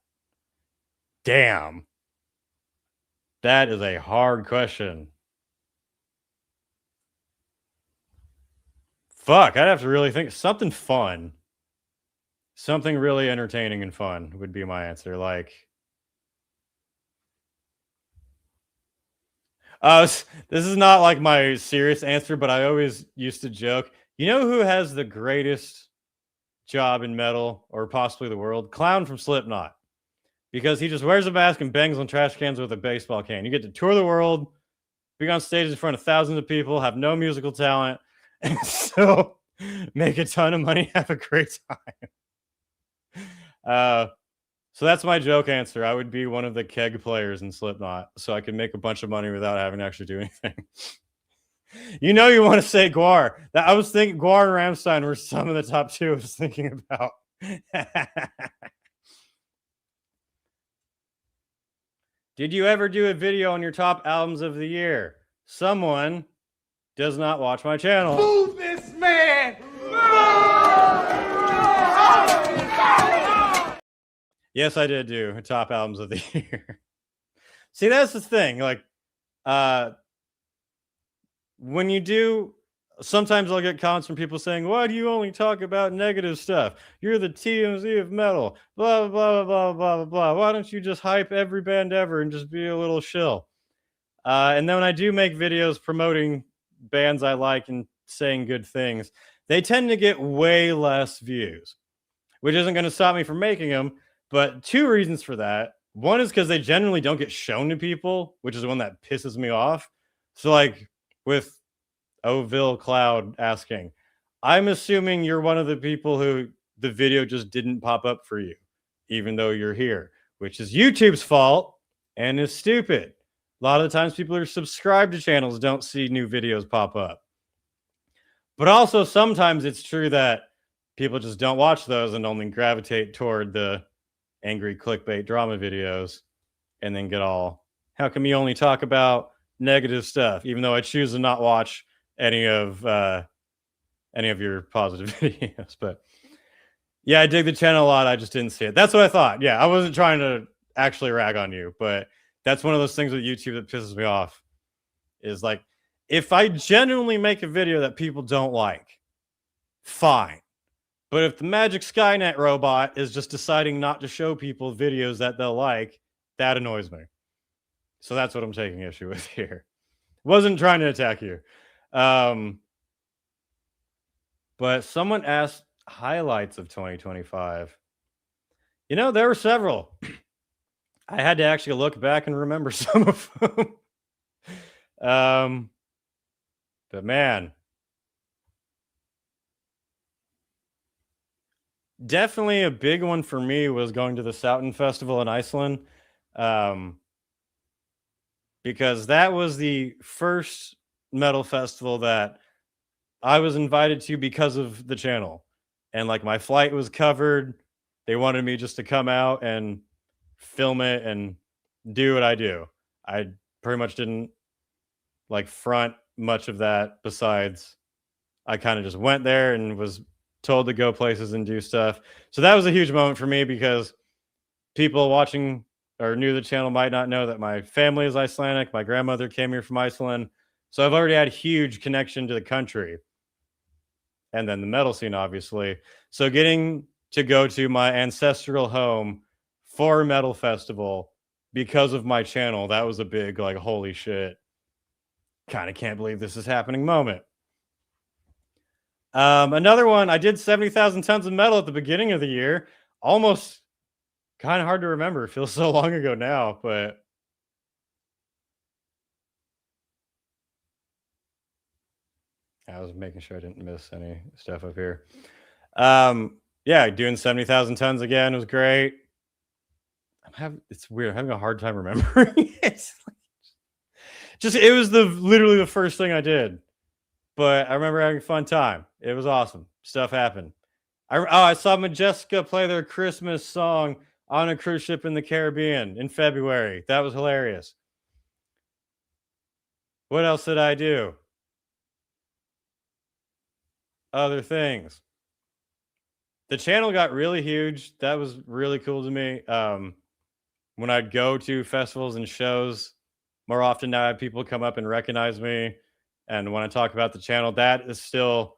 Damn. That is a hard question. Fuck, I'd have to really think. Something fun. Something really entertaining and fun would be my answer. Like, this is not like my serious answer, but I always used to joke. You know who has the greatest job in metal, or possibly the world? Clown from Slipknot. Because he just wears a mask and bangs on trash cans with a baseball can. You get to tour the world, be on stages in front of thousands of people, have no musical talent, and still make a ton of money, have a great time. So that's my joke answer. I would be one of the keg players in Slipknot, so I could make a bunch of money without having to actually do anything. You know you want to say Guar. I was thinking Guar and Rammstein were some of the top two I was thinking about. Did you ever do a video on your top albums of the year? Someone does not watch my channel. Move this man! Yes, I did do top albums of the year. See, that's the thing. Like, when you do, sometimes I'll get comments from people saying, why do you only talk about negative stuff? You're the TMZ of metal. Blah, blah, blah, blah, blah, blah, blah. Why don't you just hype every band ever and just be a little shill? And then when I do make videos promoting bands I like and saying good things, they tend to get way less views, which isn't going to stop me from making them. But two reasons for that. One is because they generally don't get shown to people, which is the one that pisses me off. So like with Oville Cloud asking, I'm assuming you're one of the people who the video just didn't pop up for you, even though you're here, which is YouTube's fault and is stupid. A lot of the times people who are subscribed to channels don't see new videos pop up. But also sometimes it's true that people just don't watch those and only gravitate toward the angry clickbait drama videos and then get all, how come you only talk about negative stuff, even though I choose to not watch any of your positive videos. But yeah, I dig the channel a lot. I just didn't see it. That's what I thought. Yeah, I wasn't trying to actually rag on you, but that's one of those things with YouTube that pisses me off. Is like, if I genuinely make a video that people don't like, fine. But if the Magic Skynet robot is just deciding not to show people videos that they'll like, that annoys me. So that's what I'm taking issue with here. Wasn't trying to attack you. But someone asked highlights of 2025. You know, there were several. I had to actually look back and remember some of them. But man, definitely a big one for me was going to the Souten Festival in Iceland. Because that was the first metal festival that I was invited to because of the channel. And like my flight was covered. They wanted me just to come out and film it and do what I do. I pretty much didn't like front much of that, besides I kind of just went there and was told to go places and do stuff. So that was a huge moment for me, because people watching or new to the channel might not know that my family is Icelandic. My grandmother came here from Iceland. So I've already had a huge connection to the country. And then the metal scene, obviously. So getting to go to my ancestral home for a metal festival because of my channel, that was a big, like, holy shit, kind of can't believe this is happening moment. Another one, I did 70,000 tons of metal at the beginning of the year. Almost kind of hard to remember. It feels so long ago now, but I was making sure I didn't miss any stuff up here. Yeah, doing 70,000 tons again was great. It's weird. I'm having a hard time remembering it. It was literally the first thing I did. But I remember having a fun time. It was awesome. Stuff happened. I saw Majestica play their Christmas song on a cruise ship in the Caribbean in February. That was hilarious. What else did I do? Other things. The channel got really huge. That was really cool to me. When I'd go to festivals and shows, more often now I have people come up and recognize me. And when I talk about the channel, that is still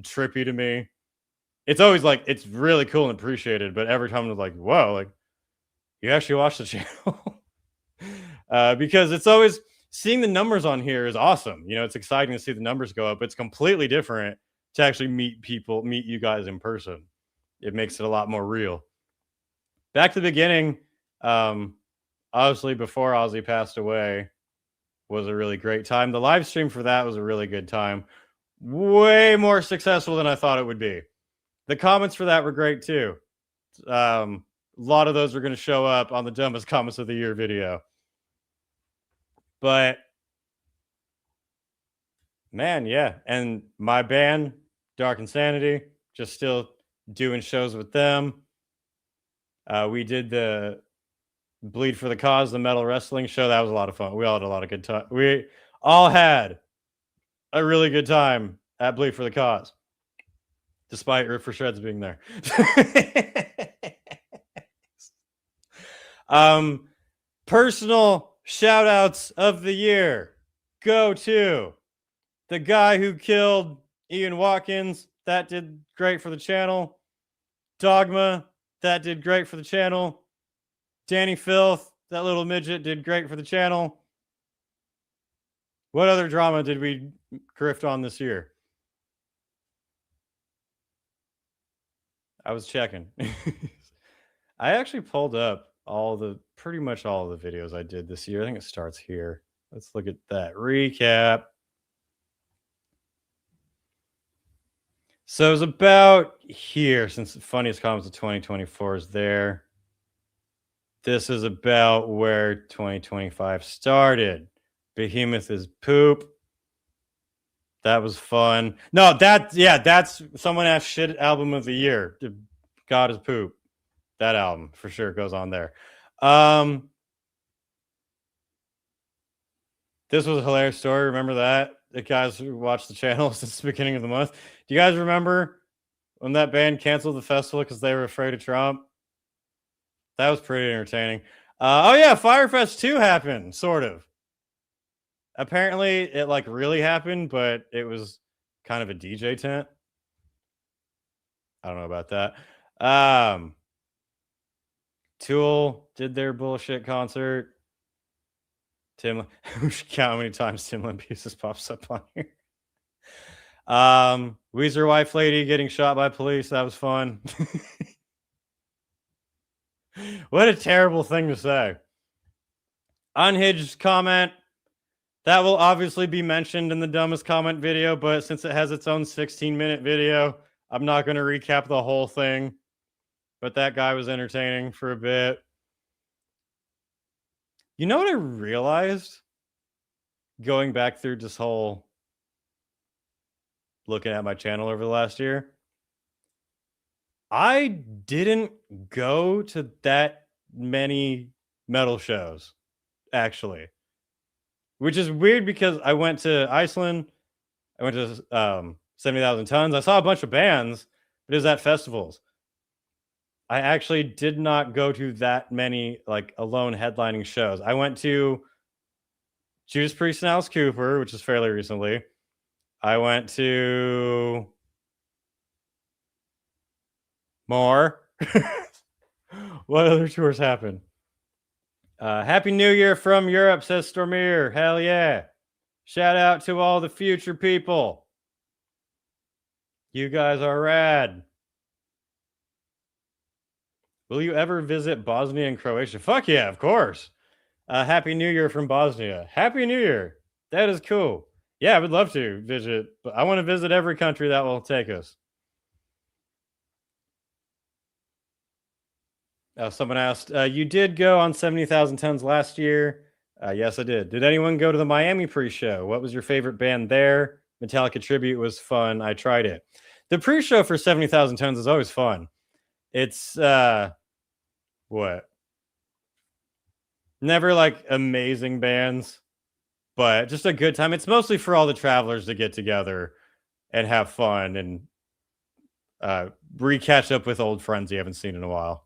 trippy to me. It's always like, it's really cool and appreciated. But every time I'm like, whoa, like, you actually watch the channel? Because it's always, seeing the numbers on here is awesome. You know, it's exciting to see the numbers go up. It's completely different to actually meet you guys in person. It makes it a lot more real. Back to the beginning, obviously before Ozzy passed away, was a really great time. The live stream for that was a really good time. Way more successful than I thought it would be. The comments for that were great too. A lot of those are going to show up on the dumbest comments of the year video. But man, yeah. And my band, Dark Insanity, just still doing shows with them. We did the Bleed for the Cause, the metal wrestling show. That was a lot of fun. We all had a lot of good time. We all had a really good time at Bleed for the Cause, despite Rip for Shreds being there. Personal shout outs of the year go to the guy who killed Ian Watkins. That did great for the channel. Dogma, that did great for the channel. Danny Filth, that little midget, did great for the channel. What other drama did we grift on this year? I was checking. I actually pulled up pretty much all the videos I did this year. I think it starts here. Let's look at that recap. So it was about here, since the funniest comments of 2024 is there. This is about where 2025 started. Behemoth is poop. That was fun. No, that's someone asked shit album of the year. God is poop. That album for sure goes on there. This was a hilarious story. Remember that? The guys who watched the channel since the beginning of the month. Do you guys remember when that band canceled the festival because they were afraid of Trump? That was pretty entertaining. Oh yeah, Firefest 2 happened, sort of. Apparently, it like really happened, but it was kind of a DJ tent. I don't know about that. Tool did their bullshit concert. Tim, we should count how many times Tim Lambesis pops up on here. Weezer wife lady getting shot by police. That was fun. What a terrible thing to say. Unhinged comment. That will obviously be mentioned in the dumbest comment video, but since it has its own 16-minute video, I'm not going to recap the whole thing. But that guy was entertaining for a bit. You know what I realized going back through this whole looking at my channel over the last year? I didn't go to that many metal shows, actually. Which is weird because I went to Iceland. I went to 70,000 Tons. I saw a bunch of bands, but it was at festivals. I actually did not go to that many like alone headlining shows. I went to Judas Priest and Alice Cooper, which is fairly recently. I went to more. What other tours happened? Happy New Year from Europe, says Stormir. Hell yeah. Shout out to all the future people. You guys are rad. Will you ever visit Bosnia and Croatia? Fuck yeah, of course. Happy New Year from Bosnia. Happy New Year. That is cool. Yeah, I would love to visit, but I want to visit every country that will take us. Someone asked, you did go on 70,000 Tons last year. Yes, I did. Did anyone go to the Miami pre-show? What was your favorite band there? Metallica Tribute was fun. I tried it. The pre-show for 70,000 Tons is always fun. It's, what? Never like amazing bands, but just a good time. It's mostly for all the travelers to get together and have fun and re-catch up with old friends you haven't seen in a while.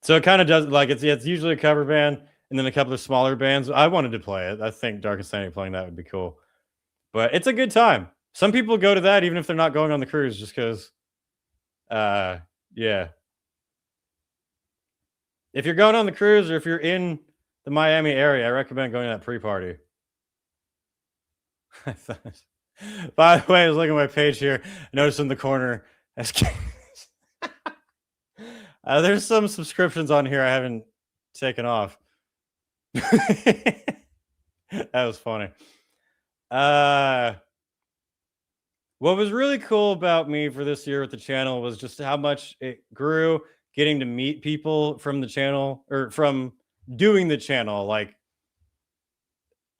So it kind of does, like, it's usually a cover band and then a couple of smaller bands. I wanted to play it. I think Dark Insanity playing that would be cool. But it's a good time. Some people go to that even if they're not going on the cruise just because, yeah. If you're going on the cruise or if you're in the Miami area, I recommend going to that pre-party. By the way, I was looking at my page here. I noticed in the corner, there's some subscriptions on here I haven't taken off. That was funny. What was really cool about me for this year with the channel was just how much it grew, getting to meet people from the channel or from doing the channel. Like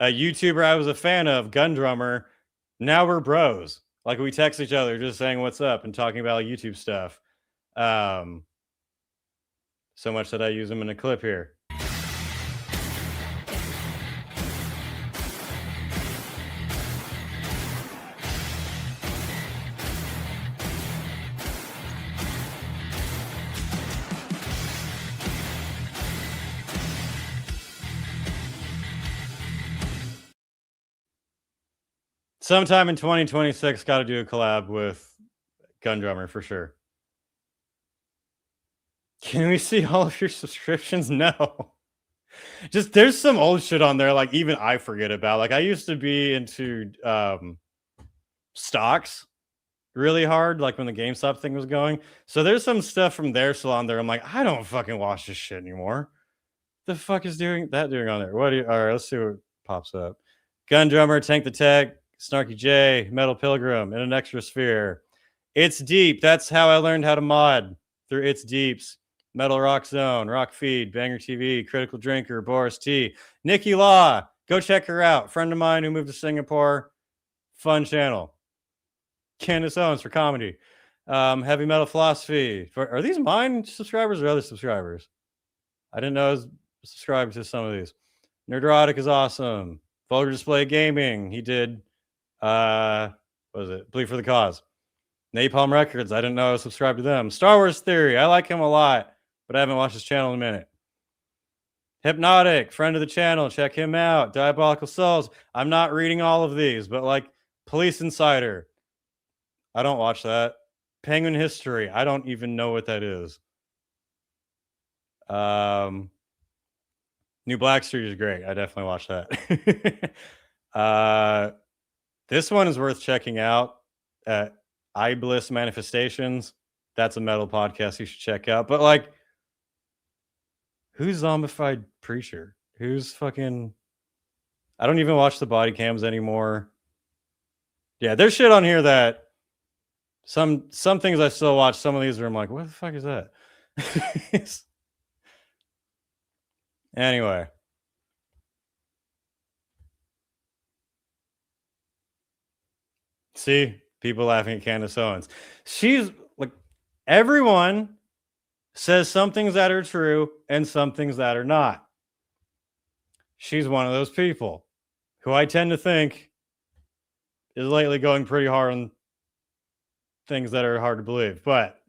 a YouTuber I was a fan of, Gun Drummer. Now we're bros. Like we text each other just saying what's up and talking about YouTube stuff. So much that I use them in a clip here. Sometime in 2026, got to do a collab with Gun Drummer for sure. Can we see all of your subscriptions? No. Just there's some old shit on there, like even I forget about. Like I used to be into stocks, really hard, like when the GameStop thing was going. So there's some stuff from their salon there. I'm like, I don't fucking watch this shit anymore. The fuck is doing on there? All right, let's see what pops up. Gun Drummer, Tank the Tech, Snarky J, Metal Pilgrim, in an Extra Sphere. It's Deep. That's how I learned how to mod, through It's Deeps. Metal Rock Zone, Rock Feed, Banger TV, Critical Drinker, Boris T, Nikki Law. Go check her out. Friend of mine who moved to Singapore. Fun channel. Candace Owens for comedy. Heavy Metal Philosophy. Are these mine subscribers or other subscribers? I didn't know I was subscribed to some of these. Nerderotic is awesome. Vulgar Display Gaming. He did, what was it? Bleed for the Cause. Napalm Records. I didn't know I was subscribed to them. Star Wars Theory. I like him a lot, but I haven't watched his channel in a minute. Hypnotic, friend of the channel. Check him out. Diabolical Souls. I'm not reading all of these, but like Police Insider. I don't watch that. Penguin History. I don't even know what that is. New Black Street is great. I definitely watch that. This one is worth checking out. Iblis Manifestations. That's a metal podcast you should check out. But like, who's Zombified Preacher? Who's fucking... I don't even watch the body cams anymore. Yeah, there's shit on here that some things I still watch. Some of these are I'm like, what the fuck is that? Anyway. See, people laughing at Candace Owens. She's like, everyone says some things that are true and some things that are not. She's one of those people who I tend to think is lately going pretty hard on things that are hard to believe. But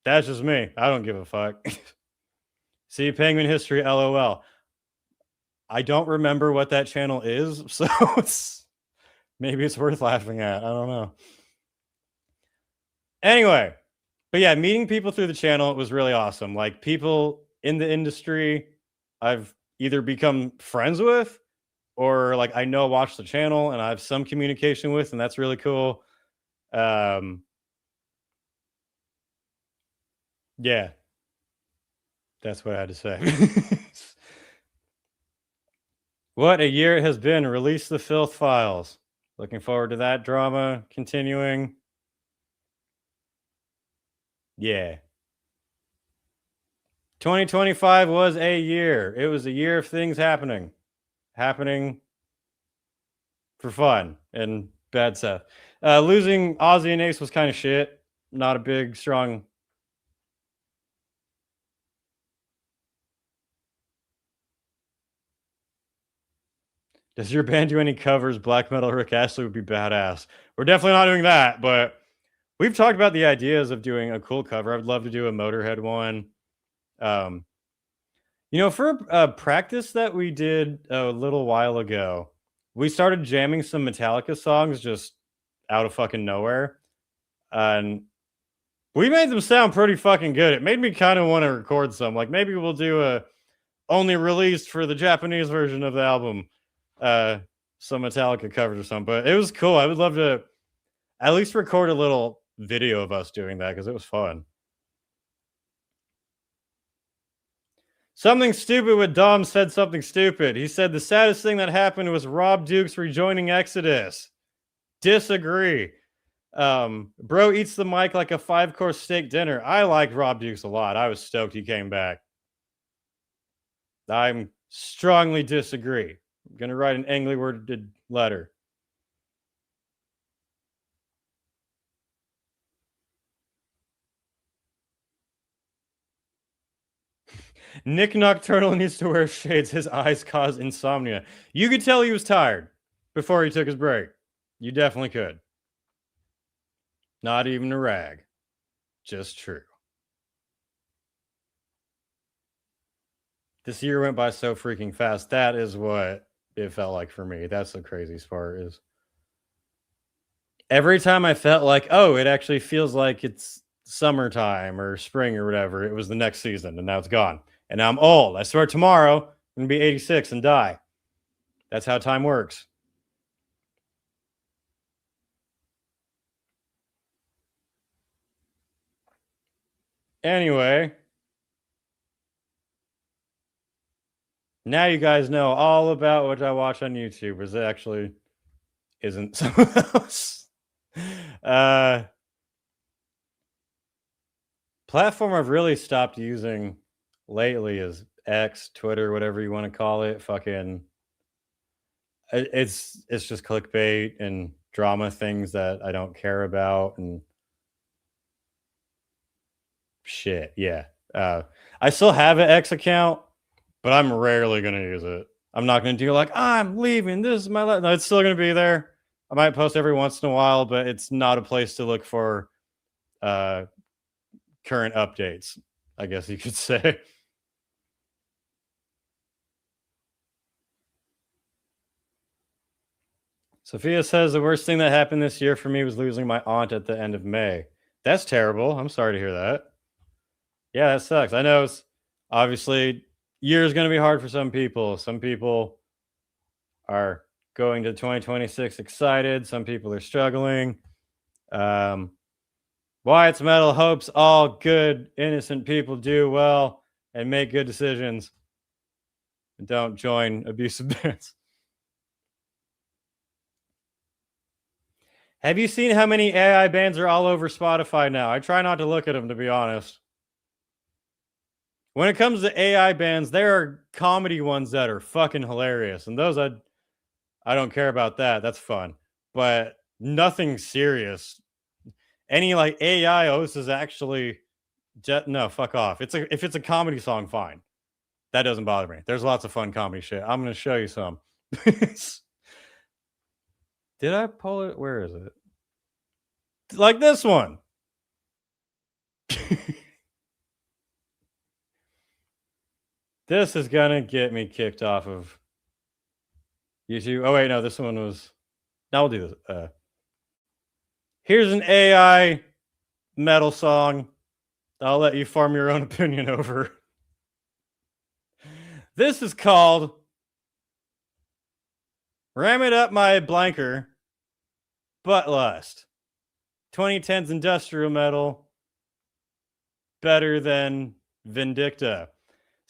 that's just me. I don't give a fuck. See, Penguin History, LOL. I don't remember what that channel is, so maybe it's worth laughing at. I don't know. Anyway, but yeah, meeting people through the channel was really awesome. Like people in the industry I've either become friends with or like I know watch the channel and I have some communication with, and that's really cool. Yeah. That's what I had to say. What a year it has been. Release the Filth Files. Looking forward to that drama continuing. Yeah. 2025 was a year. It was a year of things happening for fun and bad stuff. Losing Ozzy and Ace was kind of shit. Not a big, strong... Does your band do any covers? Black Metal Rick Astley would be badass. We're definitely not doing that, but we've talked about the ideas of doing a cool cover. I would love to do a Motorhead one. For a practice that we did a little while ago, we started jamming some Metallica songs just out of fucking nowhere. And we made them sound pretty fucking good. It made me kind of want to record some. Like maybe we'll do a only released for the Japanese version of the album. Some Metallica covers or something, but it was cool. I would love to at least record a little video of us doing that because it was fun. Something stupid with Dom said something stupid. He said the saddest thing that happened was Rob Dukes rejoining Exodus. Disagree. Bro eats the mic like a 5-course steak dinner. I like Rob Dukes a lot. I was stoked he came back. I'm strongly disagree. I'm going to write an angry worded letter. Nick Nocturnal needs to wear shades. His eyes cause insomnia. You could tell he was tired before he took his break. You definitely could. Not even a rag. Just true. This year went by so freaking fast. That is what it felt like for me. That's the craziest part is every time I felt like, oh, it actually feels like it's summertime or spring or whatever, it was the next season and now it's gone. And now I'm old. I swear tomorrow I'm going to be 86 and die. That's how time works. Anyway, now you guys know all about what I watch on YouTube, because it actually isn't some of those. Platform I've really stopped using lately is X, Twitter, whatever you want to call it. Fucking, it's just clickbait and drama things that I don't care about and shit. Yeah. I still have an X account, but I'm rarely gonna use it. I'm not gonna do like, I'm leaving, this is my life. No, it's still gonna be there. I might post every once in a while, but it's not a place to look for current updates, I guess you could say. Sophia says the worst thing that happened this year for me was losing my aunt at the end of May. That's terrible. I'm sorry to hear that. Yeah, that sucks. I know it's obviously year is going to be hard for some people. Some people are going to 2026 excited. Some people are struggling. Wyatt's Metal hopes all good, innocent people do well and make good decisions and don't join abusive bands. Have you seen how many AI bands are all over Spotify now? I try not to look at them, to be honest. When it comes to AI bands, there are comedy ones that are fucking hilarious, and those I don't care about that. That's fun, but nothing serious. Any like AI host is actually no, fuck off. If it's a comedy song, fine. That doesn't bother me. There's lots of fun comedy shit. I'm gonna show you some. Did I pull it? Where is it? Like this one. This is gonna get me kicked off of YouTube. Oh wait, no, this one was. Now we'll do this. Here's an AI metal song. I'll let you form your own opinion over. This is called "Ram It Up My Blanker," Butt Lust. 2010's industrial metal. Better than Vindicta.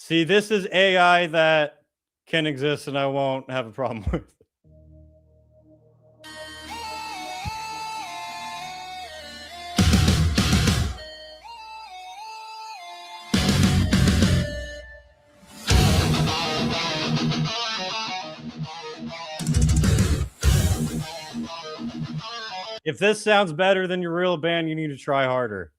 See, this is AI that can exist and I won't have a problem with. If this sounds better than your real band, you need to try harder.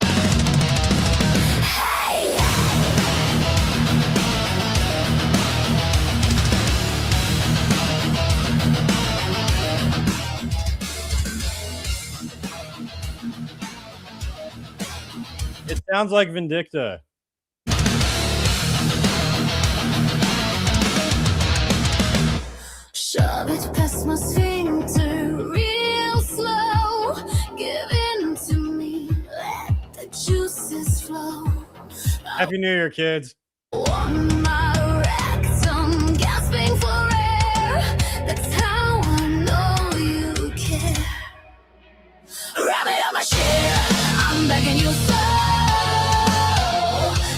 It sounds like Vindicta. Shove it past my sphincter real slow. Give in to me, let the juices flow. Happy New Year, kids. On my rectum, gasping for air. That's how I know you care. Wrap it up my shit, I'm begging you so.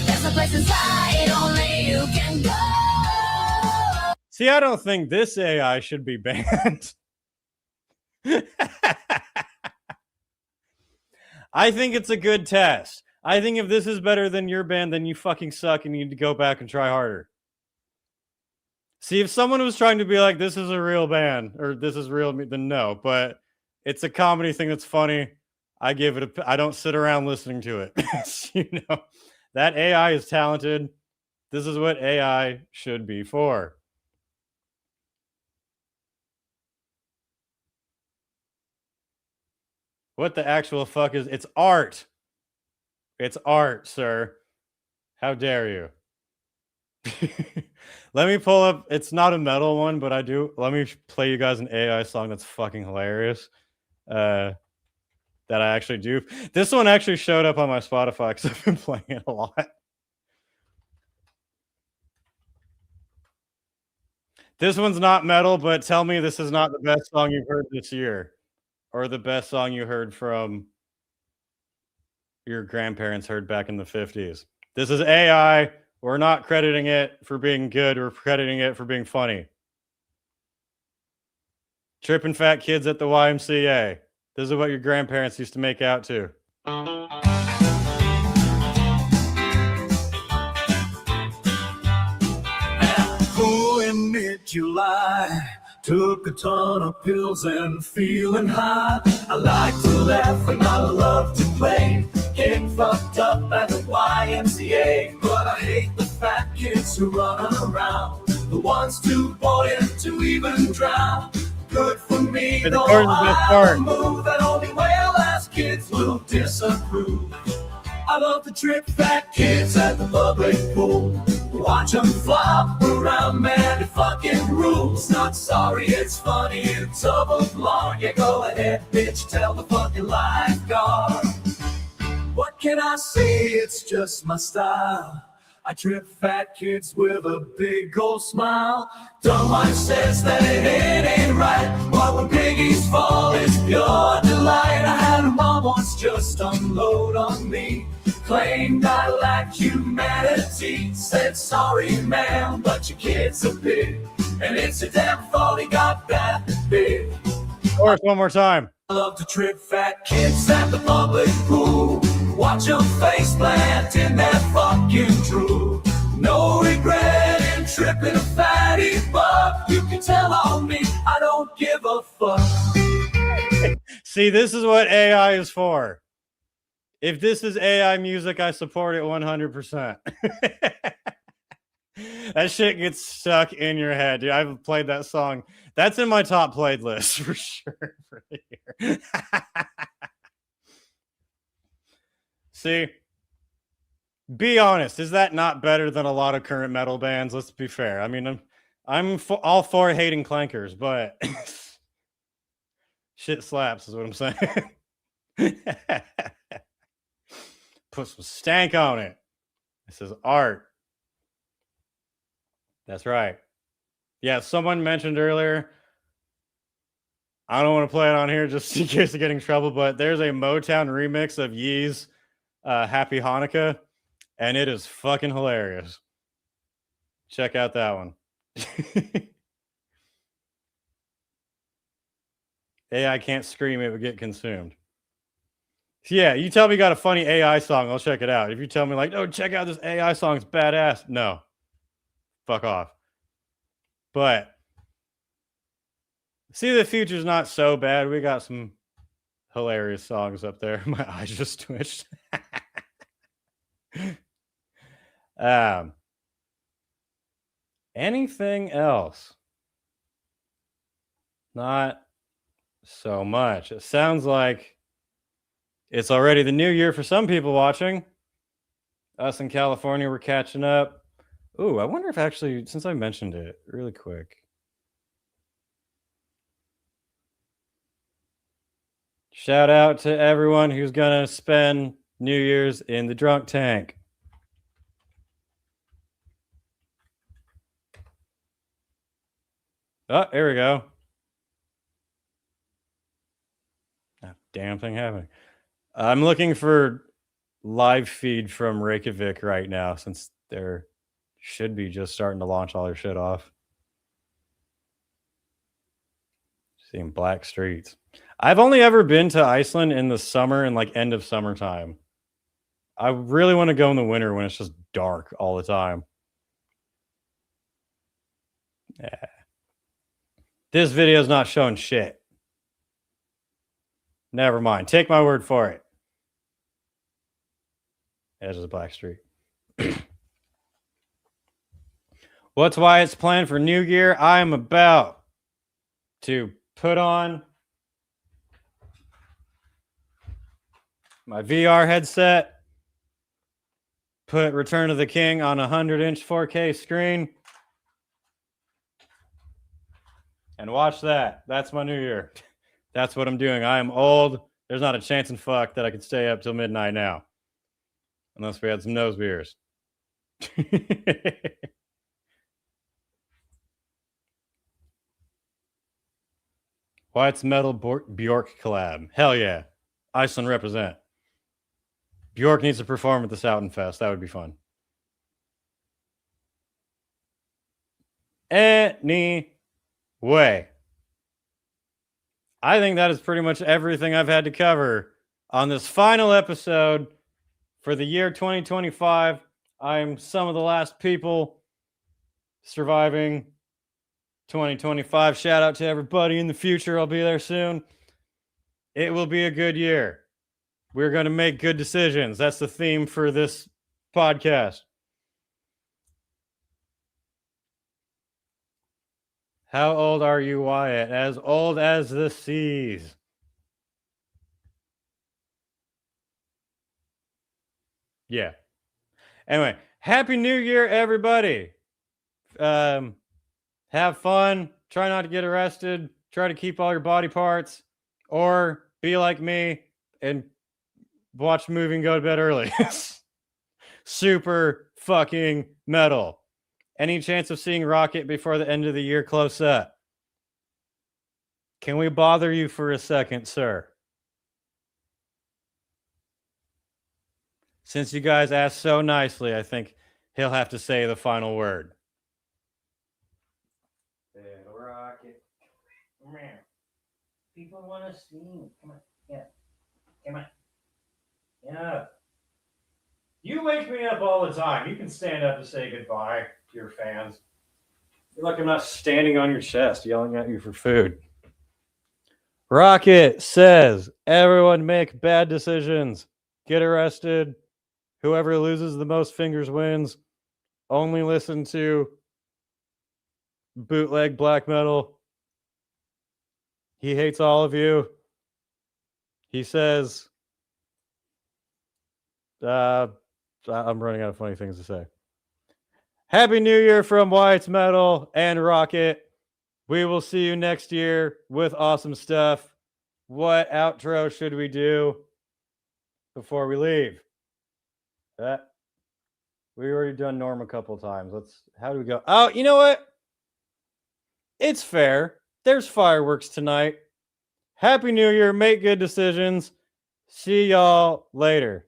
There's a place inside, only you can go. See, I don't think this AI should be banned. I think it's a good test. I think if this is better than your band, then you fucking suck and you need to go back and try harder. See, if someone was trying to be like, this is a real band, or this is real, then no. But it's a comedy thing that's funny. I give it I don't sit around listening to it. You know, that AI is talented. This is what AI should be for. What the actual fuck is... It's art. It's art, sir. How dare you? Let me pull up... It's not a metal one, but I do... Let me play you guys an AI song that's fucking hilarious. That I actually do. This one actually showed up on my Spotify because I've been playing it a lot. This one's not metal, but tell me this is not the best song you've heard this year. Or the best song you heard from your grandparents heard back in the 50s. This is AI. We're not crediting it for being good. We're crediting it for being funny. Tripping fat kids at the YMCA. This is what your grandparents used to make out to. Oh, in mid-July, took a ton of pills and feeling high. I like to laugh and I love to play, get fucked up at the YMCA. But I hate the fat kids who run around, the ones too buoyant to even drown. Good for me, The though chorus is the best I part. move that only whale-ass kids will disapprove. I love to trip fat kids at the public pool, watch them flop around, man, it fucking rules. Not sorry, it's funny, it's overblown. Yeah, go ahead, bitch, tell the fucking lifeguard. What can I say, it's just my style. I trip fat kids with a big old smile. Dumb wife says that it ain't right, but when piggies fall, it's pure delight. I had a mom once just unload on me, claimed I lacked humanity. Said, sorry, ma'am, but your kid's a pig, and it's a damn fault he got that big. Chorus one more time. I love to trip fat kids at the public pool, watch them face plant in that fucking drool. No regret in tripping a fatty buck. You can tell on me, I don't give a fuck. See, this is what AI is for. If this is AI music, I support it 100%. That shit gets stuck in your head, dude. I've played that song. That's in my top played list for sure for the year. See, be honest. Is that not better than a lot of current metal bands? Let's be fair. I mean, I'm all for hating clankers, but shit slaps is what I'm saying. Put some stank on it. This is art. That's right. Yeah, someone mentioned earlier, I don't want to play it on here just in case of getting in trouble, but there's a Motown remix of Yee's Happy Hanukkah, and it is fucking hilarious. Check out that one. AI can't scream, it would get consumed. Yeah, you tell me you got a funny AI song, I'll check it out. If you tell me like, oh, check out this AI song, it's badass. No. Fuck off. But see, the future's not so bad. We got some hilarious songs up there. My eyes just twitched. Anything else? Not so much. It sounds like it's already the new year for some people watching. Us in California, we're catching up. Ooh, I wonder if actually, since I mentioned it really quick. Shout out to everyone who's going to spend New Year's in the drunk tank. Oh, there we go. That damn thing happening. I'm looking for live feed from Reykjavik right now since they're should be just starting to launch all their shit off. Seeing black streets. I've only ever been to Iceland in the summer and like end of summertime. I really want to go in the winter when it's just dark all the time. Yeah. This video is not showing shit. Never mind. Take my word for it. Edge of the black street. What's Wyatt's plan for New Year? I am about to put on my VR headset, put Return of the King on a 100-inch 4K screen, and watch that. That's my New Year. That's what I'm doing. I am old. There's not a chance in fuck that I could stay up till midnight now. Unless we had some nose beers. Wyatt's Metal Bjork collab. Hell yeah. Iceland represent. Bjork needs to perform at the Southern Fest. That would be fun. Anyway, I think that is pretty much everything I've had to cover on this final episode for the year 2025. I'm some of the last people surviving 2025. Shout out to everybody in the future. I'll be there soon. It will be a good year. We're going to make good decisions. That's the theme for this podcast. How old are you, Wyatt? As old as the seas. Yeah. Anyway, Happy New Year, everybody. Have fun. Try not to get arrested. Try to keep all your body parts. Or be like me and watch a movie and go to bed early. Super fucking metal. Any chance of seeing Rocket before the end of the year close up? Can we bother you for a second, sir? Since you guys asked so nicely, I think he'll have to say the final word. Rocket. Come here. People want to see me. Come on. Yeah. Come on. Yeah. You wake me up all the time. You can stand up to say goodbye to your fans. I feel like I'm not standing on your chest yelling at you for food. Rocket says, everyone make bad decisions. Get arrested. Whoever loses the most fingers wins. Only listen to bootleg black metal. He hates all of you. He says, I'm running out of funny things to say. Happy New Year from Wyatt's Metal and Rocket. We will see you next year with awesome stuff. What outro should we do before we leave? We already done Norm a couple times. How do we go? Oh, you know what? It's fair. There's fireworks tonight. Happy New Year. Make good decisions. See y'all later.